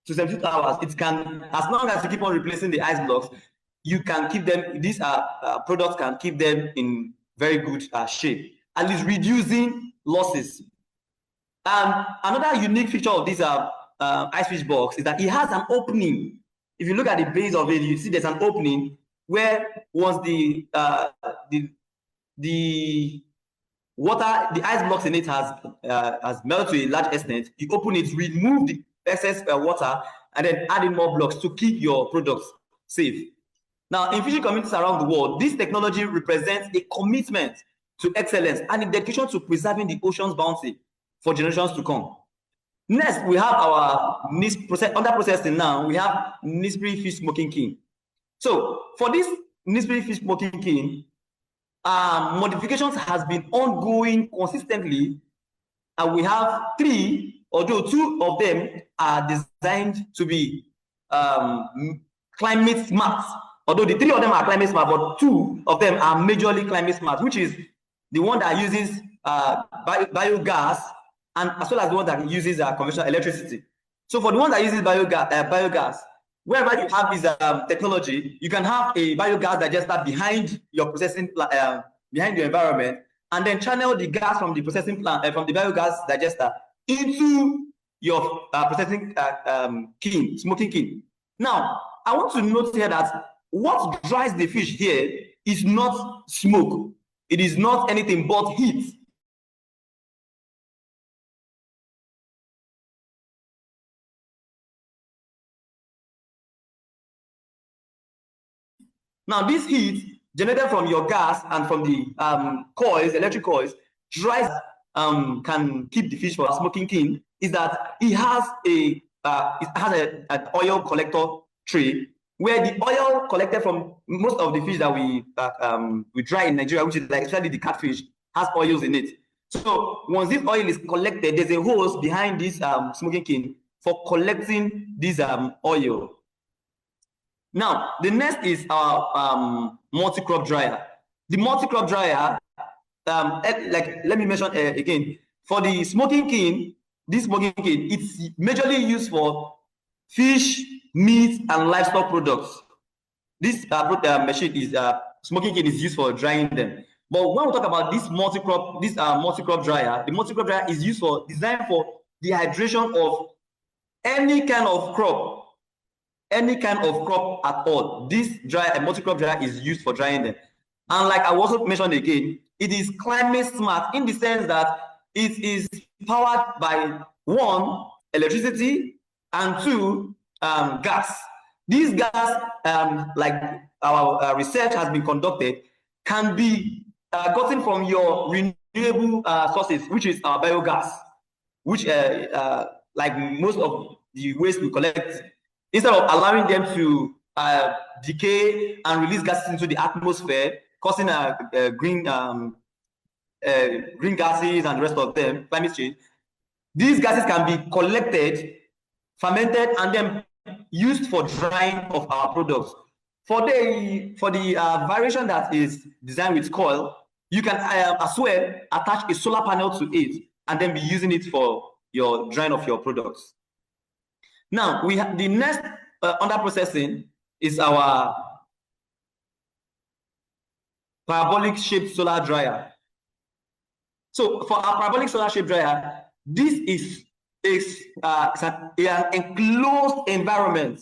to 72 hours. It can, as long as you keep on replacing the ice blocks, you can keep them. These products can keep them in very good shape, at least reducing losses. Another unique feature of this ice fish box is that it has an opening. If you look at the base of it, you see there's an opening where once the water, the ice blocks in it has melted to a large extent, you open it, remove the excess water, and then add in more blocks to keep your products safe. Now, in fishing communities around the world, this technology represents a commitment to excellence and a dedication to preserving the ocean's bounty for generations to come. Next, we have our under processing now, we have Nisbury Fish Smoking King. So for this Nisbury Fish Smoking King, modifications has been ongoing consistently, and we have 3, although 2 of them are designed to be climate smart. Although the 3 of them are climate smart, but 2 of them are majorly climate smart, which is the one that uses biogas, and as well as the one that uses conventional electricity. So for the one that uses biogas, wherever you have this technology, you can have a biogas digester behind your processing behind your environment, and then channel the gas from the processing plant from the biogas digester into your processing smoking kiln. Now, I want to note here that what dries the fish here is not smoke. It is not anything but heat. Now, this heat generated from your gas and from the coils, electric coils, dries can keep the fish from smoking kiln. Is that it has an oil collector tray where the oil collected from most of the fish that we dry in Nigeria, which is like especially the catfish, has oils in it. So once this oil is collected, there's a hose behind this smoking kiln for collecting this oil. Now, the next is our multi-crop dryer. The multi-crop dryer, let me mention again, for the smoking kiln, this smoking kiln, it's majorly used for fish, meat, and livestock products. This machine is smoking kiln is used for drying them. But when we talk about this multi-crop dryer, the multi-crop dryer is used for designed for dehydration of any kind of crop. Any kind of crop at all. This multi-crop dryer is used for drying them. And like I also mentioned again, it is climate smart in the sense that it is powered by 1, electricity, and 2, gas. This gas, like our research has been conducted, can be gotten from your renewable sources, which is our biogas, which like most of the waste we collect, instead of allowing them to decay and release gases into the atmosphere, causing green gases and the rest of them, climate change, these gases can be collected, fermented, and then used for drying of our products. For the variation that is designed with coil, you can as well attach a solar panel to it and then be using it for your drying of your products. Now, we have the next under processing is our parabolic shaped solar dryer. So for our parabolic solar shaped dryer, this is an enclosed environment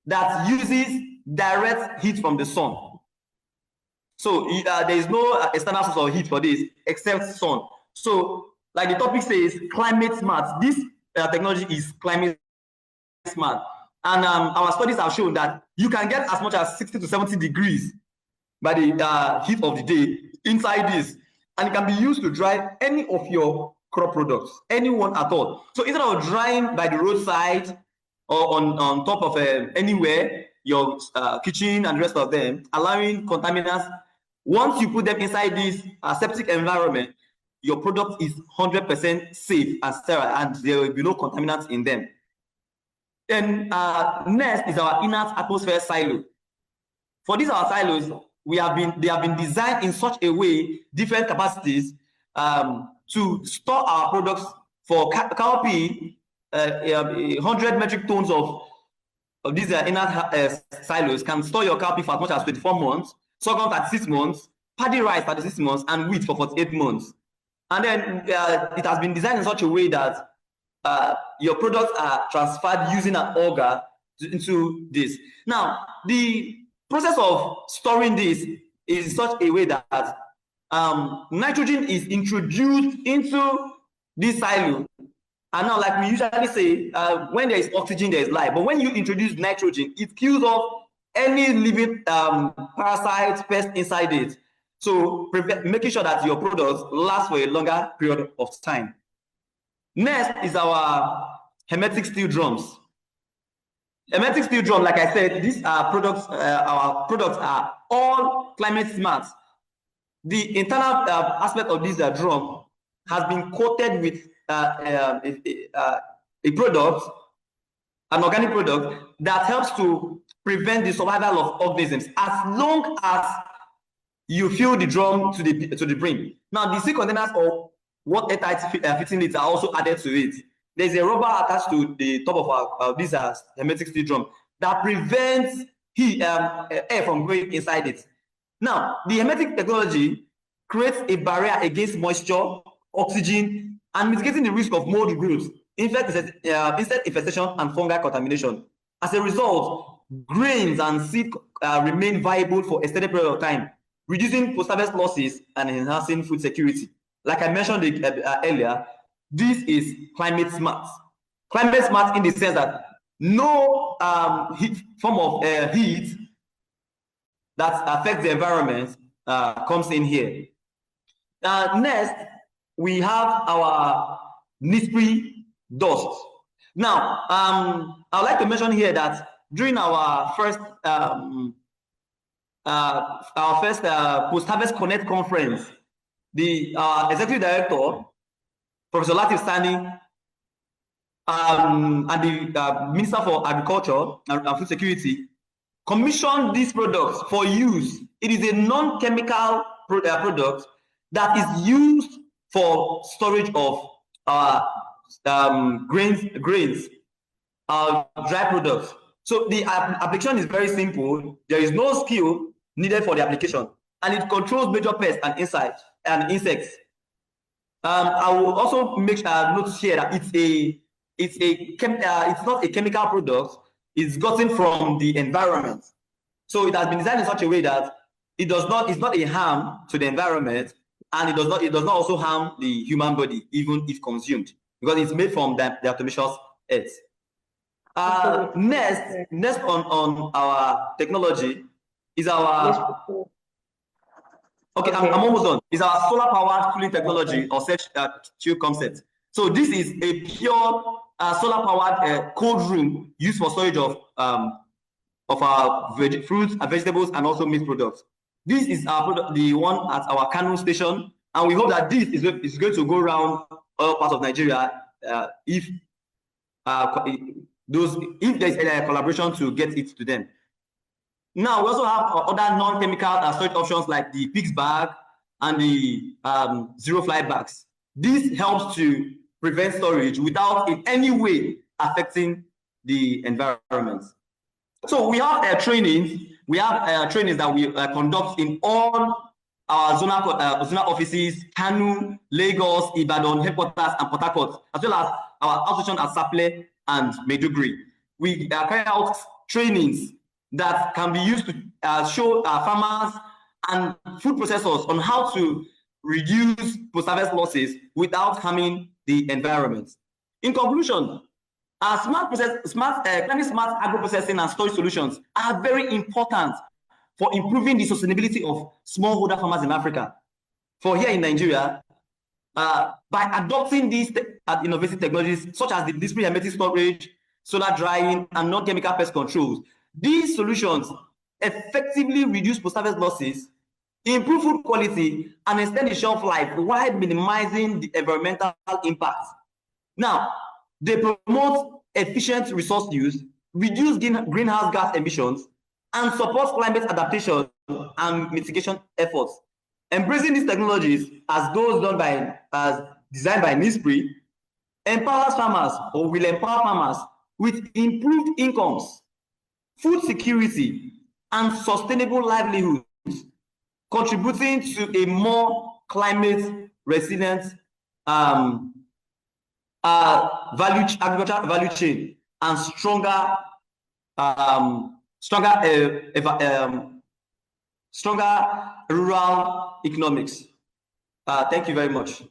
that uses direct heat from the sun. So there is no external source of heat for this except sun. So like the topic says, climate smart. This technology is climate smart, and our studies have shown that you can get as much as 60 to 70 degrees by the heat of the day inside this, and it can be used to dry any of your crop products, any one at all. So instead of drying by the roadside or on top of anywhere, your kitchen and the rest of them, allowing contaminants, once you put them inside this aseptic environment, your product is 100% safe and sterile, and there will be no contaminants in them. Then next is our inert atmosphere silo. For these our silos, they have been designed in such a way, different capacities, to store our products. For cowpea, 100 metric tons of these inert silos can store your cowpea for as much as 24 months, sorghum 36 months, paddy rice 36 months, and wheat for 48 months. And then it has been designed in such a way that your products are transferred using an auger into this. Now, the process of storing this is in such a way that nitrogen is introduced into this silo. And now, like we usually say, when there is oxygen, there is life. But when you introduce nitrogen, it kills off any living parasites, pests inside it. So making sure that your products last for a longer period of time. Next is our hermetic steel drums. Hermetic steel drum, like I said, these are products. Our products are all climate smart. The internal aspect of this drum has been coated with a product, an organic product that helps to prevent the survival of organisms as long as you fill the drum to the brim. Now, the seal containers or watertight fitting lids are also added to it. There's a rubber attached to the top of this hermetic steel drum that prevents air from going inside it. Now, the hermetic technology creates a barrier against moisture, oxygen, and mitigating the risk of mold growth, insect infestation, and fungal contamination. As a result, grains and seed remain viable for extended period of time, reducing post-harvest losses and enhancing food security. Like I mentioned earlier, this is climate smart. Climate smart in the sense that no form of heat that affects the environment comes in here. Next, we have our NISPRI dust. Now, I'd like to mention here that during our first post-harvest connect conference, the executive director, Professor Latif Sani, and the Minister for Agriculture and Food Security commissioned these products for use. It is a non-chemical product that is used for storage of grains, dry products. So the application is very simple. There is no skill needed for the application, and it controls major pests and insects. I will also make notice here that it's not a chemical product. It's gotten from the environment. So it has been designed in such a way that it's not a harm to the environment, and it does not also harm the human body, even if consumed, because it's made from the diatomaceous earth. Next on our technology is our I'm almost done. Is our solar powered cooling technology, or such concept. So this is a pure solar powered cold room used for storage of our fruits and vegetables and also meat products. This is our product, the one at our Kano station, and we hope that this is going to go around all parts of Nigeria if there's a collaboration to get it to them. Now, we also have other non-chemical storage options like the PIGS bag and the zero fly bags. This helps to prevent storage without in any way affecting the environment. So we have trainings. We have trainings that we conduct in all our zonal offices, Kano, Lagos, Ibadan, headquarters, and Port Harcourt, as well as our association at Saple and Maiduguri. We carry out trainings that can be used to show farmers and food processors on how to reduce post-harvest losses without harming the environment. In conclusion, climate smart agro-processing and storage solutions are very important for improving the sustainability of smallholder farmers in Africa. For here in Nigeria, by adopting these innovative technologies, such as the discrete hermetic storage, solar drying, and non-chemical pest controls, these solutions effectively reduce post-harvest losses, improve food quality, and extend the shelf life while minimizing the environmental impact. Now, they promote efficient resource use, reduce greenhouse gas emissions, and support climate adaptation and mitigation efforts. Embracing these technologies, as those designed by NISPRI, empowers farmers, or will empower farmers, with improved incomes, food security, and sustainable livelihoods, contributing to a more climate resilient agricultural value chain and stronger rural economics. Thank you very much.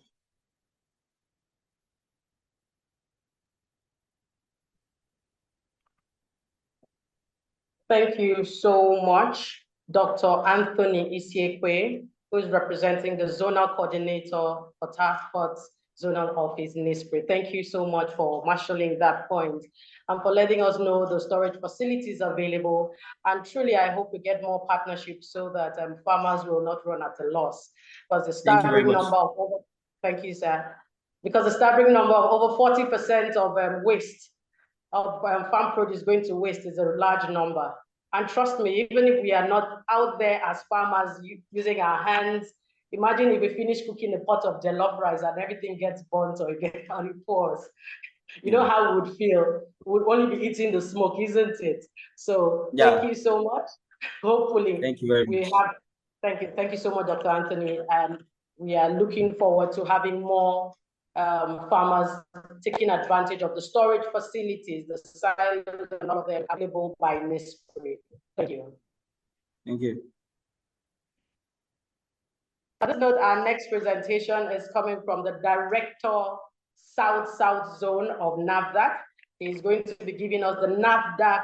Thank you so much, Dr. Anthony Isiekwe, who is representing the Zonal Coordinator for Task Force Zonal Office, NISPRI. Thank you so much for marshalling that point and for letting us know the storage facilities available. And truly, I hope we get more partnerships so that farmers will not run at a loss. Because the staggering number of over, thank you, sir. Because the staggering number of over 40% of waste of farm produce going to waste is a large number. And trust me, even if we are not out there as farmers using our hands, imagine if we finish cooking a pot of jollof rice and everything gets burnt or it gets down in pores. You know how we would feel. We would only be eating the smoke, isn't it? So thank you so much. Hopefully, thank you very much. Thank you so much, Dr. Anthony. And we are looking forward to having more farmers taking advantage of the storage facilities, the silos, and all of them available by NISPRI. Thank you. Thank you. On this note, our next presentation is coming from the Director, South Zone of NAFDAC. He's going to be giving us the NAFDAC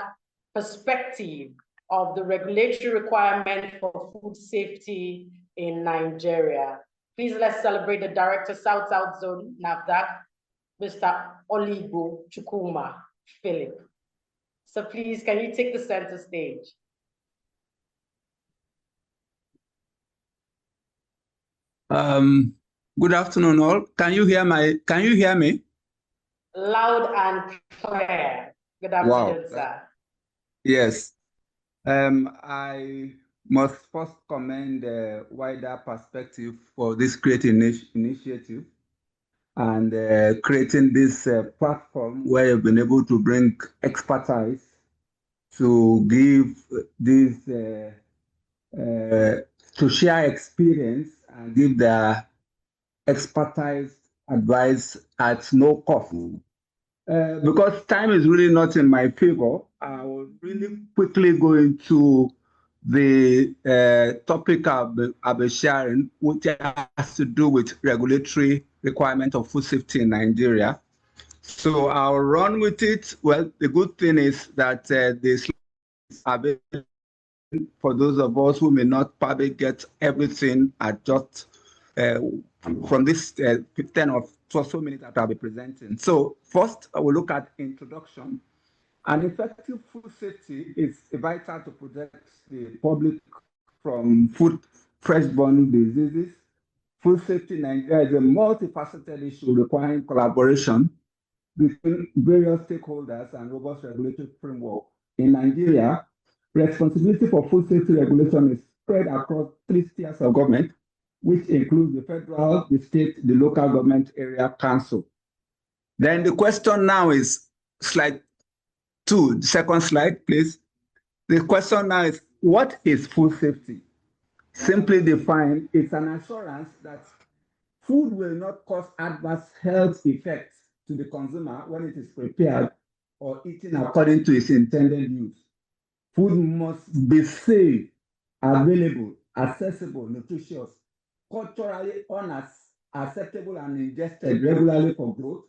perspective of the regulatory requirement for food safety in Nigeria. Please let's celebrate the Director, South Zone, NAFDAC, Mr. Oligo Chukuma Philip. So please, can you take the center stage? Good afternoon, all. Can you hear me? Loud and clear. Good afternoon, sir. Yes. I must first commend the wider perspective for this great initiative and creating this platform where you've been able to bring expertise to give this, to share experience and give their expertise advice at no cost. Because time is really not in my favor, I will really quickly go into the topic I'll be sharing, which has to do with regulatory requirement of food safety in Nigeria. So I'll run with it. Well, the good thing is that this for those of us who may not probably get everything at just from this 10 or so minutes that I'll be presenting. So first, I will look at introduction. An effective food safety is vital to protect the public from fresh-borne diseases. Food safety in Nigeria is a multifaceted issue requiring collaboration between various stakeholders and robust regulatory framework. In Nigeria, responsibility for food safety regulation is spread across 3 tiers of government, which includes the federal, the state, the local government area council. Then the question now is slide 2, the second slide, please. The question now is, what is food safety? Simply defined, it's an assurance that food will not cause adverse health effects to the consumer when it is prepared or eaten according to its intended use. Food must be safe, available, accessible, nutritious, culturally unacceptable and ingested regularly for growth,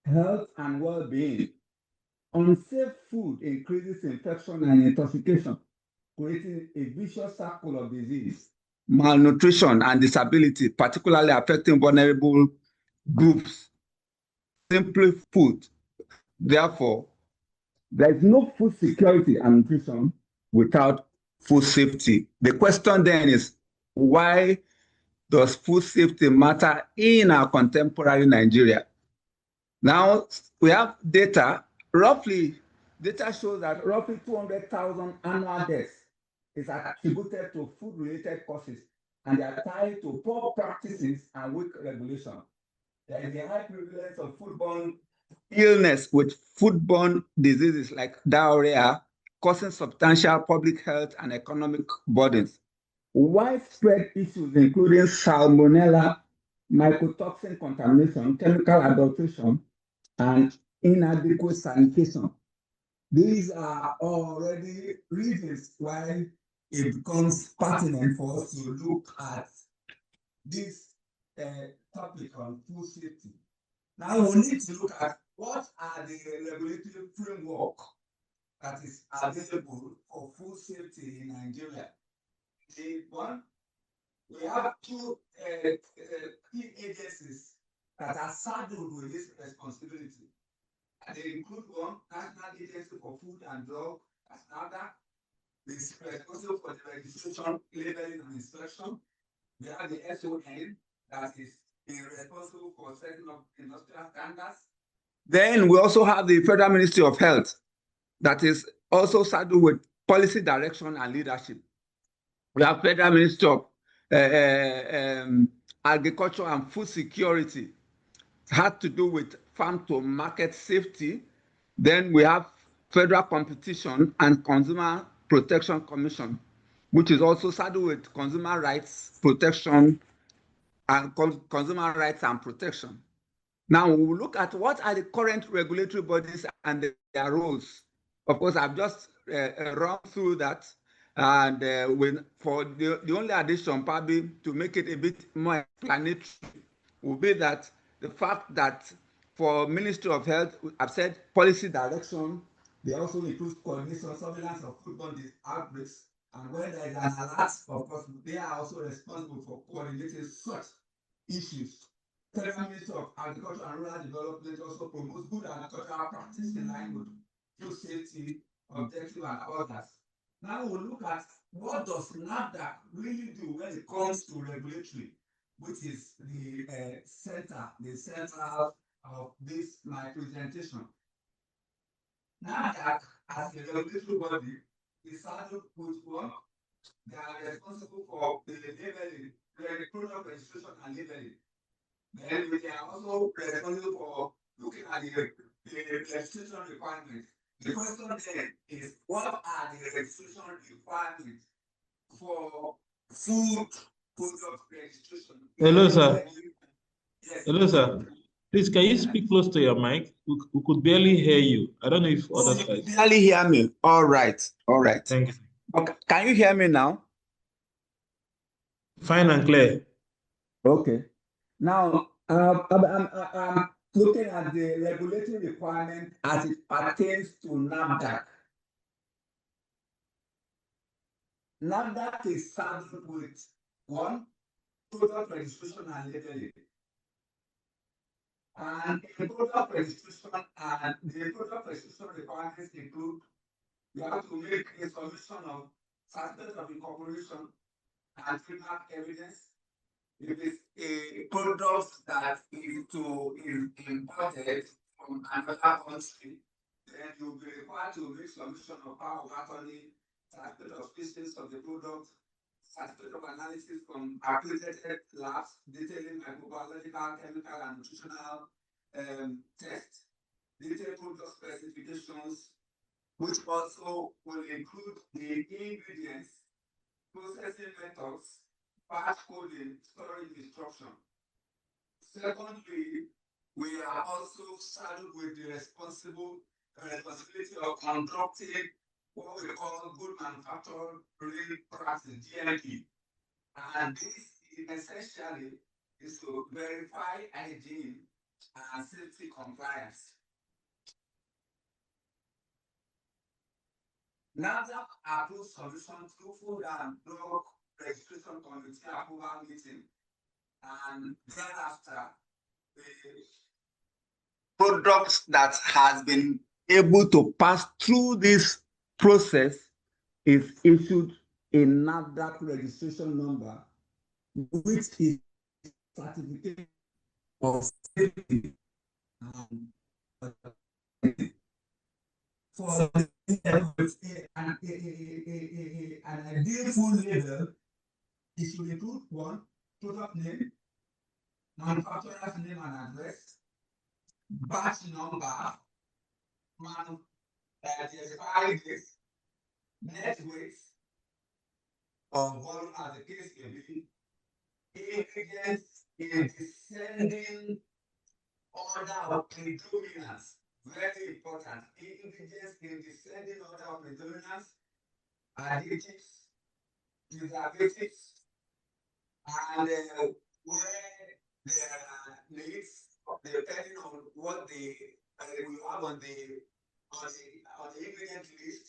health, and well-being. Unsafe food increases infection and intoxication, creating a vicious circle of disease. malnutrition and disability, particularly affecting vulnerable groups. Simply put, therefore, there is no food security and nutrition without food safety. The question then is, why does food safety matter in our contemporary Nigeria? Now, we have data, data shows that roughly 200,000 annual deaths is attributed to food-related causes, and they are tied to poor practices and weak regulation. There is a high prevalence of foodborne illness with foodborne diseases like diarrhea, causing substantial public health and economic burdens. Widespread issues including salmonella, mycotoxin contamination, chemical adulteration, and inadequate sanitation. These are already reasons why it becomes pertinent for us to look at this topic on food safety. Now we need to look at what are the regulatory framework that is available for food safety in Nigeria. One, we have two key agencies that are saddled with this responsibility. And they include one, National Agency for Food and Drug, as NAFDAC, is responsible for the registration, labeling, and inspection. We have the SON, that is responsible for setting up industrial standards. Then we also have the Federal Ministry of Health, that is also saddled with policy direction and leadership. We have Federal Ministry of Agriculture and Food Security. It had to do with farm to market safety. Then we have Federal Competition and Consumer Protection Commission, which is also saddled with consumer rights protection and consumer rights and protection. Now we will look at what are the current regulatory bodies and their roles. Of course, I've just run through that, and for the only addition, probably to make it a bit more explanatory, will be that the fact that for Ministry of Health, I've said policy direction, they also include coordination, surveillance of foodborne outbreaks, and when there is an alert, of course, they are also responsible for coordinating such issues. Federal Ministry of Agriculture and Rural Development also promotes good agricultural practice in line with food safety, objective, and others. Now we'll look at what does NAFDAC really do when it comes to regulatory, which is the center of this my presentation. NAFDAC, as a regulatory body, is saddled with one. They are responsible for the labeling, the product registration and labeling. Then they are also responsible for looking at the registration requirements. The question then is, what are the registration requirements for food product registration? Hello, sir. Yes. Hello, sir. Please, can you speak close to your mic? We could barely hear you. I don't know if others You barely hear me. All right. All right. Thank you. Okay. Can you hear me now? Fine and clear. Okay. Now, I'm looking at the regulatory requirement as it pertains to NAFDAC. NAFDAC is saddled with one, product registration and labeling. And in product registration and the product registration requirements include, you have to make a submission of certificate of incorporation and trademark evidence. If it's a product that is imported from another country, then you'll be required to make submission of power of attorney, certificate of species of the product, certificate of analysis from accredited labs detailing microbiological, chemical, and nutritional tests, detailed product specifications, which also will include the ingredients, processing methods, batch coding, storage instruction. Secondly, we are also saddled with the responsibility of conducting what we call good manufacturing practice, GMP. And this essentially is to verify hygiene and safety compliance. NAFDAC approves submission through Food and Drug registration committee approval meeting, and thereafter, the products that has been able to pass through this process is issued a NAFDAC registration number, which is certificate of safety for an ideal full label. It should include one, product name, manufacturer's name and address, batch number, the expiry date, net weight, or volume as the case may be, ingredients in descending order of predominance. Very important. Ingredients in descending order of predominance, additives, preservatives, and where there are needs, depending on what we have on the ingredient list,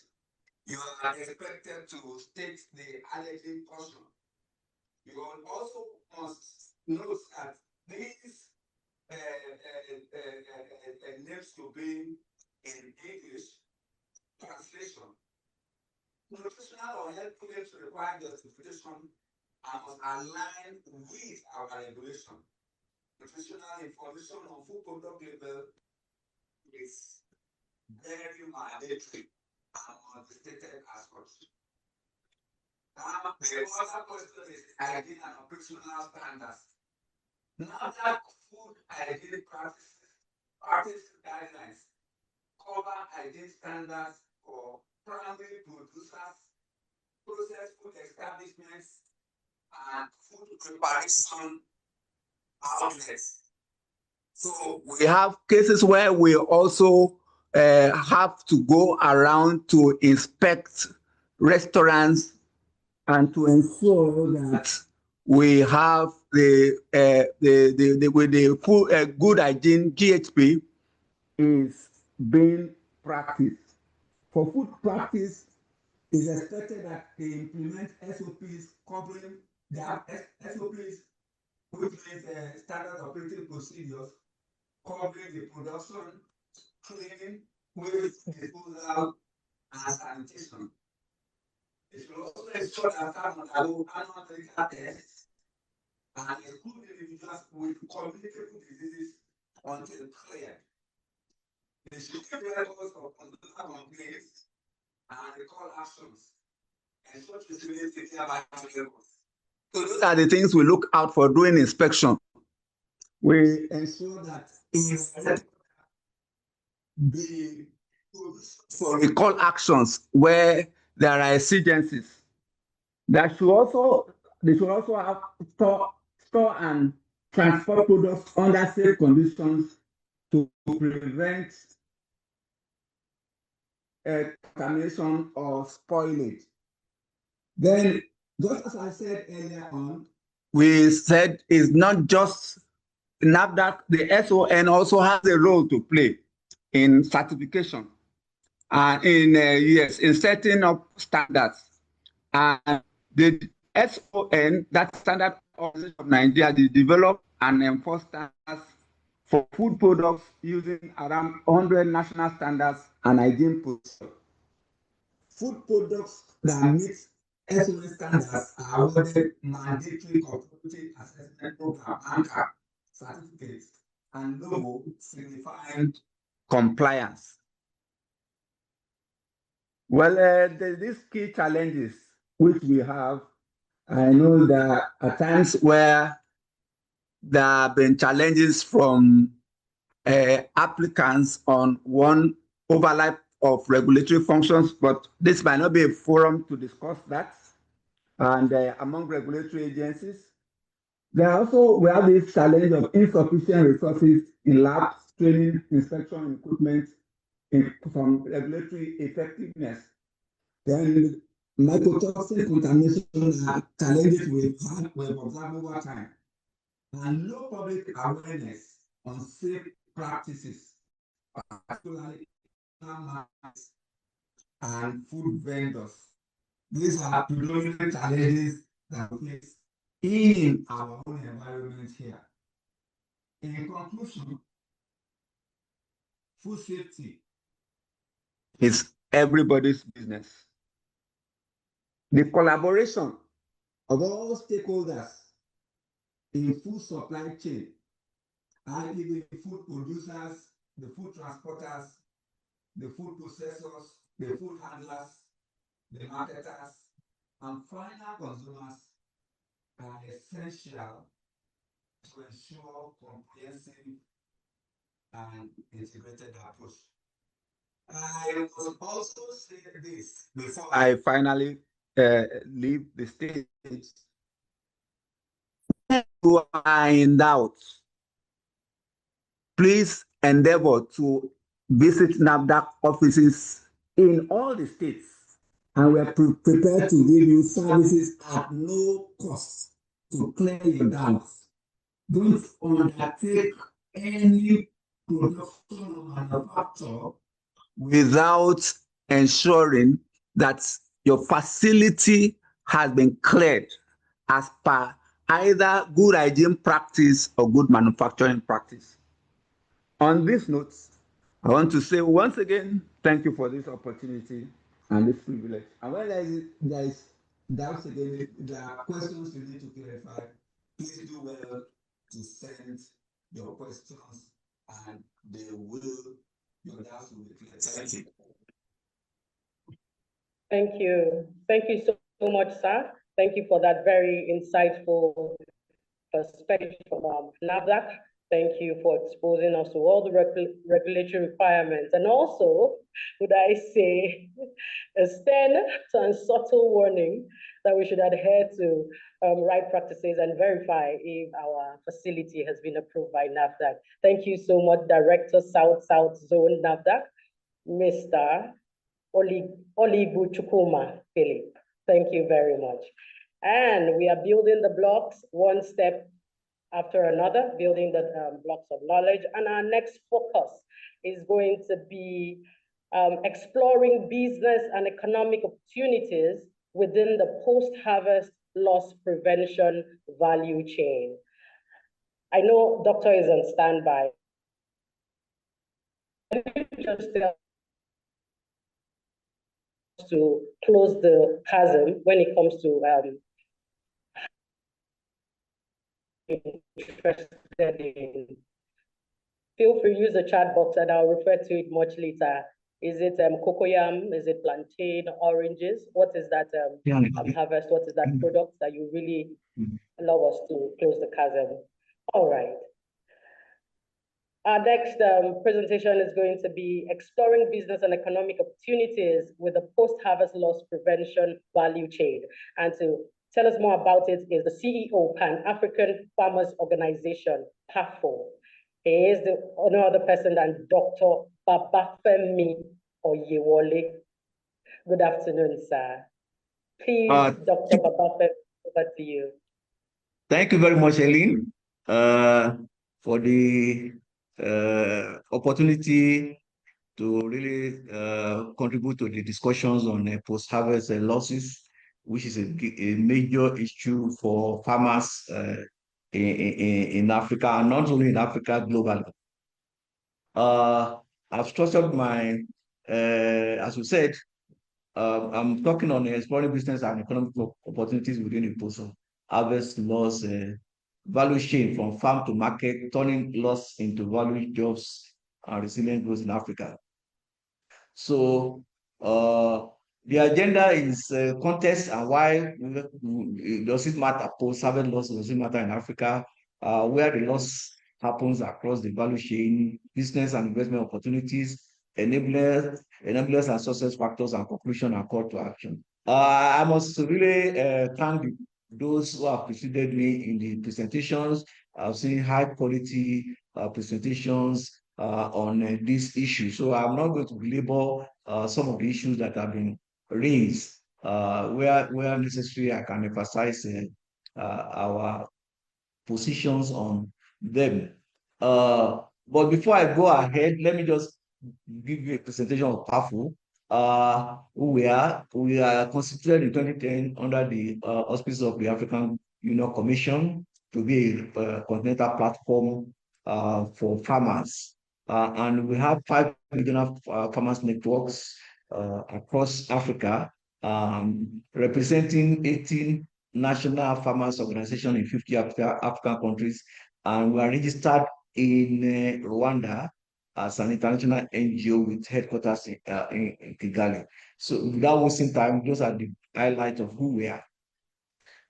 you are expected to state the allergen portion. You also must note that these names to be in English translation. Nutritional or health claims require justification and must align with our regulation. Nutritional information on food product label is very mandatory and must be stated as such. The other question is hygiene and operational standards. Now that food hygiene practice guidelines cover hygiene standards for primary producers, processed food establishments, and food preparation outlets. So we have cases where we also have to go around to inspect restaurants and to ensure that we have the food good hygiene GHP is being practiced. For food practice, it is expected that they implement SOPs covering their SOPs, which means standard operating procedures, covering the production, cleaning, waste disposal, and sanitation. It should also ensure that staff undergo annual medical tests and exclude individuals with communicable diseases until cleared. They should keep records of complaints and recall actions and such facilities nearby records. So those are the things we look out for during inspection. We ensure that the for recall actions where there are exigencies. They should also have store and transport products under safe conditions to prevent contamination or spoilage. Then, just as I said earlier on, we said it's not just NAFDAC, the SON also has a role to play in certification and in setting up standards. And the SON, that Standard Organization of Nigeria, they develop and enforce standards for food products using around 100 national standards and hygiene procedures. Food products that meet SON standards are awarded mandatory cooperative assessment program (ANCA) certificates and logo signifying compliance. Well, these key challenges which we have, I know that at times where there have been challenges from applicants on one overlap of regulatory functions, but this might not be a forum to discuss that. And among regulatory agencies, we have this challenge of insufficient resources in labs, training, inspection, equipment, from regulatory effectiveness. Then mycotoxin contamination are challenges we've observed over time. And low public awareness on safe practices, particularly and food vendors. These are predominant challenges that we face in our own environment here. In conclusion, food safety is everybody's business. The collaboration of all stakeholders in food supply chain, i.e. the food producers, the food transporters, the food processors, the food handlers, the marketers, and final consumers are essential to ensure comprehensive and integrated approach. I will also say this before I finally leave the stage. Who are in doubt, please endeavor to visit NAFDAC offices in all the states, and we are prepared to give you services at no cost to clear your doubts. Don't undertake any production or manufacture without ensuring that your facility has been cleared as per either good hygiene practice or good manufacturing practice. On this note, I want to say once again, thank you for this opportunity and this privilege. And when there is doubts again, if there are questions you need to clarify, please do well to send your questions and your doubts will be cleared. Thank you. Thank you. Thank you so much, sir. Thank you for that very insightful perspective from NAFDAC. Thank you for exposing us to all the regulatory requirements, and also, would I say, a stern and subtle warning that we should adhere to right practices and verify if our facility has been approved by NAFDAC. Thank you so much, Director South Zone NAFDAC, Mr. Olibu Chukuma Philip. Thank you very much. And we are building the blocks one step after another, building the blocks of knowledge. And our next focus is going to be exploring business and economic opportunities within the post-harvest loss prevention value chain. I know Doctor is on standby. Just to close the chasm when it comes to interested in. Feel free to use the chat box and I'll refer to it much later. Is it cocoyam? Is it plantain, oranges? What is that harvest? What is that product that you really allow us to close the chasm? All right. Our next presentation is going to be exploring business and economic opportunities with the post-harvest loss prevention value chain. And to tell us more about it is the CEO, Pan-African Farmers Organization, PAFO. He is no other person than Dr. Babafemi Oyewole. Good afternoon, sir. Please, Dr. Babafemi, over to you. Thank you very much, Eileen, for the opportunity to really contribute to the discussions on post-harvest losses, which is a major issue for farmers in Africa, and not only in Africa, globally. I've structured my, as you said, I'm talking on exploring business and economic opportunities within the post-harvest loss value chain from farm to market, turning loss into value, jobs, and resilient growth in Africa. So the agenda is context and why does it matter, post-harvest loss, does it matter in Africa, where the loss happens across the value chain, business and investment opportunities, enablers and success factors, and conclusion and call to action. I must really thank those who have preceded me in the presentations. I've seen high quality presentations on this issue. So I'm not going to belabor some of the issues that have been raised. Where necessary, I can emphasize our positions on them. But before I go ahead, let me just give you a presentation of PAFO. who we are. We are constituted in 2010 under the auspices of the African Union Commission to be a continental platform for farmers. And we have 5 regional farmers networks across Africa, representing 18 national farmers organizations in 50 African countries. And we are registered in Rwanda as an international NGO with headquarters in Kigali. So without wasting time, those are the highlights of who we are.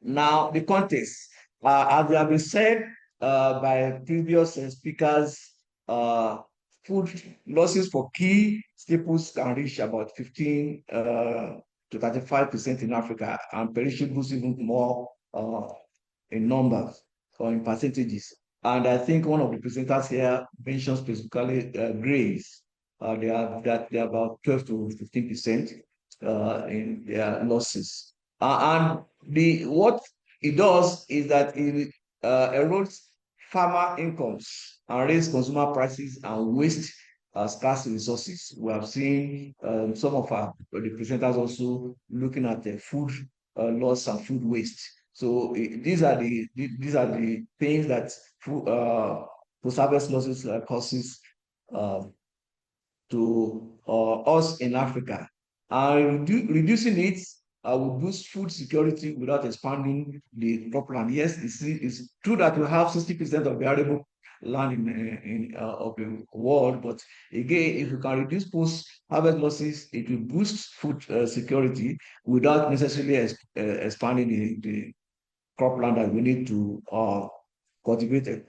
Now, the context, as we have been said by previous speakers, food losses for key staples can reach about 15 to 35% in Africa, and perishables even more in numbers or in percentages. And I think one of the presenters here mentioned specifically grains. They are about 12 to 15% in their losses. And what it does is that it erodes farmer incomes and raise consumer prices and waste scarce resources. We have seen some of the presenters also looking at the food loss and food waste. So these are the things that post-harvest losses causes to us in Africa. And reducing it will boost food security without expanding the cropland. Yes, it's true that we have 60% of the arable land of the world, but again, if you can reduce post-harvest losses, it will boost food security without necessarily expanding the cropland that we need to cultivate,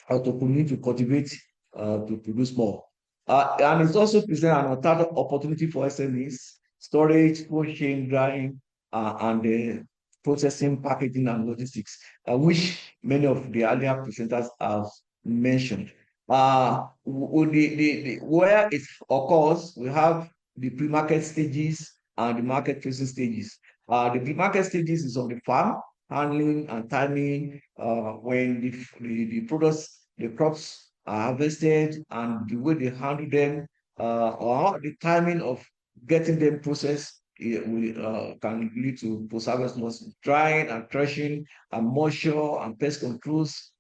or to continue to cultivate to produce more. And it's also present an untapped opportunity for SMEs, storage, cold chain, drying, and processing, packaging, and logistics, which many of the earlier presenters have mentioned. Where it occurs, we have the pre-market stages and the market-facing stages. The pre-market stages is on the farm, handling and timing, when the products, the crops are harvested, and the way they handle them, or the timing of getting them processed, can lead to post-harvest loss, drying and threshing, and moisture and pest controls.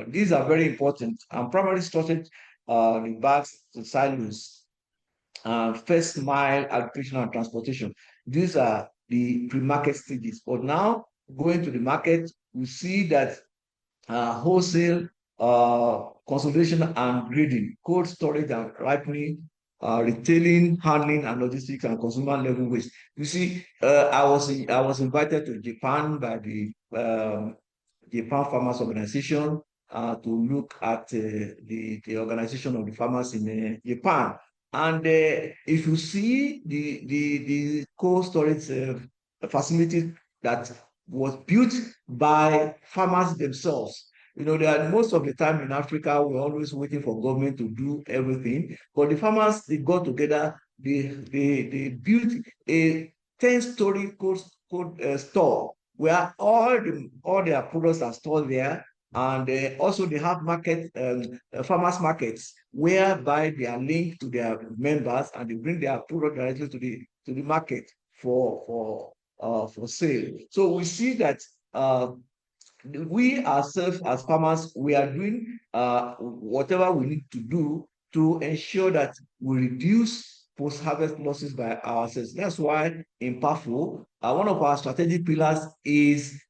These are very important. And primary storage, the bags, the silos, first mile allocation and transportation. These are the pre-market stages. But now, going to the market, we see that wholesale, consolidation and grading, cold storage and ripening, retailing, handling, and logistics, and consumer level waste. You see, I was invited to Japan by the Japan Farmers Organization to look at the organization of the farmers in Japan. And if you see the cold storage facility that was built by farmers themselves. You know, most of the time in Africa, we're always waiting for government to do everything. But the farmers, they got together, they built a 10-story cold store where all their products are stored there. And also they have farmers markets, whereby they are linked to their members and they bring their product directly to the market for sale. So we see that we ourselves as farmers, we are doing whatever we need to do to ensure that we reduce post-harvest losses by ourselves. That's why in PAFO, one of our strategic pillars is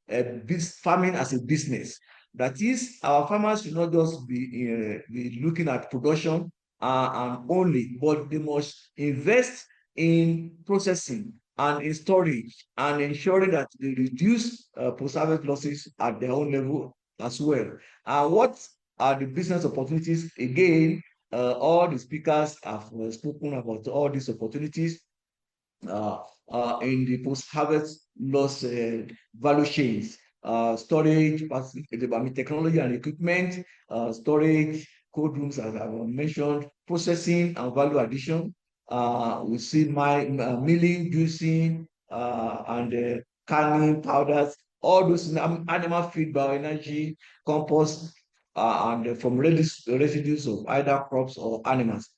farming as a business. That is, our farmers should not just be looking at production and only, but they must invest in processing and in storage and ensuring that they reduce post-harvest losses at their own level as well. What are the business opportunities? Again, all the speakers have spoken about all these opportunities in the post-harvest loss value chains. Storage, technology and equipment, storage, cold rooms, as I mentioned, processing and value addition. We see milling, juicing, and canning, powders, all those animal feed, bioenergy, compost, and from residues of either crops or animals.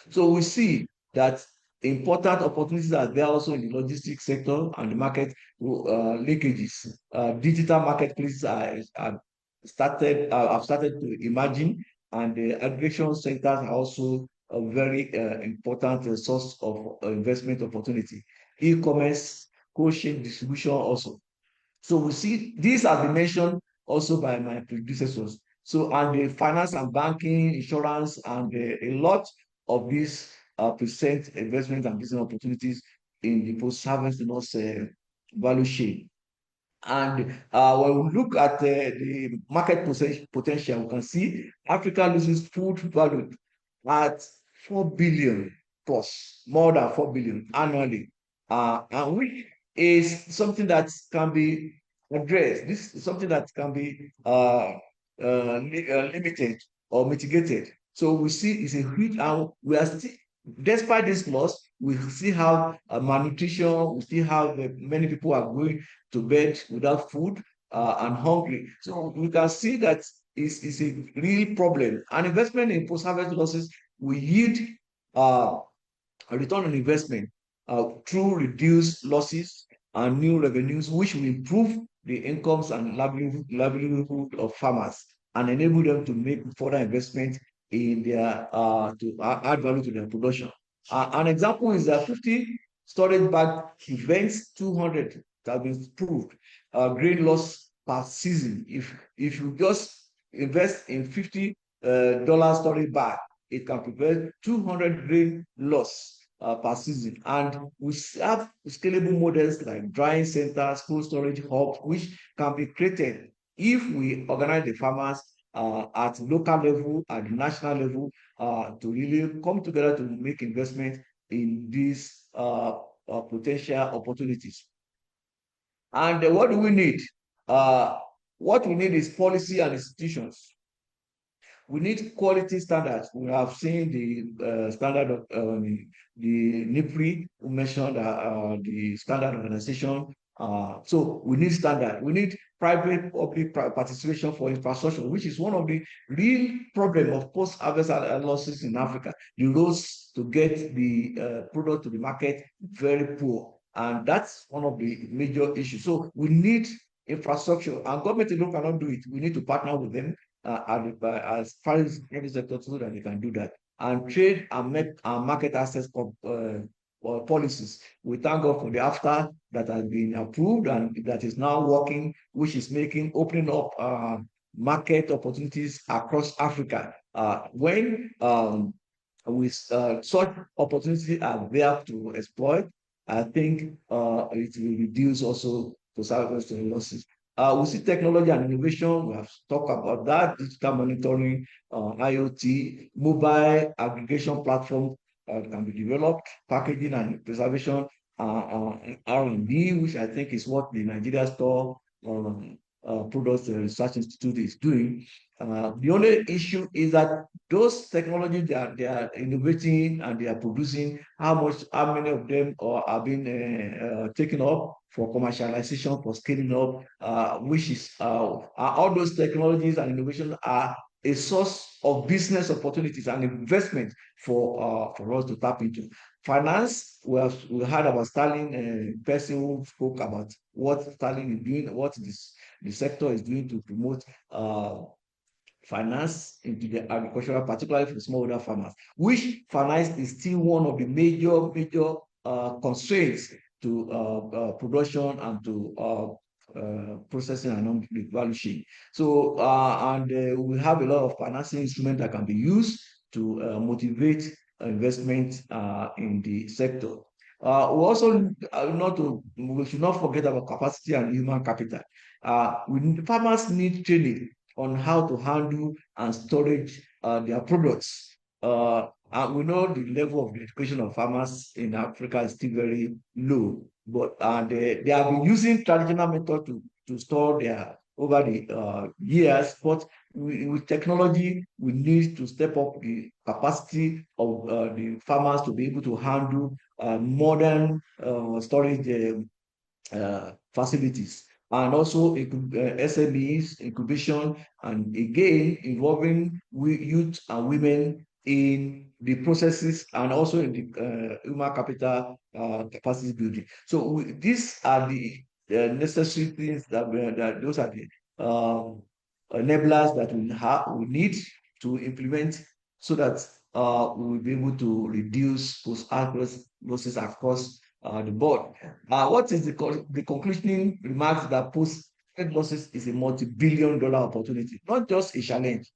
So we see that important opportunities are there also in the logistics sector and the market linkages. Digital marketplaces have started to emerging, and the aggregation centers are also a very important source of investment opportunity. E-commerce, cold chain distribution also. So we see these have been mentioned also by my predecessors. So, and the finance and banking, insurance, and a lot of these present investment and business opportunities in the post-harvest loss value chain. And when we look at the market potential, we can see Africa loses food value at 4 billion plus, more than 4 billion annually, and which is something that can be addressed. This is something that can be limited or mitigated. So we see it's a huge, and we are still, despite this loss, we still have malnutrition. We still have many people are going to bed without food and hungry. So we can see that it's a real problem. An investment in post-harvest losses will yield a return on investment through reduced losses and new revenues, which will improve the incomes and livelihood of farmers and enable them to make further investment in their to add value to their production. An example is that 50 storage bag events, 200 have been proved grain loss per season. If you just invest in $50 storage bag, it can prevent 200 grain loss per season. And we have scalable models like drying centers, cold storage hubs, which can be created if we organize the farmers at local level, at the national level, to really come together to make investment in these potential opportunities. And what do we need? What we need is policy and institutions. We need quality standards. We have seen the standard of the NIPRI, who mentioned the standard organization. So we need standard. We need private-public participation for infrastructure, which is one of the real problem of post-harvest losses in Africa. The roads to get the product to the market very poor, and that's one of the major issues. So we need infrastructure, and government alone cannot do it. We need to partner with them as far as any sector so that they can do that. And trade and market access policies. We thank God for the AFTA that has been approved and that is now working, which is opening up market opportunities across Africa. When such opportunities are there to exploit, I think it will reduce also post-harvest losses. We see technology and innovation. We have talked about that, digital monitoring, IoT, mobile aggregation platform can be developed, packaging and preservation, R&D, which I think is what the Nigeria Store Products Research Institute is doing. The only issue is that those technologies they are innovating and they are producing, how many of them are being taken up for commercialization, for scaling up, which is all those technologies and innovations are a source of business opportunities and investment for us to tap into. Finance, we heard about Sterling, person who spoke about what Sterling is doing, what the sector is doing to promote finance into the agricultural, particularly for smallholder farmers, which finance is still one of the major constraints to production and to processing along the value chain. So, we have a lot of financing instruments that can be used to motivate investment in the sector. We should not forget about capacity and human capital. Farmers need training on how to handle and storage their products. And we know the level of education of farmers in Africa is still very low, but they have been using traditional methods to store their over the years. But with technology, we need to step up the capacity of the farmers to be able to handle modern storage facilities. And also SMEs, incubation, and again, involving youth and women in the processes and also in the human capital capacity building. So these are the necessary things that those are the enablers that we need to implement so that we will be able to reduce post-harvest losses across the board. What is the concluding remarks that post-harvest losses is a multi-billion-dollar opportunity, not just a challenge,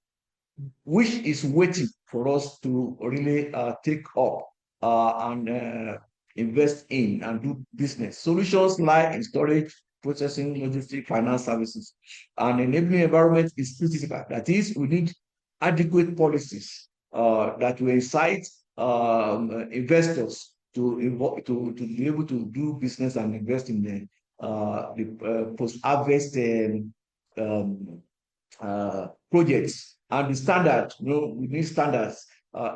which is waiting for us to really take up and invest in and do business. Solutions lie in storage, processing, logistics, finance services. An enabling environment is critical. That is, we need adequate policies that will incite investors to be able to do business and invest in the post-harvest projects. And the standard, we need standards,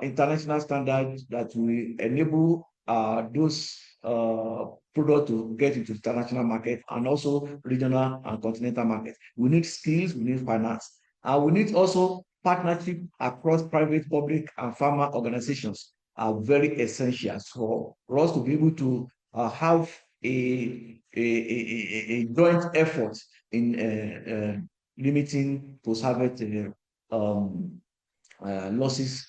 international standards that will enable those products to get into the international market and also regional and continental markets. We need skills, we need finance, and we need also partnership across private, public, and pharma organizations are very essential for us to be able to have a joint effort in limiting post-harvest losses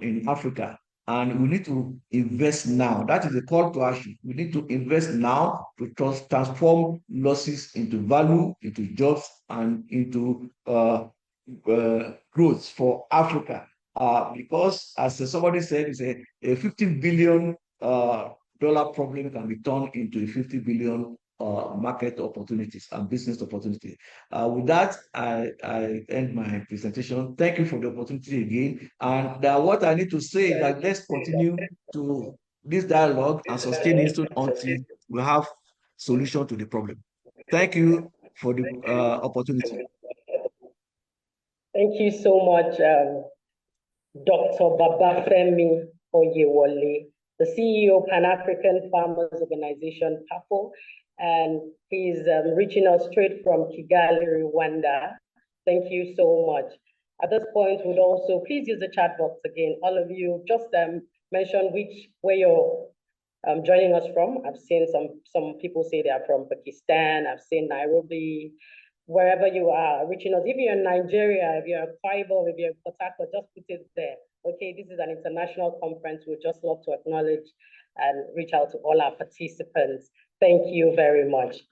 in Africa. And we need to invest now. That is a call to action. We need to invest now to transform losses into value, into jobs, and into growth for Africa. Because, as somebody said, it's a $50 billion problem can be turned into a 50 billion market opportunities and business opportunities. With that, I end my presentation. Thank you for the opportunity again. And what I need to say is that let's continue to this dialogue and sustain it until we have solution to the problem. Thank you for the opportunity. Thank you so much, Dr. Babafemi Oyewole, the CEO, Pan-African Farmers Organization, PAFO, and he's reaching us straight from Kigali, Rwanda. Thank you so much. At this point, would also please use the chat box again. All of you, just mention where you're joining us from. I've seen some people say they are from Pakistan. I've seen Nairobi. Wherever you are reaching us, if you're in Nigeria, if you're in Bible, if you're in Port Harcourt, just put it there. Okay, this is an international conference. We'd just love to acknowledge and reach out to all our participants. Thank you very much.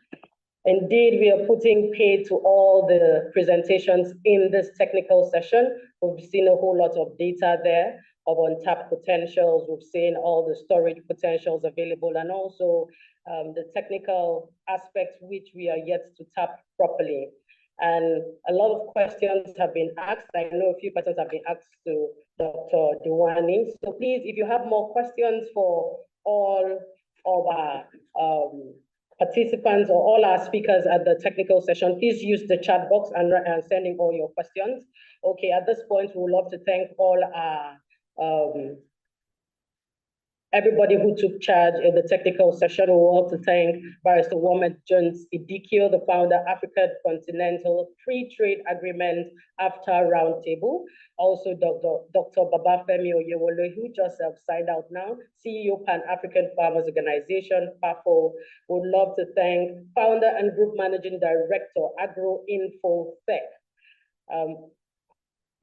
Indeed, we are putting pay to all the presentations in this technical session. We've seen a whole lot of data there of untapped potentials. We've seen all the storage potentials available and also the technical aspects which we are yet to tap properly. And a lot of questions have been asked. I know a few questions have been asked to Dr. Dewani. So please, if you have more questions for all of our participants or all our speakers at the technical session, please use the chat box and sending all your questions. Okay, at this point, we would love to thank all our everybody who took charge in the technical session. We want to thank Barrister Womet Jones Idikio, the founder, African Continental Free Trade Agreement AfCFTA Roundtable. Also, Dr. Babafemi Oyewole, who just signed out now, CEO Pan-African Farmers Organization, PAFO. Would love to thank founder and group managing director, AgroInfoTech,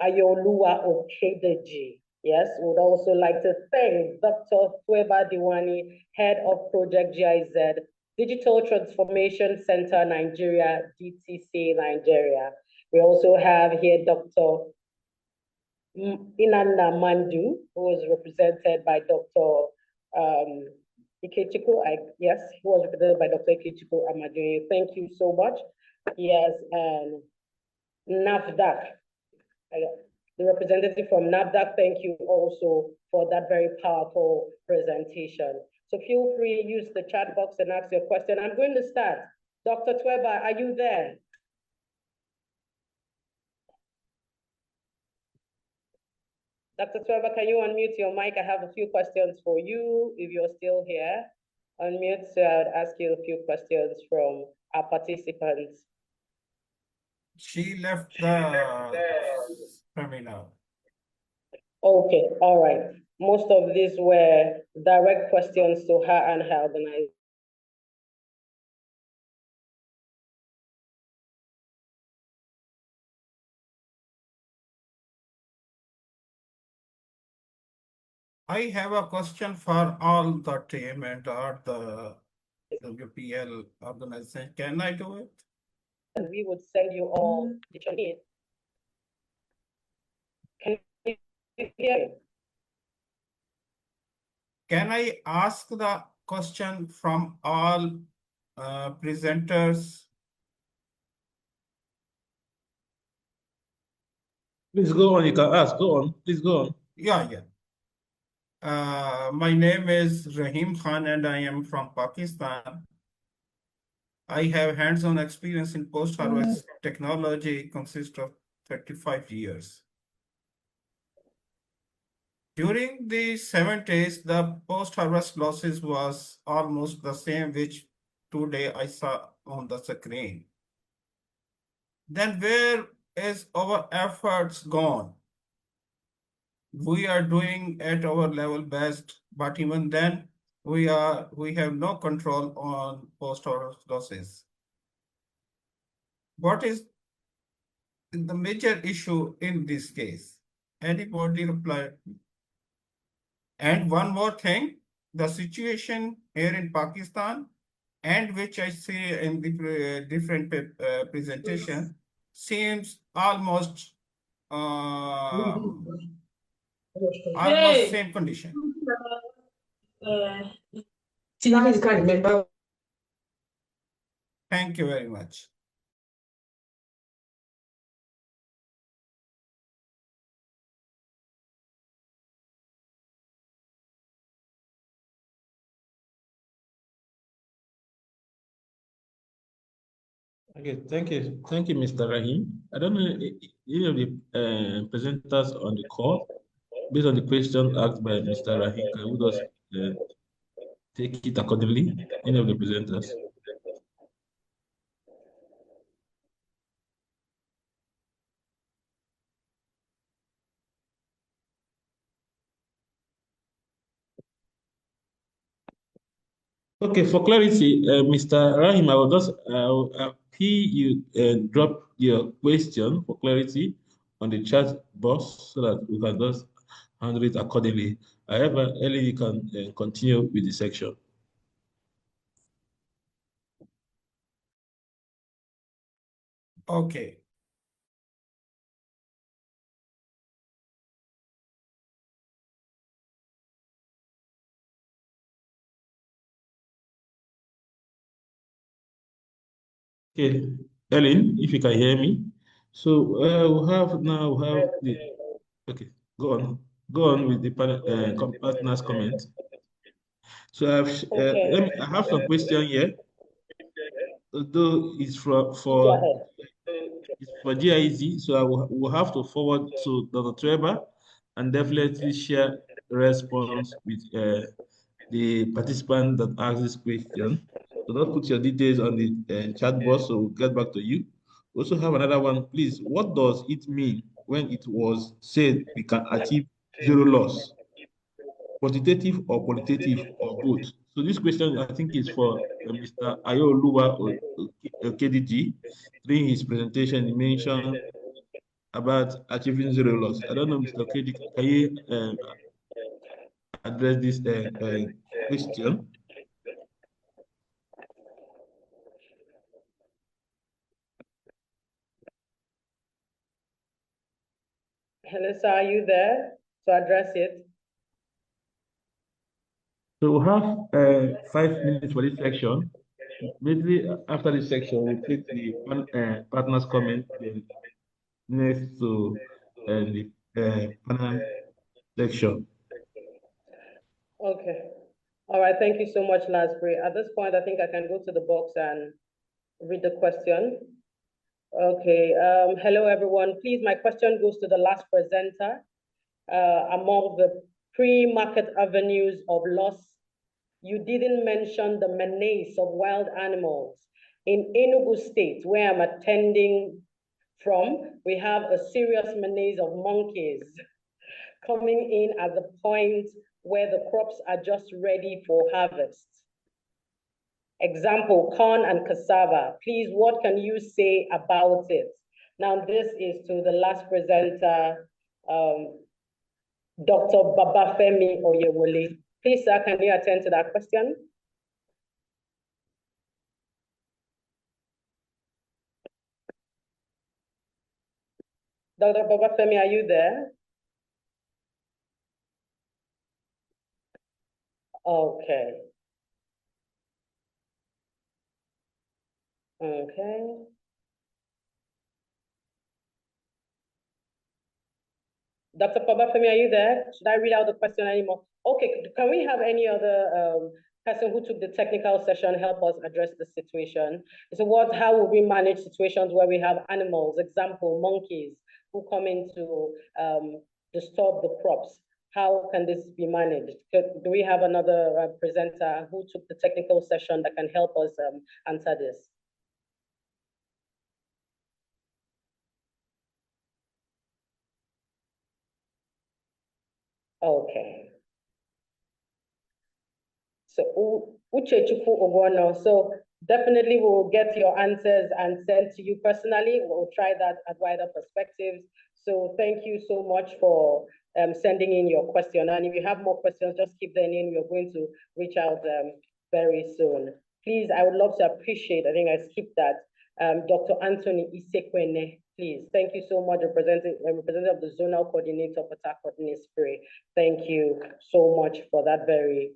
Ayoluwa Okedeji. Yes, would also like to thank Dr. Tweba Dewani, Head of Project GIZ, Digital Transformation Center Nigeria, DTC Nigeria. We also have here Dr. Inanna Mandu, who is represented by Dr. Ikechukwu. Yes, who was represented by Dr. Ikechukwu Amadou. Thank you so much. Yes, and NAFDAC. The representative from NAFDAC, thank you also for that very powerful presentation. So feel free to use the chat box and ask your question. I'm going to start. Dr. Tweba, are you there? Dr. Tweba, can you unmute your mic? I have a few questions for you if you're still here. Unmute, so I'd ask you a few questions from our participants. She left the terminal. Okay, all right. Most of these were direct questions to her and her organization. I have a question for all the team and all the WPL organization. Can I do it? And we would send you all what you need. Can you hear me? Can I ask the question from all presenters? Please go on. You can ask. Go on. Please go on. Yeah. My name is Rahim Khan and I am from Pakistan. I have hands-on experience in post-harvest technology, consists of 35 years. During the 70s, the post-harvest losses was almost the same which today I saw on the screen. Then where is our efforts gone? We are doing at our level best, but even then we have no control on post-harvest losses. What is the major issue in this case? Anybody reply? And one more thing, the situation here in Pakistan, and which I see in the different presentation, seems almost same condition. Thank you very much. Okay, thank you, Mr. Rahim. I don't know any of the presenters on the call, based on the question asked by Mr. Rahim, can we just take it accordingly? Any of the presenters? Okay, for clarity, Mr. Rahim, I will just appeal you drop your question for clarity on the chat box so that we can just handle it accordingly. However, Ellie, you can continue with the section. Okay. Okay, Ellen, if you can hear me. So we have the okay. Go on with the partner's comment. So I have some question here. Although it's for GIZ, so I will have to forward to Dr. Trevor and definitely share response with the participant that asked this question. So don't put your details on the chat box, so we'll get back to you. We also have another one, please. What does it mean when it was said we can achieve zero loss? Quantitative or qualitative or both? So this question, I think, is for Mr. Ayoluwa KDG. During his presentation, he mentioned about achieving zero loss. I don't know, Mr. KDG, can you address this question? Hello, sir, are you there to address it? So we'll have 5 minutes for this section. Immediately after this section, we'll take the partner's comment, then next to the panel section. Okay. All right, thank you so much, Lasbury. At this point, I think I can go to the box and read the question. Okay, hello everyone. Please, my question goes to the last presenter. Among the pre-market avenues of loss, you didn't mention the menace of wild animals. In Enugu State, where I'm attending from, we have a serious menace of monkeys. coming in at the point where the crops are just ready for harvest. Example, corn and cassava. Please, what can you say about it? Now, this is to the last presenter, Dr. Babafemi Oyewole. Please, sir, can you attend to that question? Dr. Babafemi, are you there? Okay. Okay. Dr. Babafemi, are you there? Should I read out the question anymore? Okay, can we have any other person who took the technical session help us address the situation? So how will we manage situations where we have animals, example, monkeys, who come in to disturb the crops? How can this be managed? Do we have another presenter who took the technical session that can help us answer this? Okay. So Uchechukwu Ogono, so definitely we'll get your answers and send to you personally. We'll try that at Wider Perspectives. So thank you so much for sending in your question. And if you have more questions, just keep them in. We're going to reach out very soon. Please, I would love to appreciate, I think I skipped that, Dr. Anthony Isekwene. Please, thank you so much, representative of the Zonal Coordinator for NISPRE. Thank you so much for that very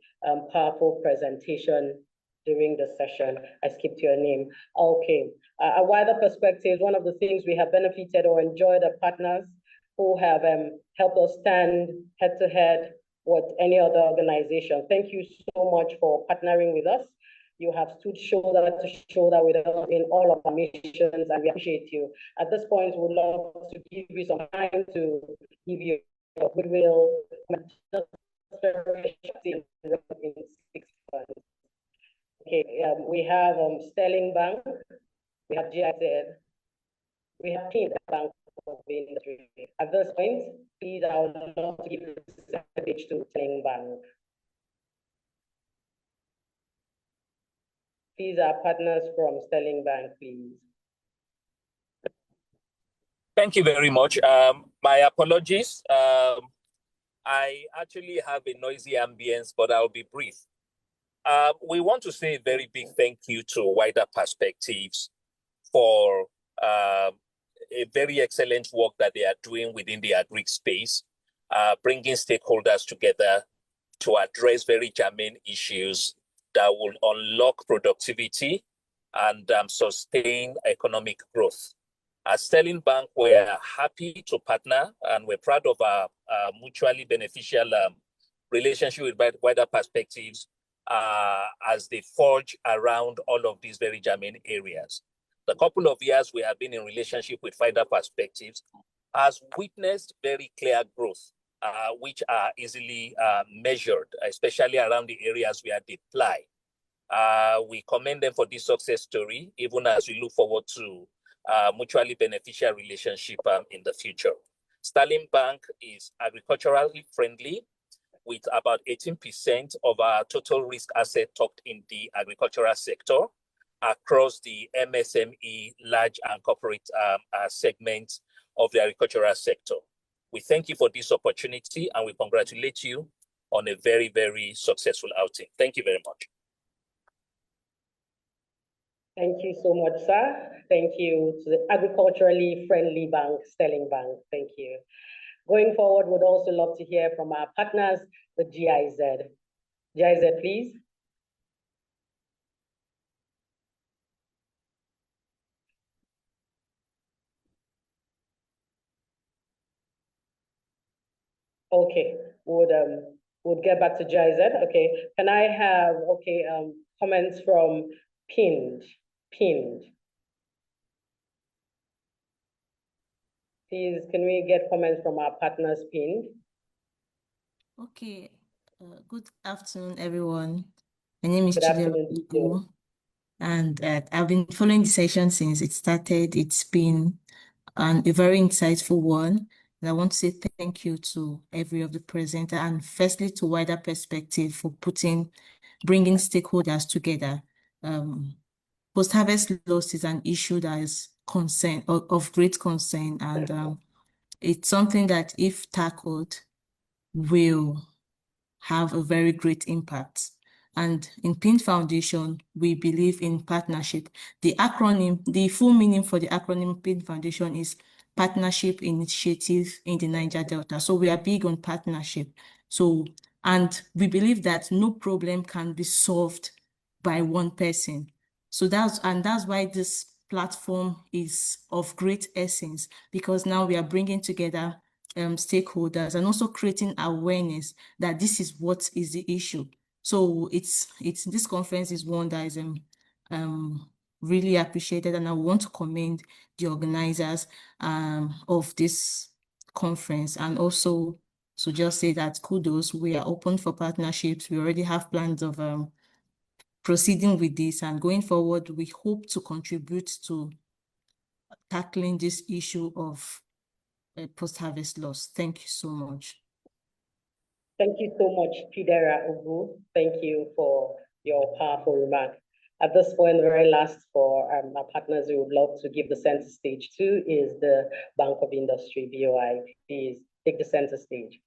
powerful presentation during the session. I skipped your name. Okay, a Wider Perspective, one of the things we have benefited or enjoyed are partners who have helped us stand head to head with any other organization. Thank you so much for partnering with us. You have stood shoulder to shoulder with us in all of our missions, and we appreciate you. At this point, we'd love to give you some time to give you your goodwill. Okay, we have Sterling Bank, we have GIZ, we have Team Bank of the Industry. At this point, please, I would love to give this message to Sterling Bank. These are partners from Sterling Bank, please. Thank you very much. My apologies. I actually have a noisy ambience, but I'll be brief. We want to say a very big thank you to Wider Perspectives for a very excellent work that they are doing within the agri space, bringing stakeholders together to address very germane issues that will unlock productivity and sustain economic growth. At Sterling Bank, we're happy to partner, and we're proud of our mutually beneficial relationship with Wider Perspectives as they forge around all of these very germane areas. The couple of years we have been in relationship with Wider Perspectives has witnessed very clear growth, which are easily measured, especially around the areas where they apply. We commend them for this success story, even as we look forward to mutually beneficial relationship in the future. Sterling Bank is agriculturally friendly, with about 18% of our total risk asset tucked in the agricultural sector across the MSME, large and corporate segments of the agricultural sector. We thank you for this opportunity, and we congratulate you on a very, very successful outing. Thank you very much. Thank you so much, sir. Thank you to the agriculturally friendly bank, Sterling Bank. Thank you. Going forward, we'd also love to hear from our partners, the GIZ. GIZ, please. Okay, we'll get back to GIZ. Okay, can I have comments from Pinned? Please, can we get comments from our partners, Pinned? Okay, good afternoon, everyone. My name is Chidera Ugo, and I've been following the session since it started. It's been a very insightful one, And I want to say thank you to every of the presenter, and firstly to Wider Perspective for bringing stakeholders together. Post-harvest loss is an issue that is of great concern, and it's something that, if tackled, will have a very great impact. And in PIN Foundation, we believe in partnership. The full meaning for the acronym PIN Foundation is Partnership Initiative in the Niger Delta. So we are big on partnership. And we believe that no problem can be solved by one person. So that's why this platform is of great essence, because now we are bringing together stakeholders and also creating awareness that this is what is the issue. So this conference is one that is really appreciated, and I want to commend the organizers of this conference, and also to just say that kudos, we are open for partnerships. We already have plans of proceeding with this, and going forward, we hope to contribute to tackling this issue of post-harvest loss. Thank you so much. Thank you so much, Chidera Ugu. Thank you for your powerful remark. At this point, the very last for our partners we would love to give the center stage to is the Bank of Industry, BOI. Please take the center stage.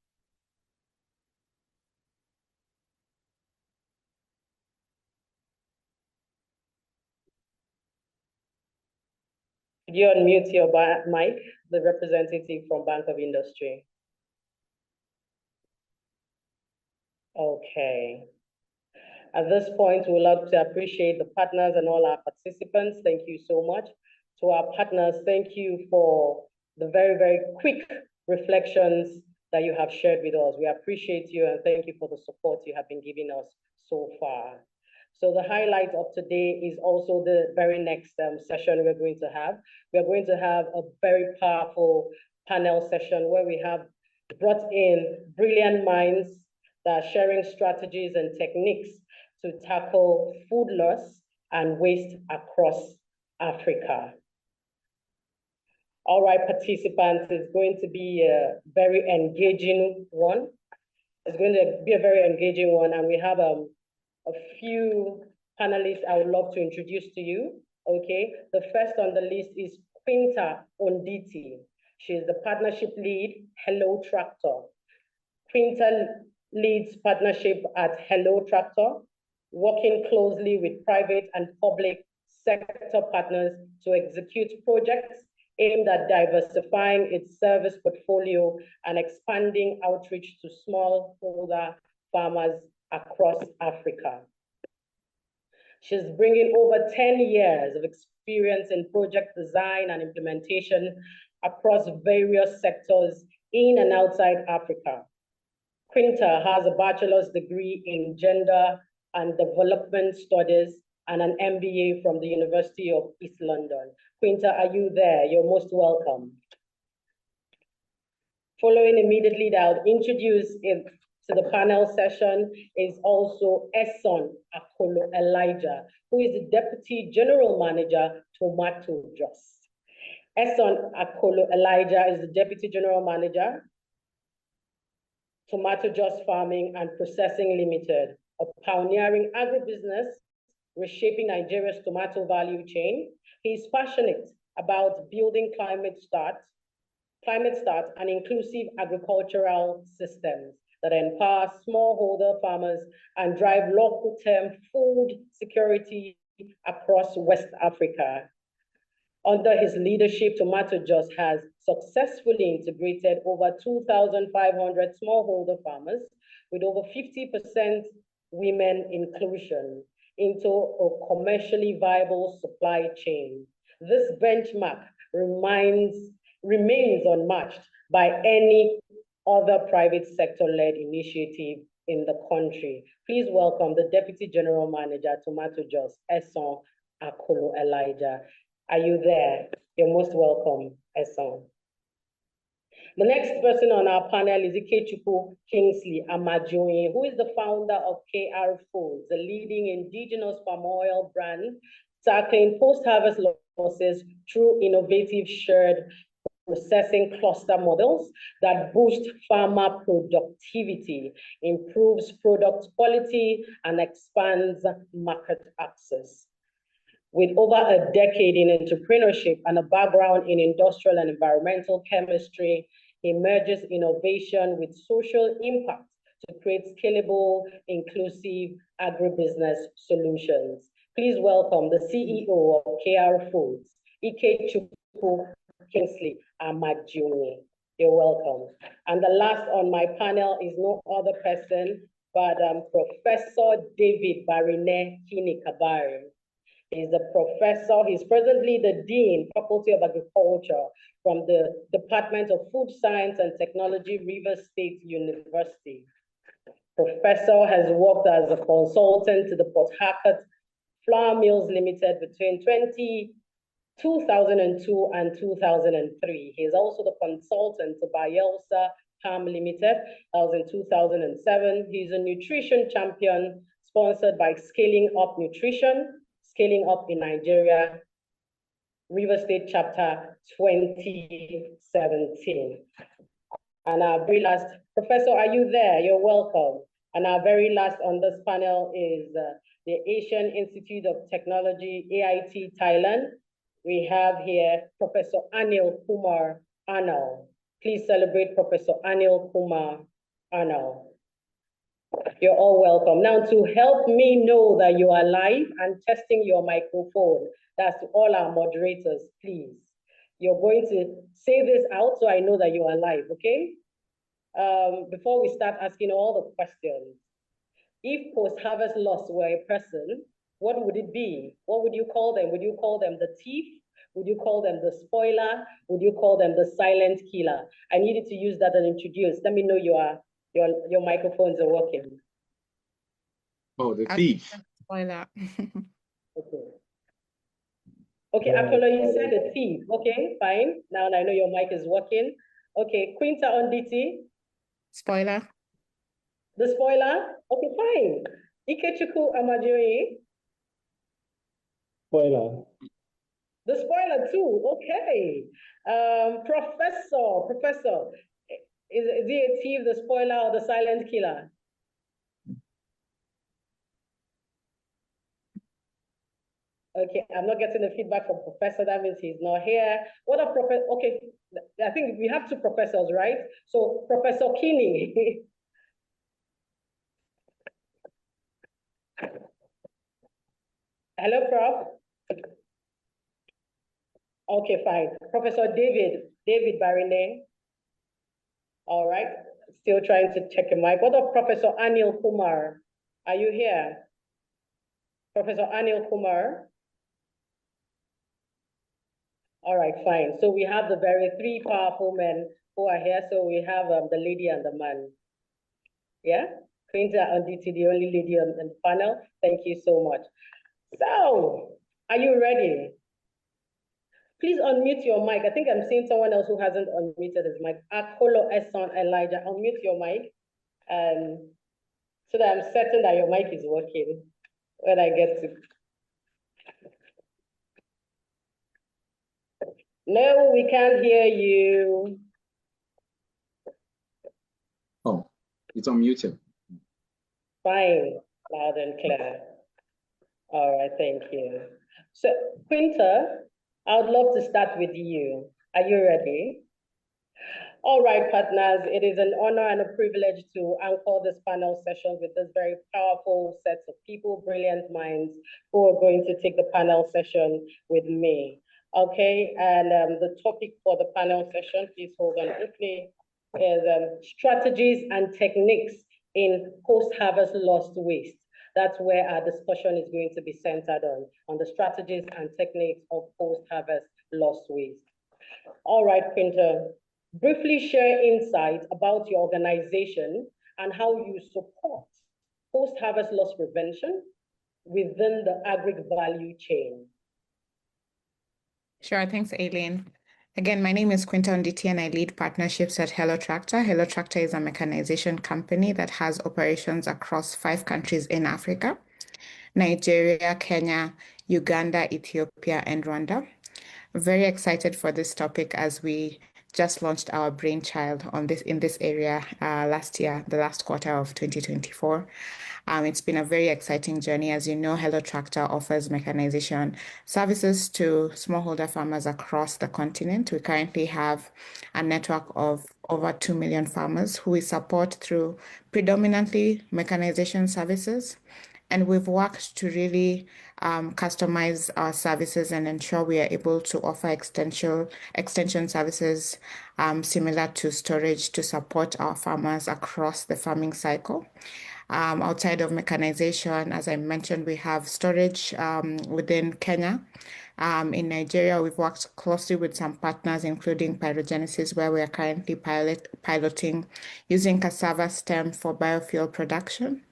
Could you unmute your mic, the representative from Bank of Industry? Okay. At this point, we would like to appreciate the partners and all our participants. Thank you so much. To our partners, thank you for the very, very quick reflections that you have shared with us. We appreciate you, and thank you for the support you have been giving us so far. So the highlight of today is also the very next session we're going to have. We're going to have a very powerful panel session where we have brought in brilliant minds that are sharing strategies and techniques to tackle food loss and waste across Africa. All right, participants, it's going to be a very engaging one. It's going to be a very engaging one, and we have a few panelists I would love to introduce to you. Okay, the first on the list is Quinta Onditi. She is the partnership lead, Hello Tractor. Quinta leads partnership at Hello Tractor, working closely with private and public sector partners to execute projects aimed at diversifying its service portfolio and expanding outreach to smallholder farmers across Africa. She's bringing over 10 years of experience in project design and implementation across various sectors in and outside Africa. Quinta has a bachelor's degree in gender and development studies and an MBA from the University of East London. Quinta, are you there? You're most welcome. Following immediately that I'll introduce to the panel session is also Esson Akolo Elijah, who is the Deputy General Manager, Tomato Jos. Esson Akolo Elijah is the Deputy General Manager, Tomato Jos Farming and Processing Limited, a pioneering agribusiness reshaping Nigeria's tomato value chain. He is passionate about building climate smart and inclusive agricultural systems that empower smallholder farmers and drive local-term food security across West Africa. Under his leadership, Tomato Jos has successfully integrated over 2,500 smallholder farmers with over 50% women inclusion into a commercially viable supply chain. This benchmark remains unmatched by any other private sector-led initiative in the country. Please welcome the Deputy General Manager, Tomato Jos, Esson Akolo Elijah. Are you there? You're most welcome, Esson. The next person on our panel is Ikechukwu Kingsley Amajoyin, who is the founder of KR Foods, a leading indigenous palm oil brand tackling post-harvest losses through innovative shared processing cluster models that boost farmer productivity, improves product quality, and expands market access. With over a decade in entrepreneurship and a background in industrial and environmental chemistry, he merges innovation with social impact to create scalable, inclusive agribusiness solutions. Please welcome the CEO of KR Foods, Ikechukwu Kingsley Amajuni. You're welcome. And the last on my panel is no other person but Professor David Barine Kini-Kabari. He's a professor. He's presently the Dean, Faculty of Agriculture from the Department of Food Science and Technology, Rivers State University. Professor has worked as a consultant to the Port Harcourt Flour Mills Limited between 2002 and 2003. He is also the consultant to Bayelsa Palm Limited. That was in 2007. He's a nutrition champion sponsored by Scaling Up Nutrition, Scaling Up in Nigeria, River State Chapter 2017. And our very last, Professor, are you there? You're welcome. And our very last on this panel is the Asian Institute of Technology, AIT Thailand. We have here Professor Anil Kumar Anal. Please celebrate Professor Anil Kumar Anal. You're all welcome. Now, to help me know that you are live and testing your microphone, that's to all our moderators, please. You're going to say this out so I know that you are live, okay? Before we start asking all the questions, if post-harvest loss were a person, what would it be? What would you call them? Would you call them the thief? Would you call them the spoiler? Would you call them the silent killer? I needed to use that and introduce. Let me know your microphones are working. Oh, the thief. Spoiler. Okay, Apollo, you said the thief. Okay, fine. Now I know your mic is working. Okay, Quinta Onditi. Spoiler. The spoiler? Okay, fine. Ikechukwu Amajiri. Spoiler. The spoiler too, okay. Professor, is he a thief, the spoiler, or the silent killer? Okay, I'm not getting the feedback from Professor. That means he's not here. What are Professor? Okay, I think we have two professors, right? So Professor Kini. Hello, Prof. Okay, fine. Professor David Barine. All right, still trying to check your mic. What of Professor Anil Kumar? Are you here? Professor Anil Kumar? All right, fine. So we have the very three powerful men who are here. So we have the lady and the man. Yeah? Quinta Onditi, the only lady on the panel. Thank you so much. So, are you ready? Please unmute your mic. I think I'm seeing someone else who hasn't unmuted his mic. Akolo Esson Elijah, unmute your mic. So that I'm certain that your mic is working when I get to. No, we can't hear you. Oh, it's unmuted. Fine, loud and clear. All right, thank you. So, Quinta, I would love to start with you. Are you ready? All right, partners, it is an honor and a privilege to anchor this panel session with this very powerful set of people, brilliant minds, who are going to take the panel session with me. Okay, and the topic for the panel session, please hold on quickly, is strategies and techniques in post-harvest lost waste. That's where our discussion is going to be centered on the strategies and techniques of post-harvest lost waste. All right, Quinta, briefly share insights about your organization and how you support post-harvest loss prevention within the agri-value chain. Sure, thanks, Aileen. Again, my name is Quinta Onditi and I lead partnerships at Hello Tractor. Hello Tractor is a mechanization company that has operations across 5 countries in Africa: Nigeria, Kenya, Uganda, Ethiopia, and Rwanda. Very excited for this topic as we just launched our brainchild in this area last year, the last quarter of 2024. It's been a very exciting journey. As you know, Hello Tractor offers mechanization services to smallholder farmers across the continent. We currently have a network of over 2 million farmers who we support through predominantly mechanization services. And we've worked to really customize our services and ensure we are able to offer extension services similar to storage to support our farmers across the farming cycle. Outside of mechanization, as I mentioned, we have storage within Kenya. In Nigeria, we've worked closely with some partners, including Pyrogenesis, where we are currently piloting using cassava stem for biofuel production.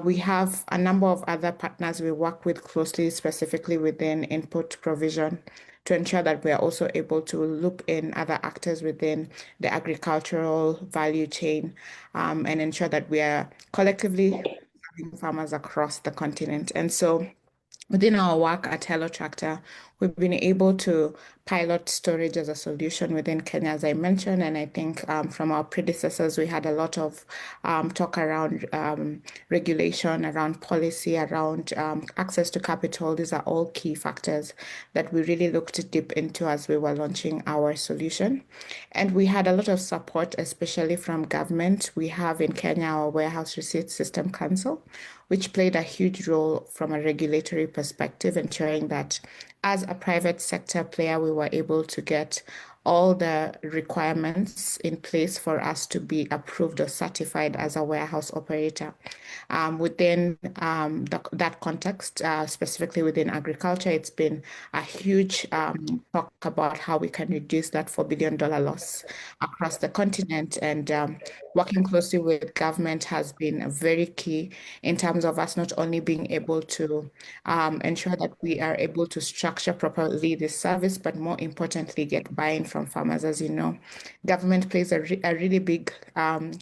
We have a number of other partners we work with closely, specifically within input provision, to ensure that we are also able to loop in other actors within the agricultural value chain and ensure that we are collectively serving farmers across the continent. And so within our work at Hello Tractor, we've been able to pilot storage as a solution within Kenya, as I mentioned, and I think from our predecessors, we had a lot of talk around regulation, around policy, around access to capital. These are all key factors that we really looked deep into as we were launching our solution. And we had a lot of support, especially from government. We have in Kenya our Warehouse Receipt System Council, which played a huge role from a regulatory perspective, ensuring that as a private sector player, we were able to get all the requirements in place for us to be approved or certified as a warehouse operator. Within that context, specifically within agriculture, it's been a huge talk about how we can reduce that $4 billion loss across the continent. And working closely with government has been very key in terms of us not only being able to ensure that we are able to structure properly this service, but more importantly, get buy-in from farmers. As you know, government plays a really big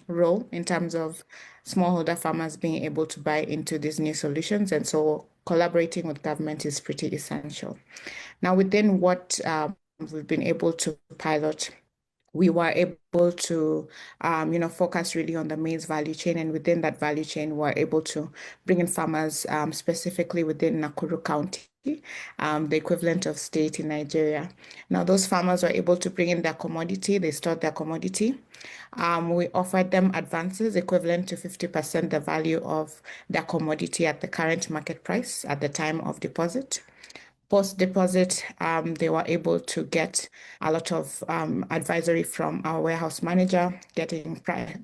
role in terms of smallholder farmers being able to buy into these new solutions. And so collaborating with government is pretty essential. Now, within what we've been able to pilot, we were able to, focus really on the maize value chain. And within that value chain, we're able to bring in farmers specifically within Nakuru County, the equivalent of state in Nigeria. Now, those farmers were able to bring in their commodity. They stored their commodity. We offered them advances equivalent to 50% the value of their commodity at the current market price at the time of deposit. Post-deposit, they were able to get a lot of advisory from our warehouse manager, getting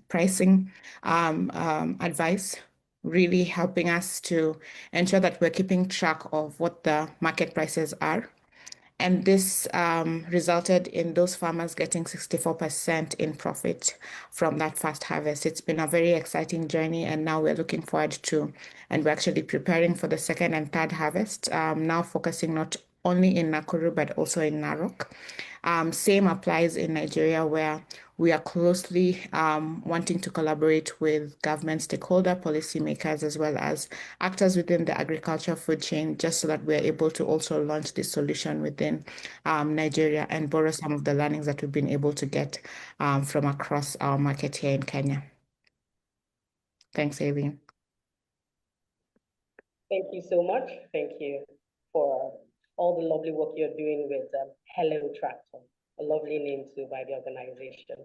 pricing advice, really helping us to ensure that we're keeping track of what the market prices are. And this resulted in those farmers getting 64% in profit from that first harvest. It's been a very exciting journey, and now we're looking forward to, and we're actually preparing for the second and third harvest, now focusing not only in Nakuru, but also in Narok. Same applies in Nigeria, where we are closely wanting to collaborate with government stakeholder, policymakers, as well as actors within the agriculture food chain, just so that we're able to also launch this solution within Nigeria and borrow some of the learnings that we've been able to get from across our market here in Kenya. Thanks, Aileen. Thank you so much. Thank you for all the lovely work you're doing with Hello Tractor, a lovely name too by the organization.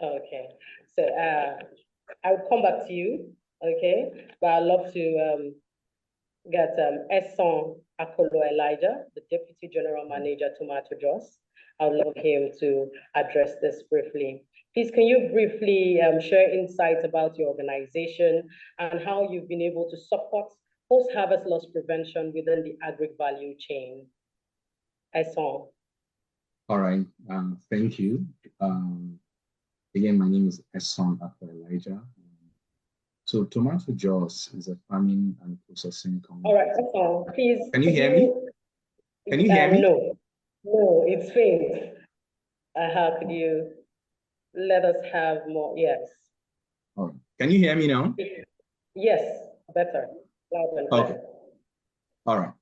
Okay, so I will come back to you, okay? But I'd love to get Esson Akolo Elijah, the Deputy General Manager, Tomato Jos. I would love him to address this briefly. Please, can you briefly share insights about your organization and how you've been able to support post-harvest loss prevention within the agri-value chain? Esson. All right, thank you. Again, my name is Esson Akolo Elijah. So Tomato Jos is a farming and processing company. All right, Esson, please. Can you hear me? Can you hear me? No, it's faint. Could you let us have more? Yes. All right. Can you hear me now? Yes, better. Loud and clear. Okay. All right.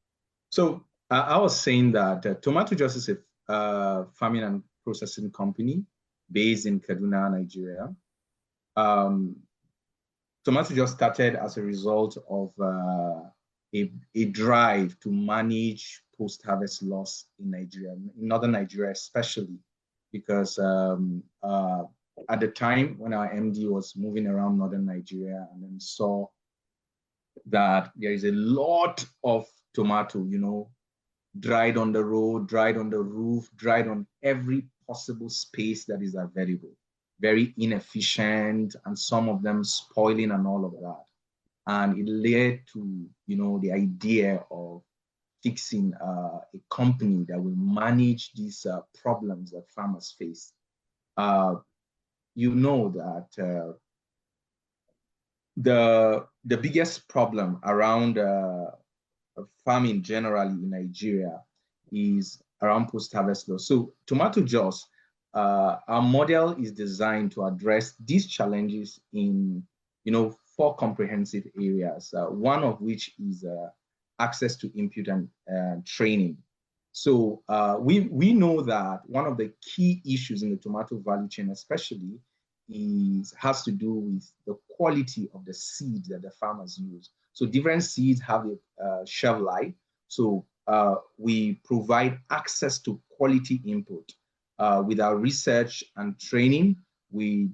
So I was saying that Tomato Jos is a farming and processing company based in Kaduna, Nigeria. Tomato Just started as a result of a drive to manage post-harvest loss in Nigeria, in northern Nigeria especially, because at the time when our MD was moving around northern Nigeria and then saw that there is a lot of tomato, you know, dried on the road, dried on the roof, dried on every possible space that is available, very inefficient, and some of them spoiling and all of that. And it led to, you know, the idea of fixing a company that will manage these problems that farmers face. You know that the biggest problem around farming generally in Nigeria is around post-harvest loss. So Tomato Just, our model is designed to address these challenges in, you know, 4 comprehensive areas, one of which is access to input and training. So we know that one of the key issues in the tomato value chain especially has to do with the quality of the seeds that the farmers use. So different seeds have a shelf life. So we provide access to quality input. With our research and training, we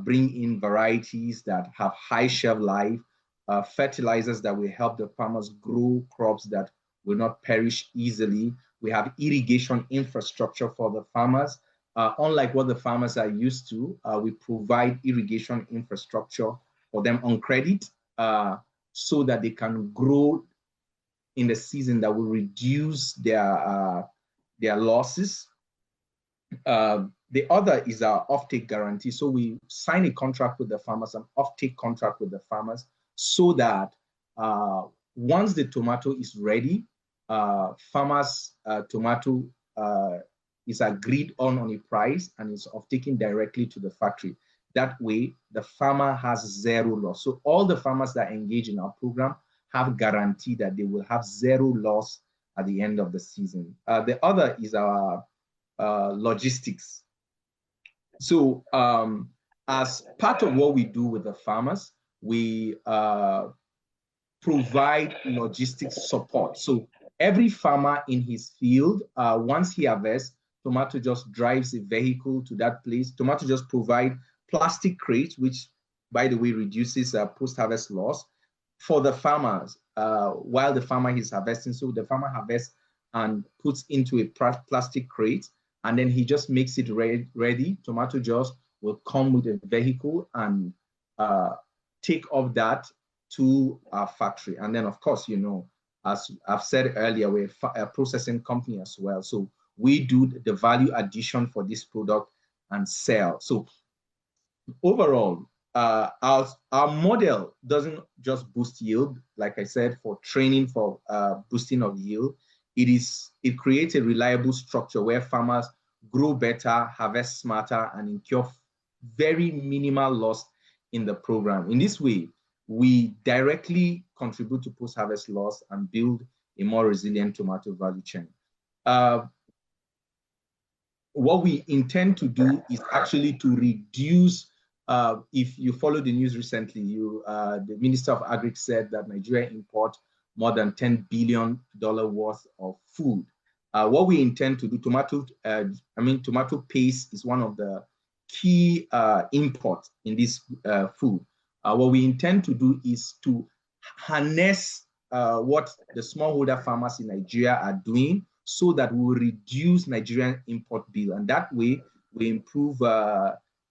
bring in varieties that have high shelf life, fertilizers that will help the farmers grow crops that will not perish easily. We have irrigation infrastructure for the farmers. Unlike what the farmers are used to, we provide irrigation infrastructure for them on credit so that they can grow in the season that will reduce their losses. The other is our offtake guarantee. So we sign a contract with the farmers, an offtake contract with the farmers, so that once the tomato is ready, farmers' tomato is agreed on a price and is offtaken directly to the factory. That way, the farmer has zero loss. So all the farmers that engage in our program have guarantee that they will have zero loss at the end of the season. The other is our logistics. So as part of what we do with the farmers, we provide logistics support. So every farmer in his field, once he harvests, Tomato Just drives a vehicle to that place. Tomato Just provide plastic crates, which, by the way, reduces post-harvest loss for the farmers while the farmer is harvesting. So the farmer harvests and puts into a plastic crate, and then he just makes it ready. Tomato Just will come with a vehicle and take off that to our factory. And then, of course, you know, as I've said earlier, we're a processing company as well. So we do the value addition for this product and sell. So overall, our model doesn't just boost yield. Like I said, for training for boosting of yield, it creates a reliable structure where farmers grow better, harvest smarter, and incur very minimal loss in the program. In this way, we directly contribute to post-harvest loss and build a more resilient tomato value chain. What we intend to do is actually to reduce, if you follow the news recently, the Minister of Agri said that Nigeria imports more than $10 billion worth of food. What we intend to do, tomato paste is one of the key imports in this food. What we intend to do is to harness what the smallholder farmers in Nigeria are doing, so that we will reduce Nigerian import bill. And that way, we improve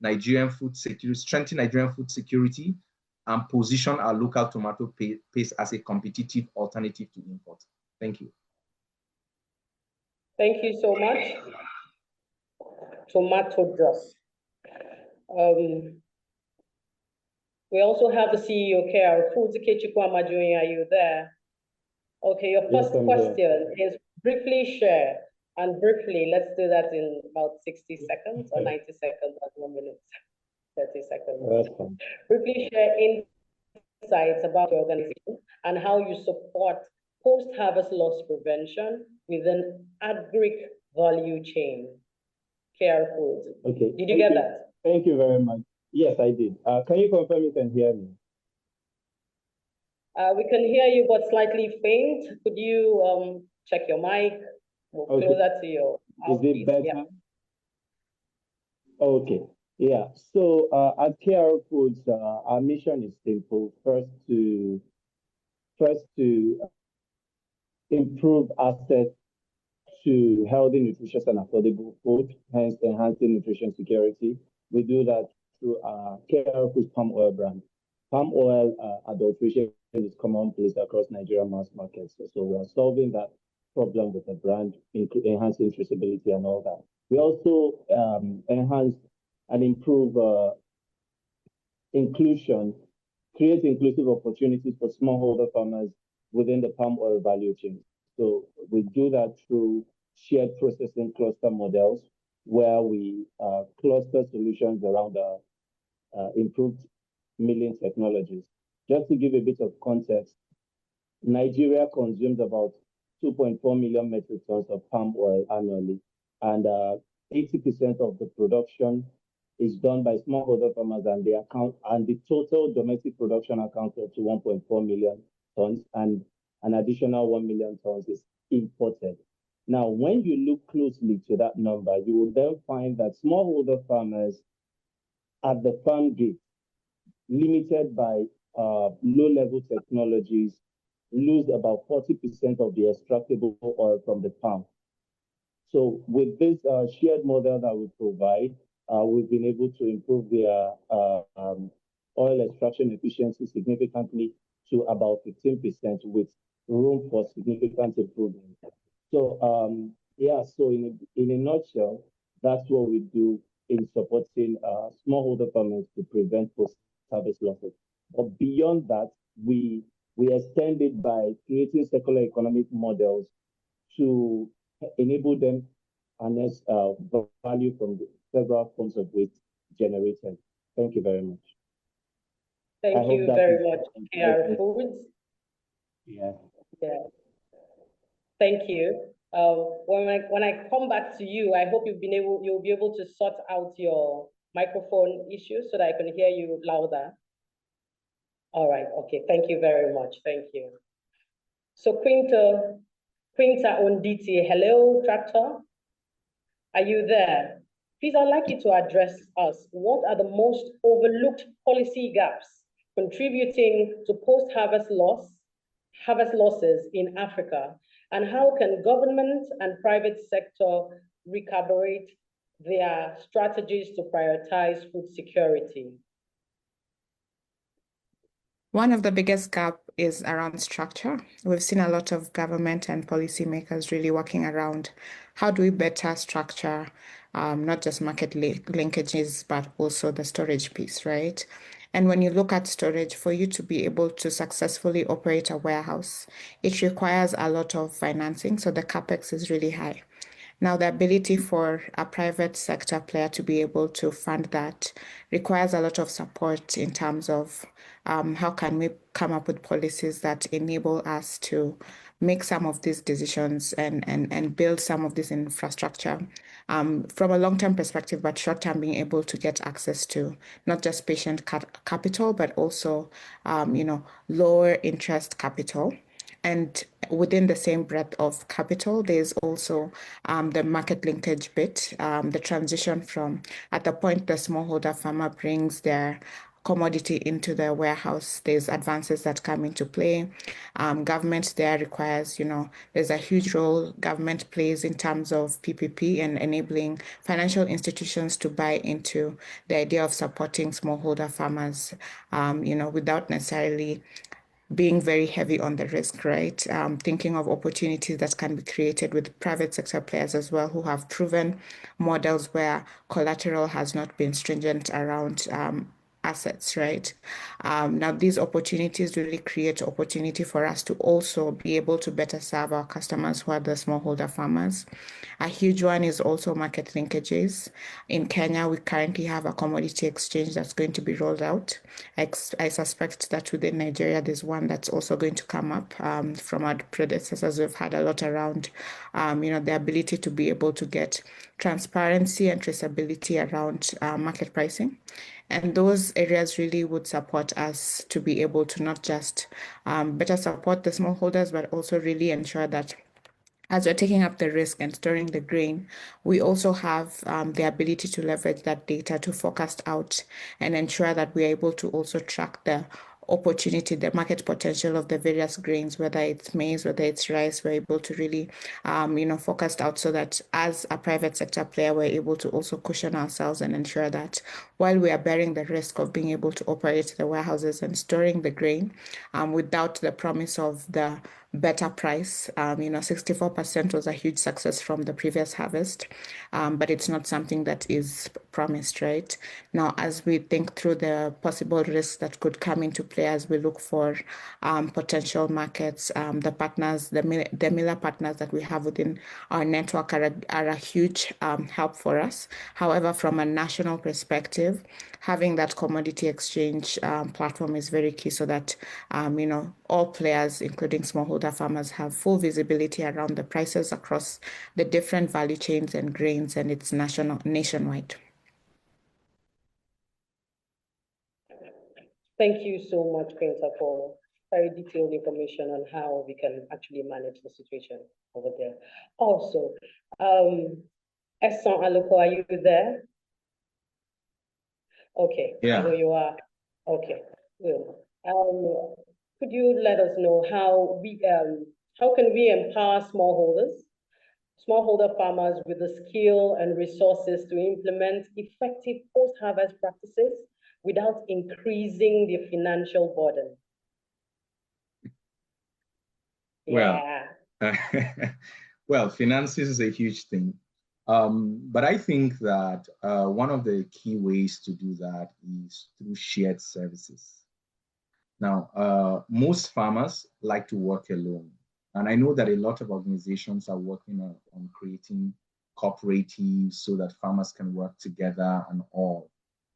Nigerian food security, strengthen Nigerian food security, and position our local tomato paste as a competitive alternative to import. Thank you. Thank you so much. Tomato Just. We also have the CEO, KR Foods, Ikechukwu Amajoyin. Are you there? Okay, your first question is briefly share, and briefly, let's do that in about 60 seconds or 90 seconds, or 1 minute, 30 seconds. Briefly share insights about your organization and how you support post-harvest loss prevention within agri value chain. KR Foods. Okay. Did you get that? Thank you very much. Yes, I did. Can you confirm you can hear me? We can hear you, but slightly faint. Could you check your mic? Move closer to your mouth, Is it better? Yeah. Okay. Yeah. So at KR Foods, our mission is simple. First to improve access to healthy, nutritious, and affordable food, hence enhancing nutrition security. We do that through our KR Foods palm oil brand. Palm oil adulteration is commonplace across Nigerian mass markets. So we are solving that problem with the brand, enhancing traceability and all that. We also enhance and improve inclusion, create inclusive opportunities for smallholder farmers within the palm oil value chain. So we do that through shared processing cluster models, where we cluster solutions around improved milling technologies. Just to give a bit of context, Nigeria consumes about 2.4 million metric tons of palm oil annually, and 80% of the production is done by smallholder farmers, and the total domestic production accounts up to 1.4 million tons, and an additional 1 million tons is imported. Now, when you look closely to that number, you will then find that smallholder farmers at the farm gate, limited by low-level technologies, lose about 40% of the extractable oil from the palm. So with this shared model that we provide, we've been able to improve their oil extraction efficiency significantly to about 15%, with room for significant improvement. So so in a nutshell, that's what we do in supporting smallholder farmers to prevent post-harvest losses. But beyond that, we extend it by creating circular economic models to enable them harness value from the several forms of waste generated. Thank you very much. Thank you very much, KR Foods. Yeah. Thank you. When I come back to you, I hope you'll be able to sort out your microphone issues so that I can hear you louder. All right. Okay. Thank you very much. Thank you. So Quinta Onditi, hello, Tractor. Are you there? Please, I'd like you to address us. What are the most overlooked policy gaps contributing to post-harvest losses in Africa? And how can government and private sector recalibrate their strategies to prioritize food security? One of the biggest gaps is around structure. We've seen a lot of government and policymakers really working around how do we better structure not just market linkages, but also the storage piece, right? And when you look at storage, for you to be able to successfully operate a warehouse, it requires a lot of financing. So the CapEx is really high. Now, the ability for a private sector player to be able to fund that requires a lot of support in terms of how can we come up with policies that enable us to make some of these decisions and build some of this infrastructure from a long-term perspective, but short-term being able to get access to not just patient capital, but also, lower interest capital. And within the same breadth of capital, there's also the market linkage bit, the transition from at the point the smallholder farmer brings their commodity into the warehouse, there's advances that come into play. Government there requires, there's a huge role government plays in terms of PPP and enabling financial institutions to buy into the idea of supporting smallholder farmers, without necessarily being very heavy on the risk, right? Thinking of opportunities that can be created with private sector players as well, who have proven models where collateral has not been stringent around assets, right? Now, these opportunities really create opportunity for us to also be able to better serve our customers who are the smallholder farmers. A huge one is also market linkages. In Kenya, we currently have a commodity exchange that's going to be rolled out. I suspect that within Nigeria, there's one that's also going to come up. From our predecessors, we've had a lot around, the ability to be able to get transparency and traceability around market pricing. And those areas really would support us to be able to not just better support the smallholders, but also really ensure that as we're taking up the risk and storing the grain, we also have the ability to leverage that data to forecast out and ensure that we're able to also track the opportunity, the market potential of the various grains, whether it's maize, whether it's rice. We're able to really, forecast out so that as a private sector player, we're able to also cushion ourselves and ensure that while we are bearing the risk of being able to operate the warehouses and storing the grain, without the promise of the better price. 64% was a huge success from the previous harvest, but it's not something that is promised, right? Now, as we think through the possible risks that could come into play as we look for potential markets, the partners, the miller partners that we have within our network are a huge help for us. However, from a national perspective, having that commodity exchange platform is very key so that, all players, including smallholder farmers, have full visibility around the prices across the different value chains and grains, and it's nationwide. Thank you so much, Quinta, for very detailed information on how we can actually manage the situation over there. Also, Esson Aluko, are you there? Okay, Yeah. I know you are. Okay, good. Could you let us know how can we empower smallholder farmers with the skill and resources to implement effective post-harvest practices without increasing the financial burden? Well, finances is a huge thing. But I think that one of the key ways to do that is through shared services. Now, most farmers like to work alone. And I know that a lot of organizations are working on creating cooperatives so that farmers can work together and all.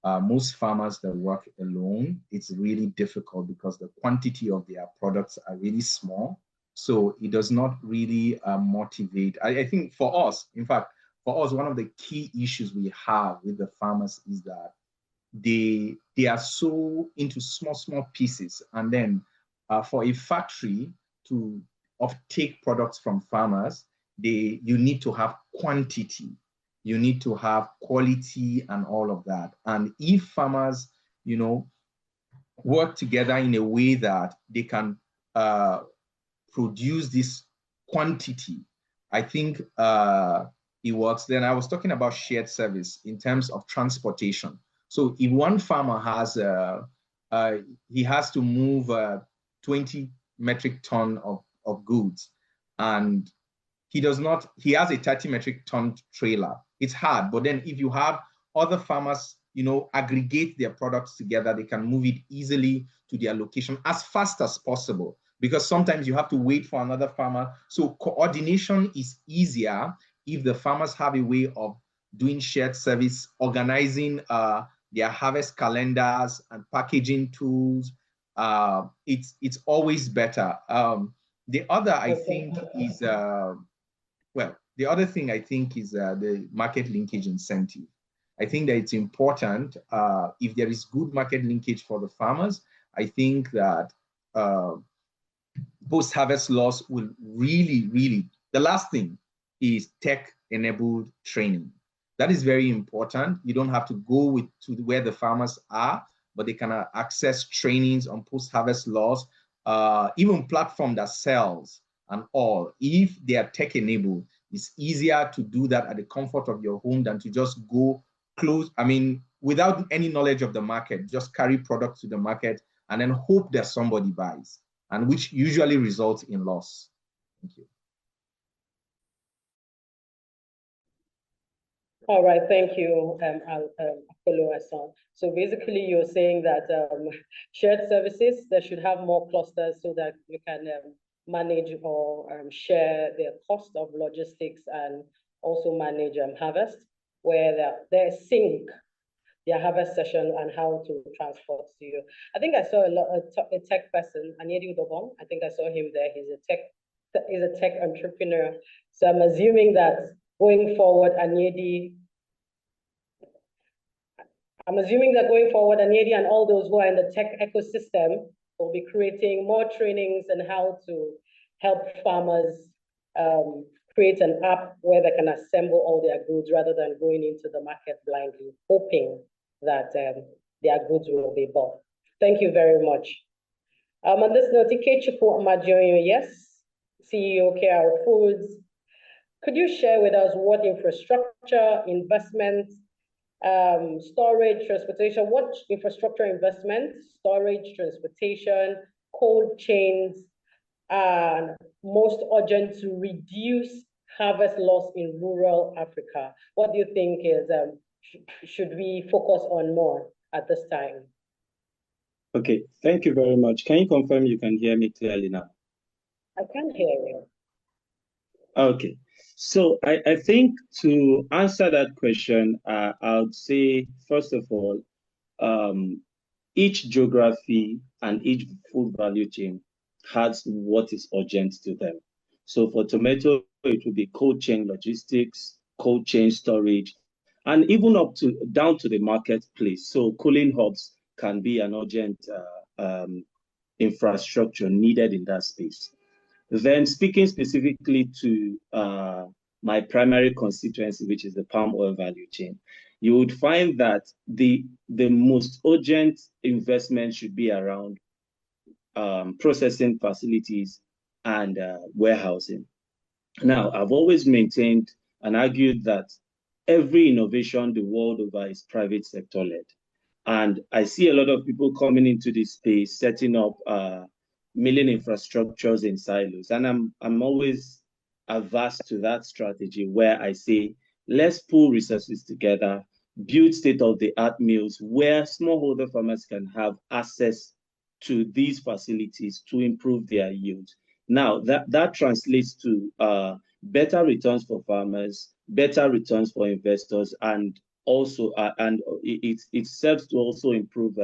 Most farmers that work alone, it's really difficult because the quantity of their products are really small. So it does not really motivate. I think for us, in fact, for us, one of the key issues we have with the farmers is that they are so into small pieces. And then for a factory to take products from farmers, you need to have quantity. You need to have quality and all of that. And if farmers, work together in a way that they can produce this quantity, I think it works. Then I was talking about shared service in terms of transportation. So if one farmer has, he has to move 20 metric ton of goods, and he has a 30 metric ton trailer, it's hard. But then if you have other farmers, aggregate their products together, they can move it easily to their location as fast as possible, because sometimes you have to wait for another farmer. So coordination is easier if the farmers have a way of doing shared service, organizing their harvest calendars and packaging tools. It's always better. The other I think is the other thing I think is the market linkage incentive. I think that it's important if there is good market linkage for the farmers. I think that post-harvest loss will really, the last thing is tech-enabled training. That is very important. You don't have to go to where the farmers are, but they can access trainings on post-harvest loss, even platform that sells and all. If they are tech-enabled, it's easier to do that at the comfort of your home than to just go close. I mean, without any knowledge of the market, just carry products to the market and then hope that somebody buys, and which usually results in loss. Thank you. All right, thank you, Apollo Hassan. So basically, you're saying that shared services, they should have more clusters so that you can manage or share the cost of logistics and also manage harvest, where they sync their harvest session and how to transport to you. I think I saw a tech person, Anyedi Udobon. I think I saw him there. He's a tech entrepreneur. So I'm assuming that going forward, Anyedi and all those who are in the tech ecosystem will be creating more trainings on how to help farmers create an app where they can assemble all their goods rather than going into the market blindly, hoping that their goods will be bought. Thank you very much. On this note, Ikechukwu Amajonyo, yes, CEO KR Foods. Could you share with us what infrastructure, investment, storage, transportation, what infrastructure investment, storage, transportation, cold chains are most urgent to reduce harvest loss in rural Africa? What do you think is should we focus on more at this time? Okay, thank you very much. Can you confirm you can hear me clearly now? I can hear you. Okay, so I think to answer that question, I would say, first of all, each geography and each food value chain has what is urgent to them. So for tomato, it will be cold chain logistics, cold chain storage, and even down to the marketplace. So cooling hubs can be an urgent infrastructure needed in that space. Then speaking specifically to my primary constituency, which is the palm oil value chain, you would find that the most urgent investment should be around processing facilities and warehousing. Now, I've always maintained and argued that every innovation the world over is private sector led. And I see a lot of people coming into this space, setting up milling infrastructures in silos. And I'm always averse to that strategy where I say, let's pull resources together, build state-of-the-art mills where smallholder farmers can have access to these facilities to improve their yield. Now, that translates to better returns for farmers, better returns for investors, and also it serves to also improve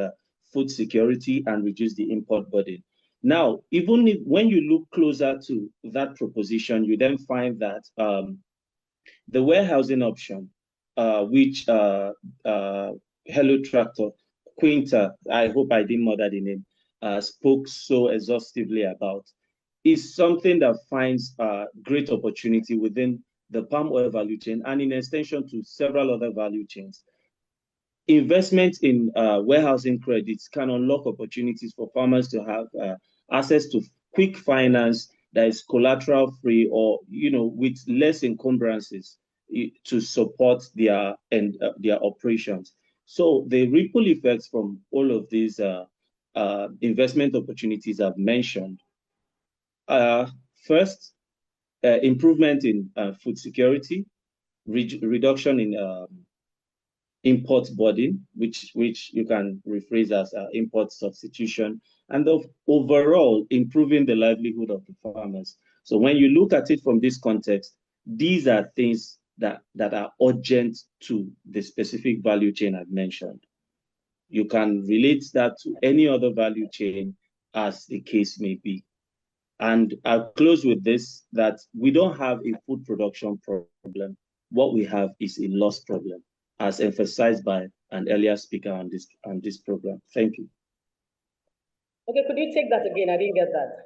food security and reduce the import burden. Now, even when you look closer to that proposition, you then find that the warehousing option, which Hello Tractor, Quinta, I hope I didn't murder the name, spoke so exhaustively about, is something that finds great opportunity within the palm oil value chain and in extension to several other value chains. Investment in warehousing credits can unlock opportunities for farmers to have access to quick finance that is collateral free or with less encumbrances to support their operations. So the ripple effects from all of these investment opportunities I've mentioned. First, improvement in food security, reduction in import burden, which you can rephrase as import substitution, and overall improving the livelihood of the farmers. So when you look at it from this context, these are things that are urgent to the specific value chain I've mentioned. You can relate that to any other value chain as the case may be. And I'll close with this, that we don't have a food production problem. What we have is a loss problem, as emphasized by an earlier speaker on this program. Thank you. Okay, could you take that again? I didn't get that.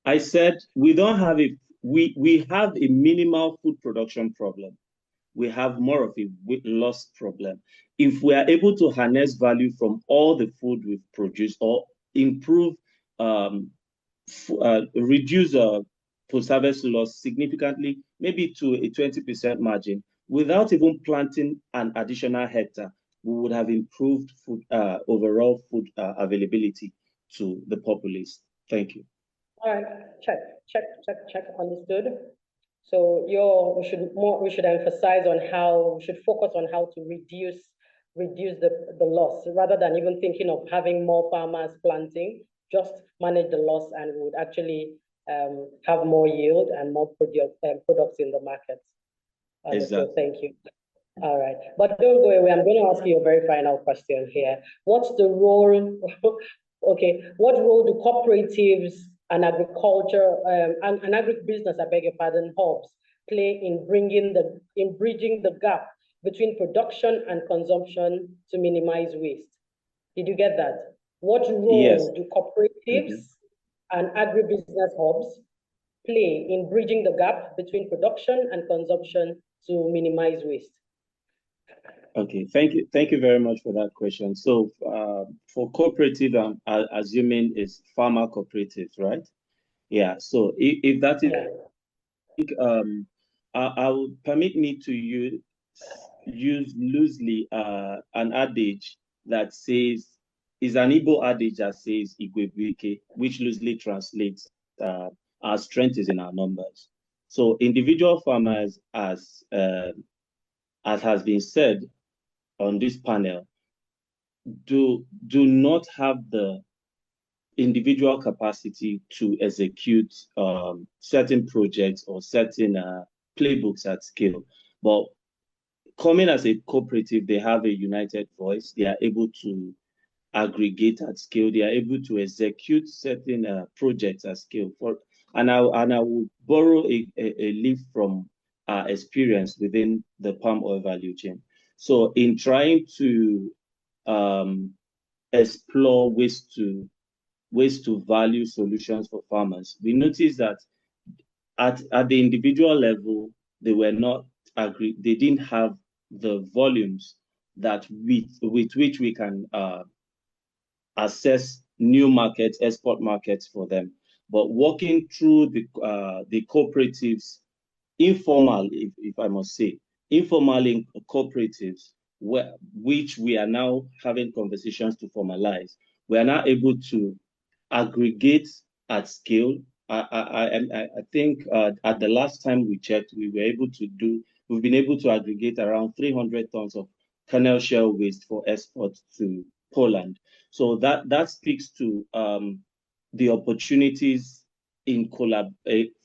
I said we don't have we have a minimal food production problem. We have more of a loss problem. If we are able to harness value from all the food we've produced or improve reduce post-harvest loss significantly, maybe to a 20% margin, without even planting an additional hectare, we would have improved food, overall food availability to the populace. Thank you. All right, check, understood. So we should emphasize on how we should focus on how to reduce the loss rather than even thinking of having more farmers planting. Just manage the loss, and we would actually have more yield and more products in the market. Exactly. So thank you. All right, but don't go away. I'm going to ask you a very final question here. What's the role? Okay, what role do cooperatives and agriculture and agribusiness, I beg your pardon, hubs play in bridging the gap between production and consumption to minimize waste? Did you get that? What role do cooperatives and agribusiness hubs play in bridging the gap between production and consumption to minimize waste? Okay, thank you very much for that question. So for cooperative, I'm assuming it's farmer cooperatives, right? Yeah. So if that is, I will permit me to use loosely an adage that says, is an Igbo adage that says Igwebuike, which loosely translates our strength is in our numbers. So individual farmers, as has been said on this panel, do not have the individual capacity to execute certain projects or certain playbooks at scale. But coming as a cooperative, they have a united voice. They are able to aggregate at scale. They are able to execute certain projects at scale. And I will borrow a leaf from our experience within the palm oil value chain. So in trying to explore ways to value solutions for farmers, we noticed that at the individual level, they were not they didn't have the volumes that with which we can assess new markets, export markets for them. But working through the cooperatives, informal, if I must say, informal cooperatives, which we are now having conversations to formalize, we are now able to aggregate at scale. I think at the last time we checked, we've been able to aggregate around 300 tons of kernel shell waste for export to Poland. So that speaks to the opportunities in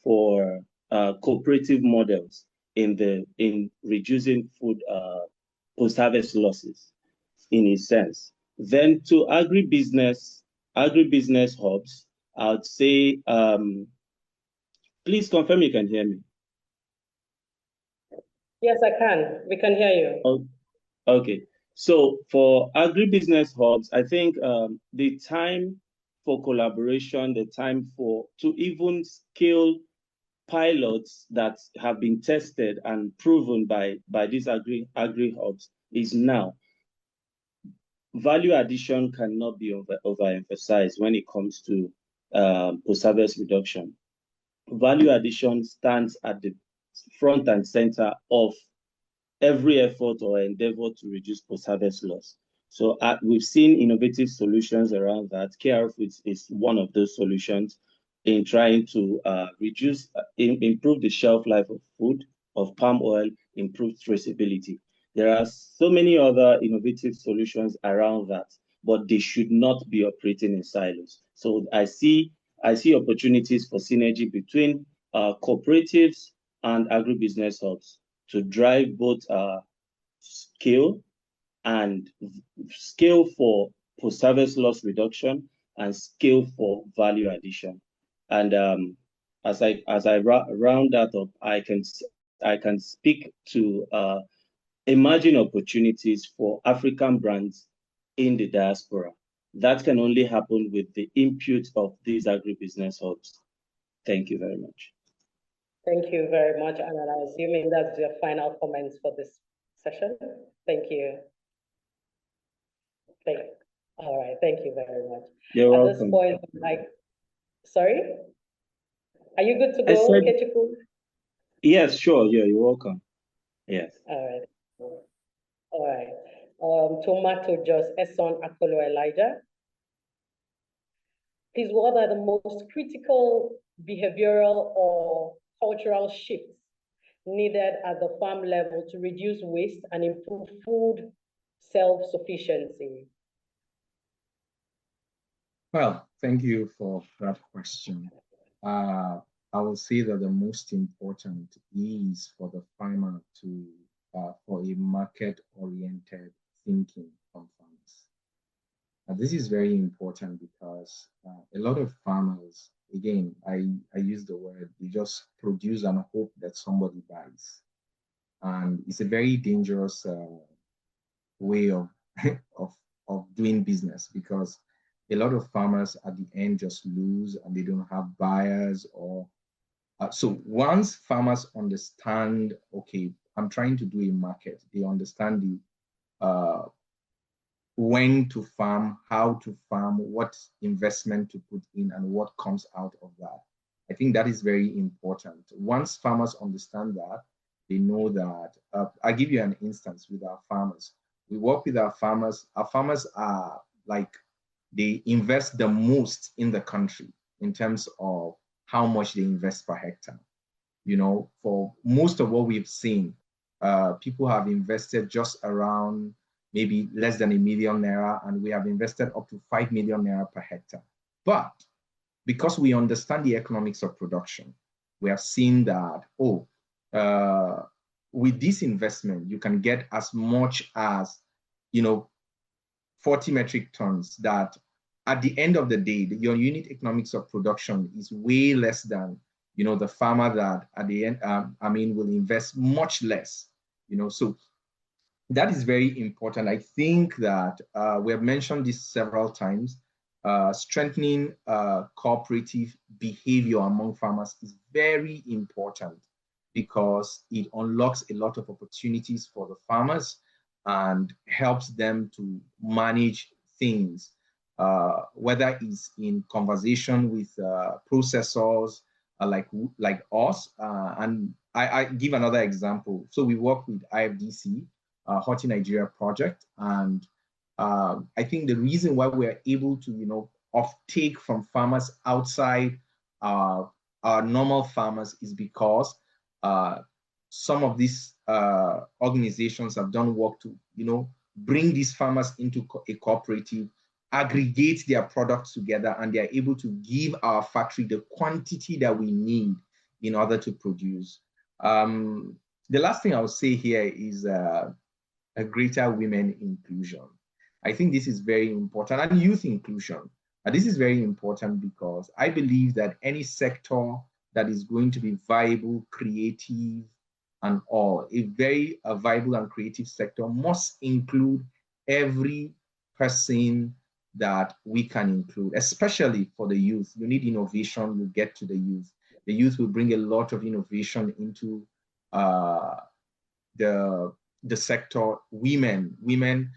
for cooperative models in reducing food post-harvest losses, in a sense. Then to agribusiness hubs, I would say, please confirm you can hear me. Yes, I can. We can hear you. Oh, okay. So for agribusiness hubs, I think the time for collaboration, the time to even scale pilots that have been tested and proven by these agri hubs is now. Value addition cannot be overemphasized when it comes to post-harvest reduction. Value addition stands at the front and center of every effort or endeavor to reduce post-harvest loss. So we've seen innovative solutions around that. KRF is one of those solutions in trying to improve the shelf life of food, of palm oil, improve traceability. There are so many other innovative solutions around that, but they should not be operating in silos. So I see opportunities for synergy between cooperatives and agribusiness hubs to drive both scale for post-harvest loss reduction and scale for value addition. And as I round that up, I can speak to emerging opportunities for African brands in the diaspora. That can only happen with the input of these agribusiness hubs. Thank you very much. Thank you very much, and I'm assuming that's your final comments for this session. Thank you. All right, thank you very much. You're welcome. At this point, sorry? Are you good to go, Kechiku? Yes, sure. Yeah, you're welcome. Yes. All right. All right. Tomato Jos Esson Akolo Elijah. Please, what are the most critical behavioral or cultural shifts needed at the farm level to reduce waste and improve food self-sufficiency? Well, thank you for that question. I will say that the most important is for the farmer to, for a market-oriented thinking from farmers. This is very important because a lot of farmers, again, I use the word, they just produce and hope that somebody buys. And it's a very dangerous way of, of doing business, because a lot of farmers at the end just lose and they don't have buyers. Or so once farmers understand, okay, I'm trying to do a market, they understand the when to farm, how to farm, what investment to put in, and what comes out of that. I think that is very important. Once farmers understand that, they know that. I'll give you an instance with our farmers. We work with our farmers. Our farmers are like, they invest the most in the country in terms of how much they invest per hectare. You know, for most of what we've seen, people have invested just around maybe less than ₦1 million, and we have invested up to ₦5 million per hectare. But because we understand the economics of production, we have seen that, with this investment, you can get as much as, 40 metric tons, that at the end of the day, your unit economics of production is way less than, the farmer that at the end, will invest much less, so that is very important. I think that we have mentioned this several times. Strengthening cooperative behavior among farmers is very important, because it unlocks a lot of opportunities for the farmers and helps them to manage things, whether it's in conversation with processors like us. And I give another example. So we work with IFDC, Horti Nigeria project, and I think the reason why we're able to, offtake from farmers outside our normal farmers is because some of these organizations have done work to, bring these farmers into a cooperative, aggregate their products together, and they're able to give our factory the quantity that we need in order to produce. The last thing I'll say here is a greater women inclusion. I think this is very important, and youth inclusion. And this is very important because I believe that any sector that is going to be viable, creative, and all, a very viable and creative sector must include every person that we can include, especially for the youth. You need innovation, you get to the youth. The youth will bring a lot of innovation into the sector. Women,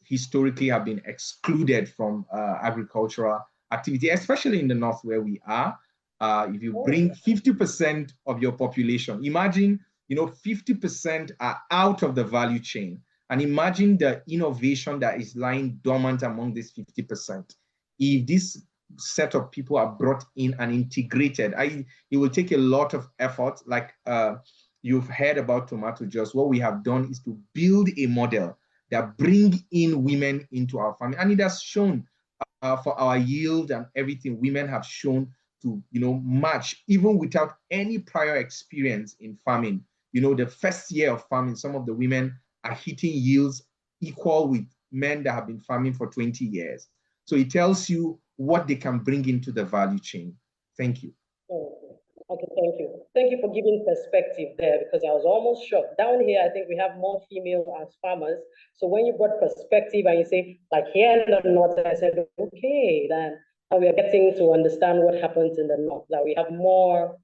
historically have been excluded from agricultural activity, especially in the North where we are. If you bring 50% of your population, imagine, 50% are out of the value chain. And imagine the innovation that is lying dormant among this 50%. If this set of people are brought in and integrated, it will take a lot of effort. Like you've heard about Tomato Juice. What we have done is to build a model that bring in women into our farming. And it has shown for our yield and everything, women have shown to, match, even without any prior experience in farming. The first year of farming, some of the women are hitting yields equal with men that have been farming for 20 years. So it tells you what they can bring into the value chain. Thank you. Okay, thank you. Thank you for giving perspective there, because I was almost shocked. Down here, I think we have more female as farmers. So when you brought perspective and you say, like here in the North, I said, okay, then we are getting to understand what happens in the North. That we have more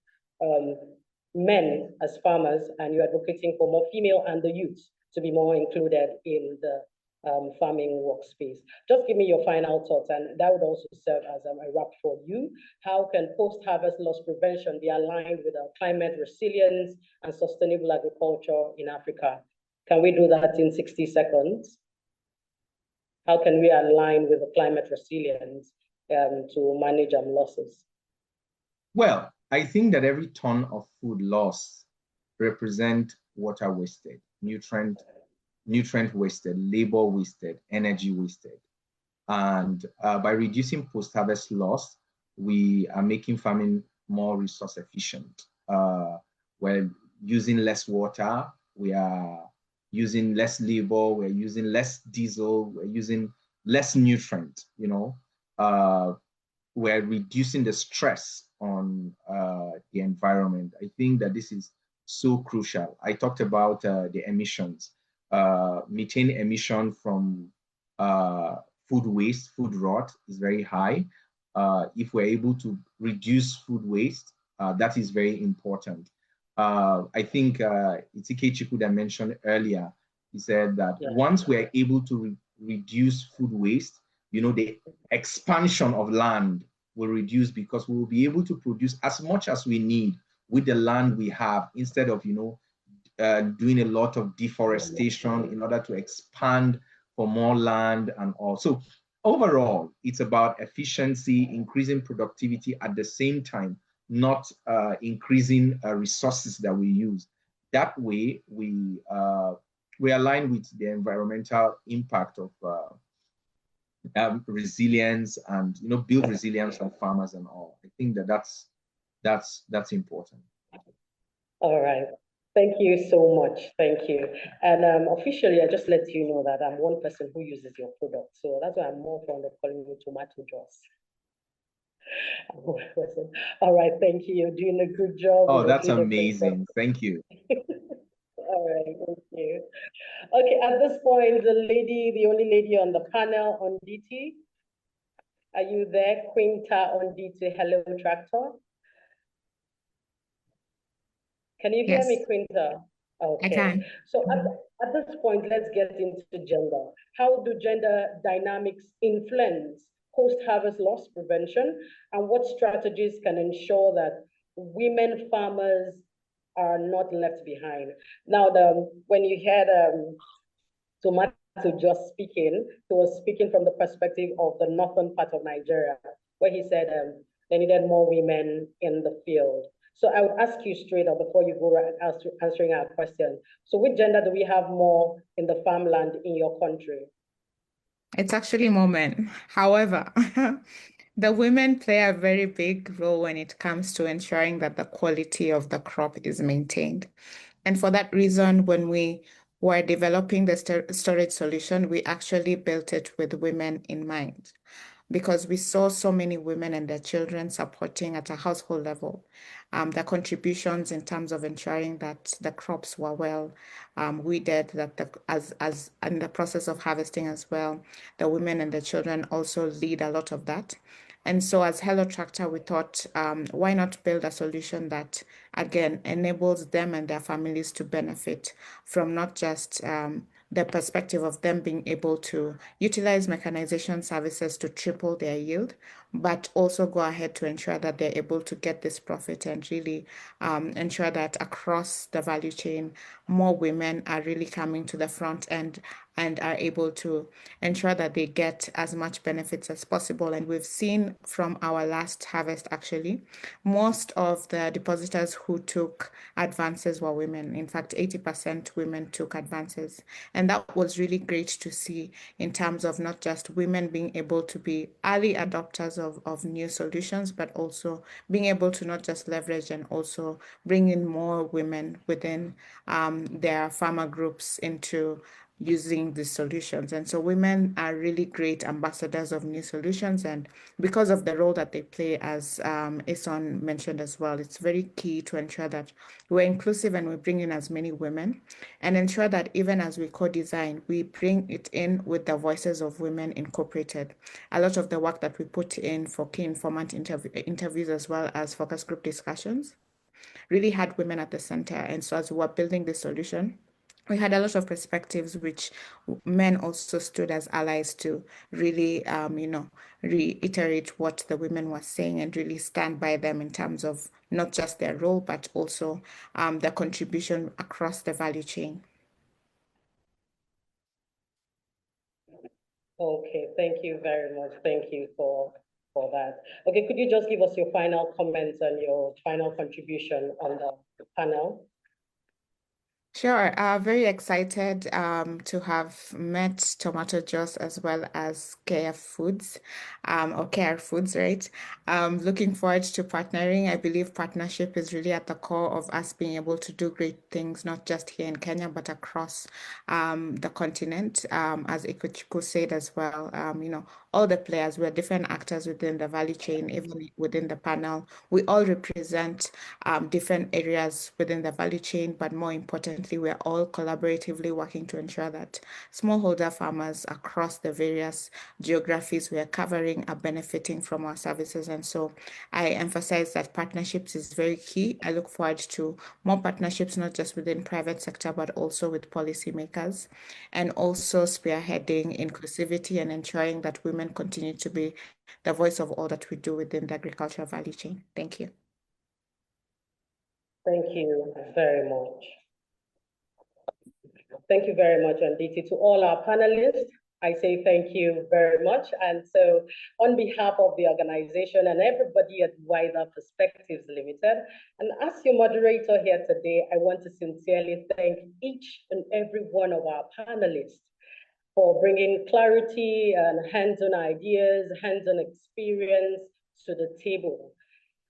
men as farmers, and you're advocating for more female and the youth to be more included in the farming workspace. Just give me your final thoughts, and that would also serve as a wrap for you. How can post-harvest loss prevention be aligned with our climate resilience and sustainable agriculture in Africa? Can we do that in 60 seconds? How can we align with the climate resilience to manage losses? Well, I think that every ton of food lost represent water wasted, nutrient wasted, labor wasted, energy wasted. And by reducing post-harvest loss, we are making farming more resource efficient. We're using less water, we are using less labor, we're using less diesel, we're using less nutrient, we're reducing the stress on the environment. I think that this is so crucial. I talked about the emissions. Methane emission from food waste, food rot is very high. If we're able to reduce food waste, that is very important. I think Itike Chikuda mentioned earlier, he said that once we're able to reduce food waste, the expansion of land will reduce because we will be able to produce as much as we need with the land we have instead of, doing a lot of deforestation in order to expand for more land and all. So overall, it's about efficiency, increasing productivity at the same time, not increasing resources that we use. That way, we align with the environmental impact of resilience and build resilience of farmers and all. I think that's important. All right. Thank you so much. Thank you. And officially, I just let you know that I'm one person who uses your product. So that's why I'm more fond of calling you Tomato Joss. All right. Thank you. You're doing a good job. Oh, that's amazing. Thank you. All right. Thank you. Okay. At this point, the only lady on the panel, Onditi. Are you there? Quinta Onditi, Hello Tractor. Can you hear me, Quinta? Okay. I can. So at this point, let's get into gender. How do gender dynamics influence post-harvest loss prevention, and what strategies can ensure that women farmers are not left behind? Now, when you heard Tomato just speaking, he was speaking from the perspective of the northern part of Nigeria, where he said they needed more women in the field. So I would ask you straight up before you go answering our question. So which gender do we have more in the farmland in your country? It's actually more men. However, the women play a very big role when it comes to ensuring that the quality of the crop is maintained. And for that reason, when we were developing the storage solution, we actually built it with women in mind, because we saw so many women and their children supporting at a household level the contributions in terms of ensuring that the crops were well weeded, that as in the process of harvesting as well, the women and the children also lead a lot of that. And so as Hello Tractor, we thought, why not build a solution that, again, enables them and their families to benefit from not just the perspective of them being able to utilize mechanization services to triple their yield, but also go ahead to ensure that they're able to get this profit and really ensure that across the value chain, more women are really coming to the front end and are able to ensure that they get as much benefits as possible. And we've seen from our last harvest, actually, most of the depositors who took advances were women. In fact, 80% women took advances. And that was really great to see in terms of not just women being able to be early adopters of new solutions, but also being able to not just leverage and also bring in more women within their farmer groups into using these solutions. And so women are really great ambassadors of new solutions. And because of the role that they play, as Eson mentioned as well, it's very key to ensure that we're inclusive and we bring in as many women, and ensure that even as we co-design, we bring it in with the voices of women incorporated. A lot of the work that we put in for key informant interviews as well as focus group discussions really had women at the center. And so as we were building this solution, we had a lot of perspectives which men also stood as allies to really, reiterate what the women were saying and really stand by them in terms of not just their role, but also their contribution across the value chain. Okay, thank you very much. Thank you for that. Okay, could you just give us your final comments and your final contribution on the panel? Sure. Very excited to have met Tomato Juice as well as KF Foods, or KR Foods, right? Looking forward to partnering. I believe partnership is really at the core of us being able to do great things, not just here in Kenya, but across the continent. As Ikuchiku said as well, all the players, we're different actors within the value chain, even within the panel. We all represent different areas within the value chain, but more importantly, we're all collaboratively working to ensure that smallholder farmers across the various geographies we are covering are benefiting from our services. And so I emphasize that partnerships is very key. I look forward to more partnerships, not just within private sector, but also with policymakers, and also spearheading inclusivity and ensuring that women continue to be the voice of all that we do within the agricultural value chain. Thank you. Thank you very much. Thank you very much, Nditi. To all our panelists, I say thank you very much. And so on behalf of the organization and everybody at Wider Perspectives Limited, and as your moderator here today, I want to sincerely thank each and every one of our panelists for bringing clarity and hands-on ideas, hands-on experience to the table.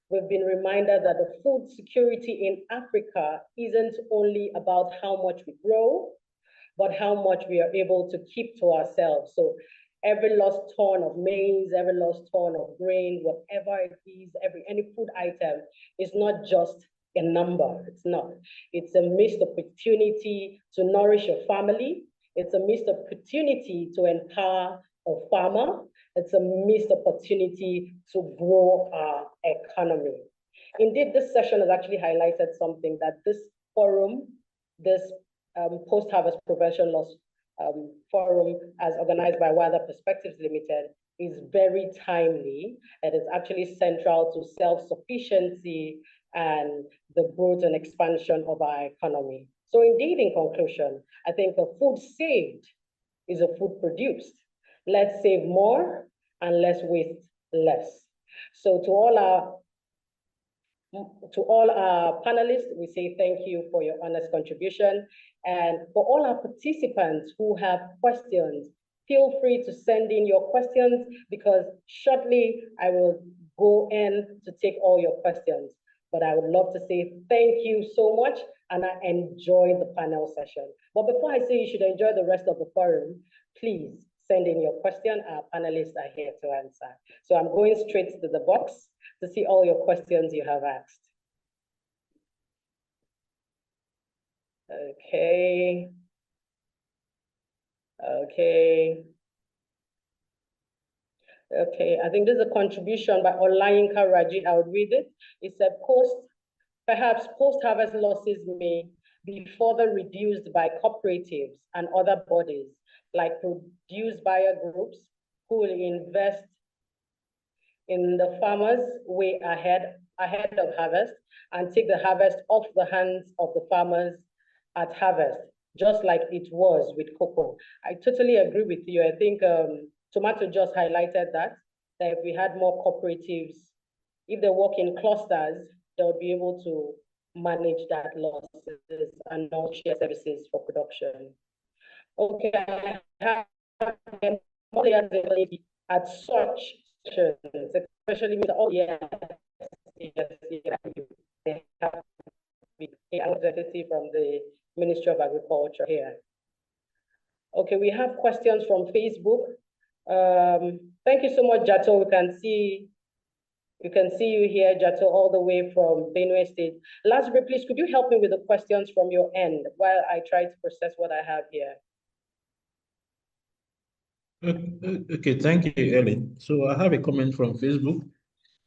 We've been reminded that the food security in Africa isn't only about how much we grow, but how much we are able to keep to ourselves. So every lost ton of maize, every lost ton of grain, whatever it is, any food item is not just a number. It's not. It's a missed opportunity to nourish a family. It's a missed opportunity to empower a farmer. It's a missed opportunity to grow our economy. Indeed, this session has actually highlighted something that this forum, this post-harvest prevention loss forum, as organized by Wider Perspectives Limited, is very timely. It is actually central to self-sufficiency and the growth and expansion of our economy. So indeed, in conclusion, I think a food saved is a food produced. Let's save more and let's waste less. So to all our panelists, we say thank you for your honest contribution. And for all our participants who have questions, feel free to send in your questions, because shortly I will go in to take all your questions. But I would love to say thank you so much, and I enjoyed the panel session. But before I say you should enjoy the rest of the forum, please send in your question. Our panelists are here to answer. So I'm going straight to the box to see all your questions you have asked. Okay. Okay, I think there's a contribution by Olayinka Raji. I would read it. It said, perhaps post-harvest losses may be further reduced by cooperatives and other bodies, like produce buyer groups, who will invest in the farmers way ahead of harvest and take the harvest off the hands of the farmers at harvest, just like it was with cocoa. I totally agree with you. I think Tomato just highlighted that if we had more cooperatives, if they work in clusters, they'll be able to manage that losses and not share services for production. Okay, I have at such sessions, especially with representative from the Ministry of Agriculture here. Okay, we have questions from Facebook. Thank you so much, Jato. We can see you here, Jato, all the way from Benue State. Lazarus, please, could you help me with the questions from your end while I try to process what I have here? Okay, thank you, Ellen. So I have a comment from Facebook.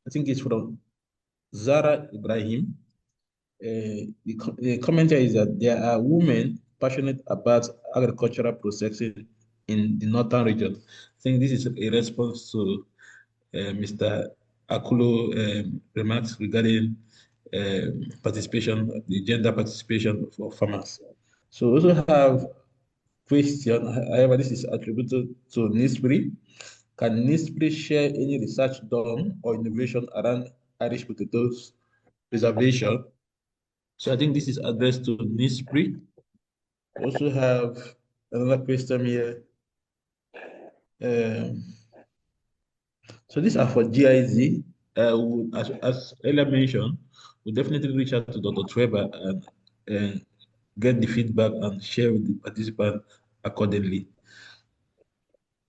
I think it's from Zara Ibrahim. The comment is that there are women passionate about agricultural processing in the northern region. I think this is a response to Mr. Akulo remarks regarding participation, the gender participation for farmers. So we also have question, however, this is attributed to NISPRI. Can NISPRI share any research done or innovation around Irish potatoes preservation? So I think this is addressed to NISPRI. We also have another question here. So these are for GIZ. As earlier mentioned, we'll definitely reach out to Dr. Trevor and get the feedback and share with the participant accordingly.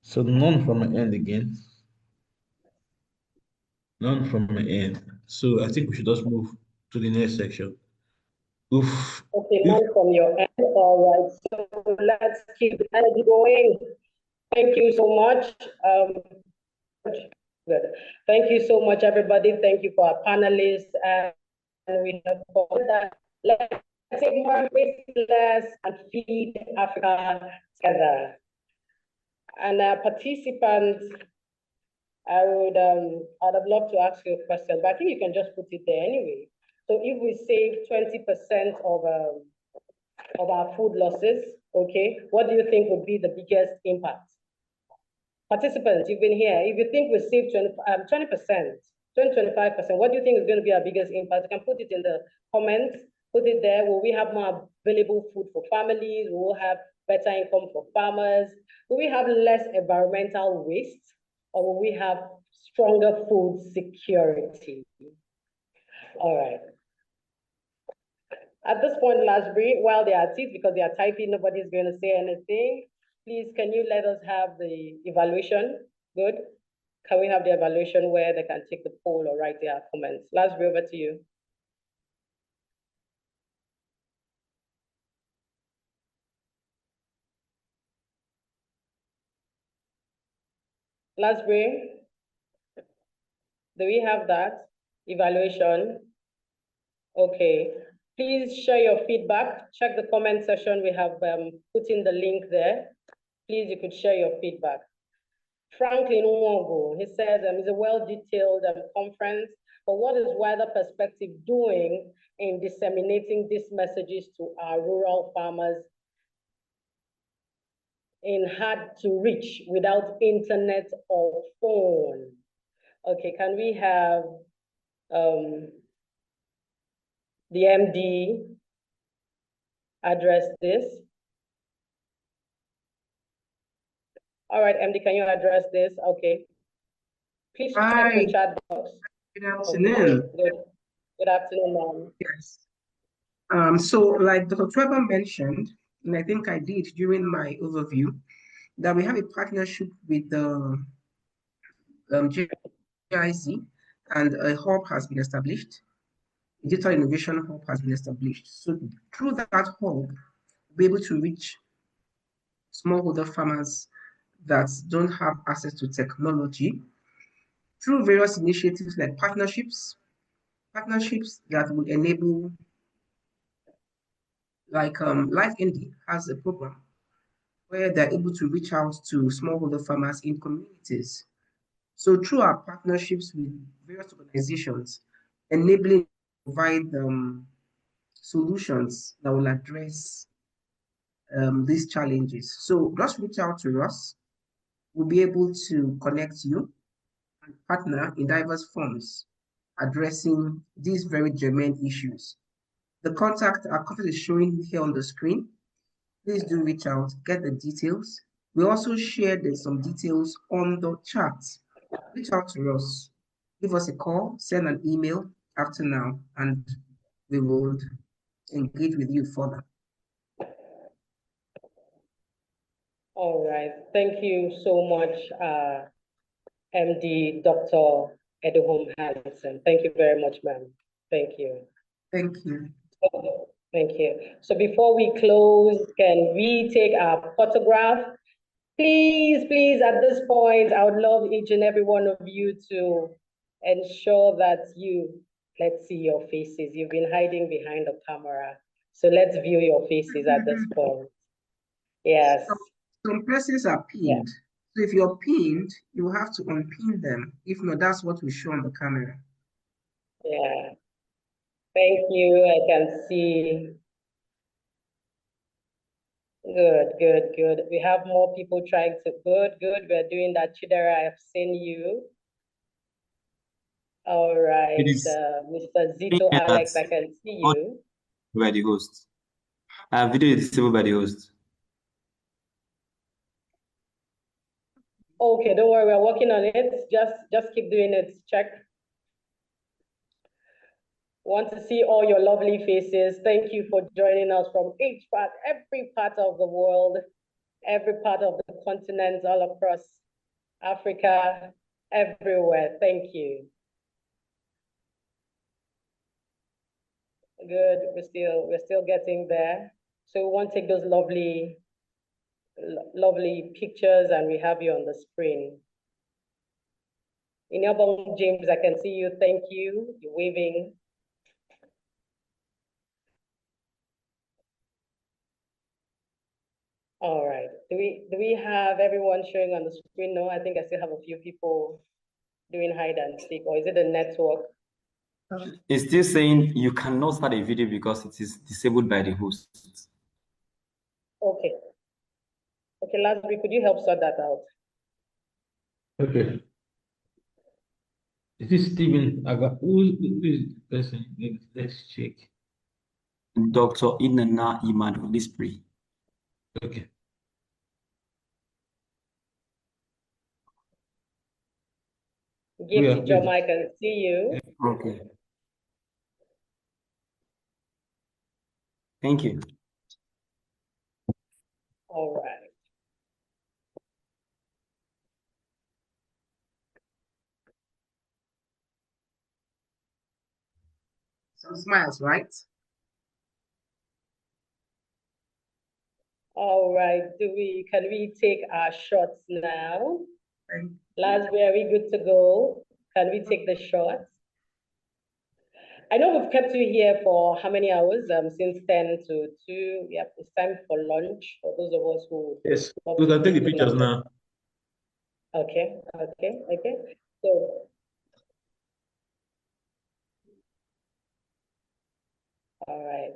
So none from my end again. None from my end. So I think we should just move to the next section. Oof. Okay, none from your end. All right, so let's keep the energy going. Thank you so much. Good. Thank you so much, everybody. Thank you for our panelists. And we look forward that let's take more less and feed Africa together. And participants, I'd have loved to ask you a question, but I think you can just put it there anyway. So if we save 20% of our food losses, okay, what do you think would be the biggest impact? Participants, you've been here. If you think we save 20%, 25%, what do you think is going to be our biggest impact? You can put it in the comments, put it there. Will we have more available food for families? Will we have better income for farmers? Will we have less environmental waste? Or will we have stronger food security? All right. At this point, Lasbury, while they are at it, because they are typing, nobody's going to say anything. Please, can you let us have the evaluation? Good. Can we have the evaluation where they can take the poll or write their comments? Lasbury, over to you. Lasbury, do we have that evaluation? Okay. Please share your feedback. Check the comment section. We have put in the link there. Please, you could share your feedback. Franklin Nwongo, he says it's a well-detailed conference, but what is Wider Perspective doing in disseminating these messages to our rural farmers in hard to reach without internet or phone? Okay, can we have the MD address this? All right, MD, can you address this? Okay. Please check the chat box. Good afternoon. Okay. Good afternoon, ma'am. Yes. So like Dr. Trevor mentioned, and I think I did during my overview, that we have a partnership with the GIZ, and a hub has been established. A digital innovation hub has been established. So through that hub, we'll be able to reach smallholder farmers that don't have access to technology through various initiatives like partnerships that will enable, like LifeND has a program where they're able to reach out to smallholder farmers in communities. So through our partnerships with various organizations, enabling provide solutions that will address these challenges. So just reach out to us. We'll be able to connect you and partner in diverse forms, addressing these very germane issues. Our contact is showing here on the screen. Please do reach out, get the details. We also shared some details on the chat. Reach out to us, give us a call, send an email after now, and we will engage with you further. All right, thank you so much, MD Dr. Edom Hansen. Thank you very much, ma'am. Thank you. Thank you. Thank you. So before we close, can we take our photograph? Please, please, at this point, I would love each and every one of you to ensure that let's see your faces. You've been hiding behind the camera. So let's view your faces at this point. Yes. Some places are pinned. Yeah. So if you're pinned, you have to unpin them. If not, that's what we show on the camera. Yeah. Thank you. I can see. Good, good, good. We have more people trying to. Good. We're doing that. Chidera, I've seen you. All right, Mr. Zito Alex, I can see you. We're the hosts. Video is disabled by the host. Okay, don't worry, we're working on it. Just keep doing it. Check. Want to see all your lovely faces. Thank you for joining us from every part of the world, every part of the continent, all across Africa, everywhere. Thank you. Good. We're still getting there. So we want to take those lovely pictures, and we have you on the screen. Inyabong James, I can see you. Thank you. You're waving. All right. Do we have everyone showing on the screen? No, I think I still have a few people doing hide and seek, or is it the network? It's still saying you cannot start a video because it is disabled by the host. Okay. Okay, Lasby, could you help sort that out? Okay. Is this Stephen? Who is the person? Let's check. Dr. Inanna Emmanuel Lispri. Okay. Gift Joma, I can see you. Okay. Thank you. All right. Some smiles, right? All right. Can we take our shots now? Lasby, are we good to go? Can we take the shots? I know we've kept you here for how many hours? Since 10 to 2. Yep, it's time for lunch for those of us who... Yes, we can take the pictures now. Okay. So... All right.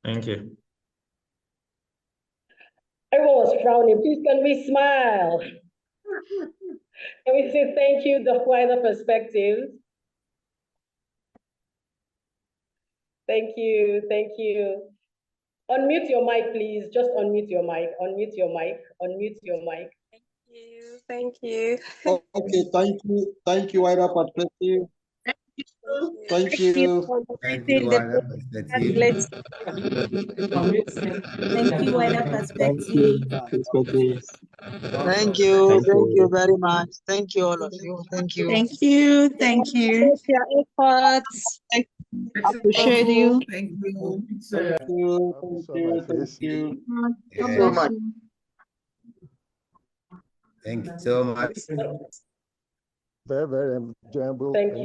Thank you. Everyone was frowning. Please, can we smile? Can we say thank you, the wider perspective? Thank you. Unmute your mic, please. Just unmute your mic. Unmute your mic. Thank you. Okay, thank you, wider perspective. Thank you. Thank you, wider perspective. Thank you, wider perspective. Thank you very much. Thank you, all of you. Thank you. Thank you. Your efforts. Appreciate you. Thank you. Thank you so much. Thank you so much. Very enjoyable. Thank you.